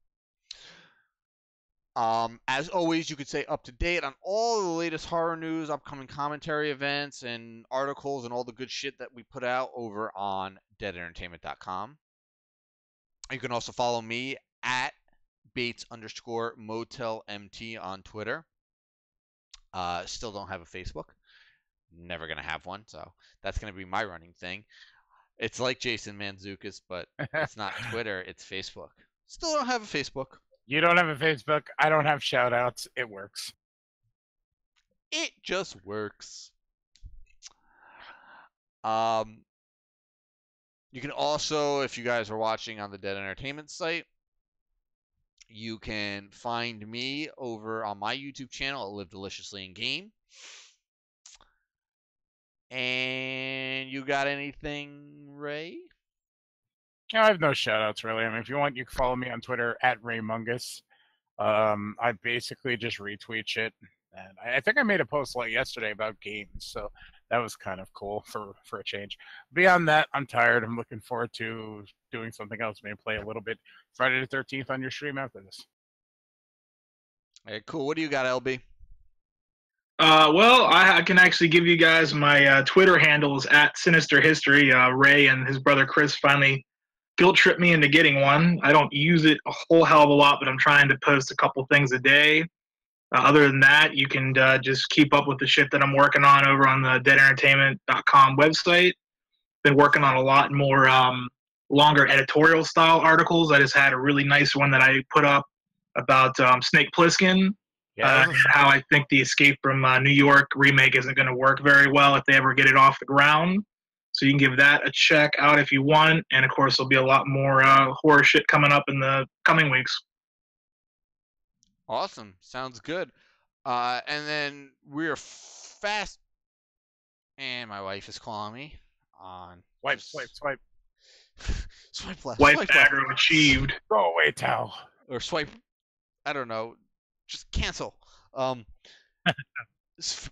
As always, you could stay up to date on all the latest horror news, upcoming commentary events, and articles, and all the good shit that we put out over on deadentertainment.com. You can also follow me at Bates_MotelMT on Twitter. Still don't have a Facebook. Never going to have one, so that's going to be my running thing. It's like Jason Mantzoukas, but it's not Twitter, it's Facebook. Still don't have a Facebook. You don't have a Facebook. I don't have shout-outs. It works. It just works. You can also, if you guys are watching on the Dead Entertainment site, you can find me over on my YouTube channel at Live Deliciously in Game. And you got anything, Ray? No, I have no shout-outs, really. I mean, if you want, you can follow me on Twitter at Raymungus. I basically just retweet shit. And I think I made a post like yesterday about games, so that was kind of cool for a change. Beyond that, I'm tired. I'm looking forward to doing something else. Maybe play a little bit Friday the 13th on your stream after this. Hey, cool. What do you got, LB? Well, I can actually give you guys my Twitter handles at Sinister History. Ray and his brother Chris finally guilt tripped me into getting one. I don't use it a whole hell of a lot, but I'm trying to post a couple things a day. Other than that, you can just keep up with the shit that I'm working on over on the deadentertainment.com website. Been working on a lot more longer editorial style articles. I just had a really nice one that I put up about Snake Plissken. And how I think the Escape from New York remake isn't going to work very well if they ever get it off the ground. So you can give that a check out if you want. And, of course, there'll be a lot more horror shit coming up in the coming weeks. Awesome. Sounds good. And then we're fast. And my wife is calling me on. Swipe. Swipe left. Wife swipe aggro left. achieved. Go away, Tao. Or swipe. I don't know. Just cancel.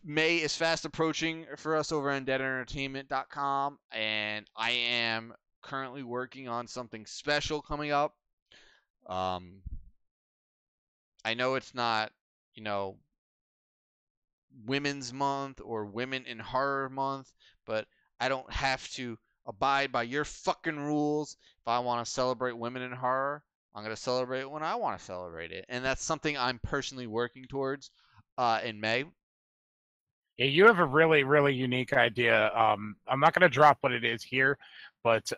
May is fast approaching for us over on deadentertainment.com, and I am currently working on something special coming up. I know it's not, Women's Month or Women in Horror Month, but I don't have to abide by your fucking rules if I want to celebrate women in horror. I'm going to celebrate it when I want to celebrate it. And that's something I'm personally working towards in May. Yeah, you have a really, really unique idea. I'm not going to drop what it is here, but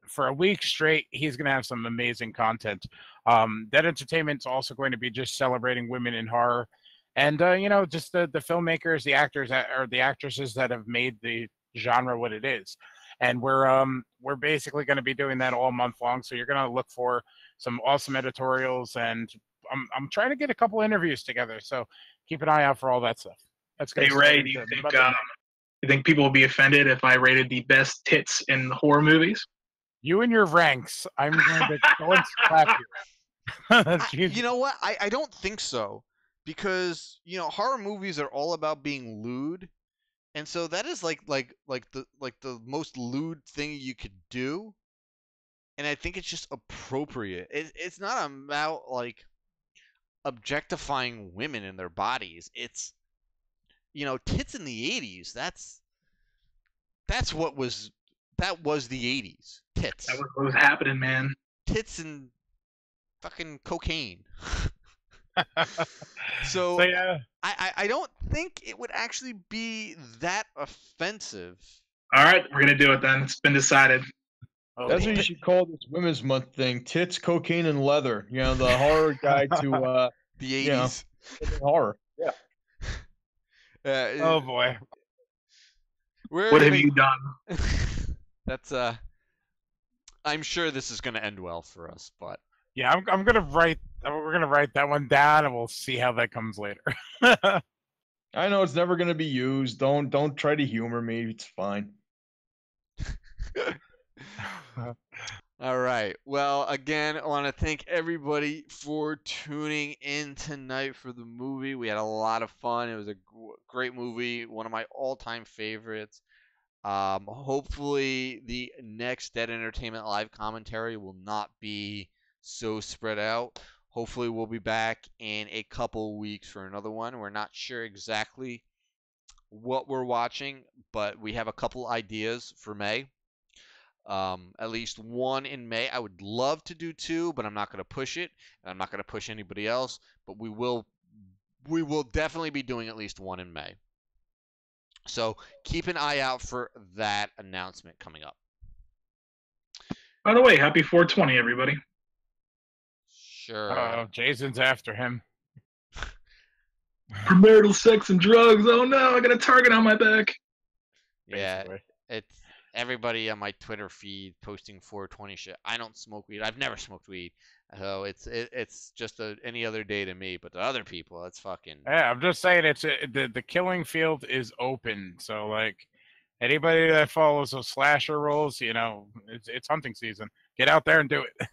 for a week straight, he's going to have some amazing content. Dead Entertainment's also going to be just celebrating women in horror. And, just the filmmakers, the actors, or the actresses that have made the genre what it is. And we're basically going to be doing that all month long. So you're going to look for some awesome editorials, and I'm trying to get a couple interviews together. So keep an eye out for all that stuff. That's Hey Ray, do you think people will be offended if I rated the best tits in horror movies? You and your ranks. I'm going to go and slap you. You know what? I don't think so, because horror movies are all about being lewd. And so that is like the most lewd thing you could do. and I think it's just appropriate. It's not about like objectifying women and their bodies. It's, you know, tits in the 80s. That was the 80s. Tits. That was what was happening, man. Tits and fucking cocaine. So yeah. I don't think it would actually be that offensive. All right, we're gonna do it then. It's been decided. That's what you should call this Women's Month thing: tits, cocaine, and leather. You know, the horror guide to the 80s. You know, horror. Yeah. Oh boy. What have you done? That's I'm sure this is going to end well for us, but yeah, I'm gonna write. We're gonna write that one down, and we'll see how that comes later. I know it's never going to be used. Don't try to humor me. It's fine. All right. Well, again, I want to thank everybody for tuning in tonight for the movie. We had a lot of fun. It was a great movie, one of my all-time favorites. Hopefully, the next Dead Entertainment live commentary will not be so spread out. Hopefully, we'll be back in a couple weeks for another one. We're not sure exactly what we're watching, but we have a couple ideas for May. At least one in May. I would love to do two, but I'm not going to push it, and I'm not going to push anybody else. But we will definitely be doing at least one in May. So keep an eye out for that announcement coming up. By the way, happy 420, everybody. Sure. Jason's after him. Premarital sex and drugs. Oh no, I got a target on my back. Yeah, it's everybody on my Twitter feed posting 420 shit. I don't smoke weed. I've never smoked weed, so it's just any other day to me. But to other people, it's fucking. Yeah, I'm just saying the killing field is open. So like anybody that follows those slasher rules, you know, it's hunting season. Get out there and do it.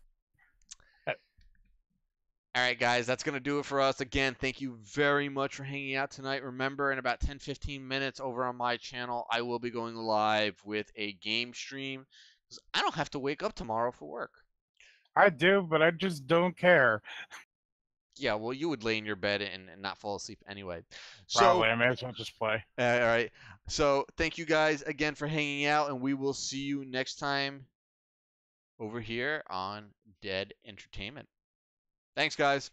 All right, guys, that's going to do it for us. Again, thank you very much for hanging out tonight. Remember, in about 10-15 minutes over on my channel, I will be going live with a game stream because I don't have to wake up tomorrow for work. I do, but I just don't care. Yeah, well, you would lay in your bed and not fall asleep anyway. Probably. I may as well just play. All right. So thank you guys again for hanging out, and we will see you next time over here on Dead Entertainment. Thanks, guys.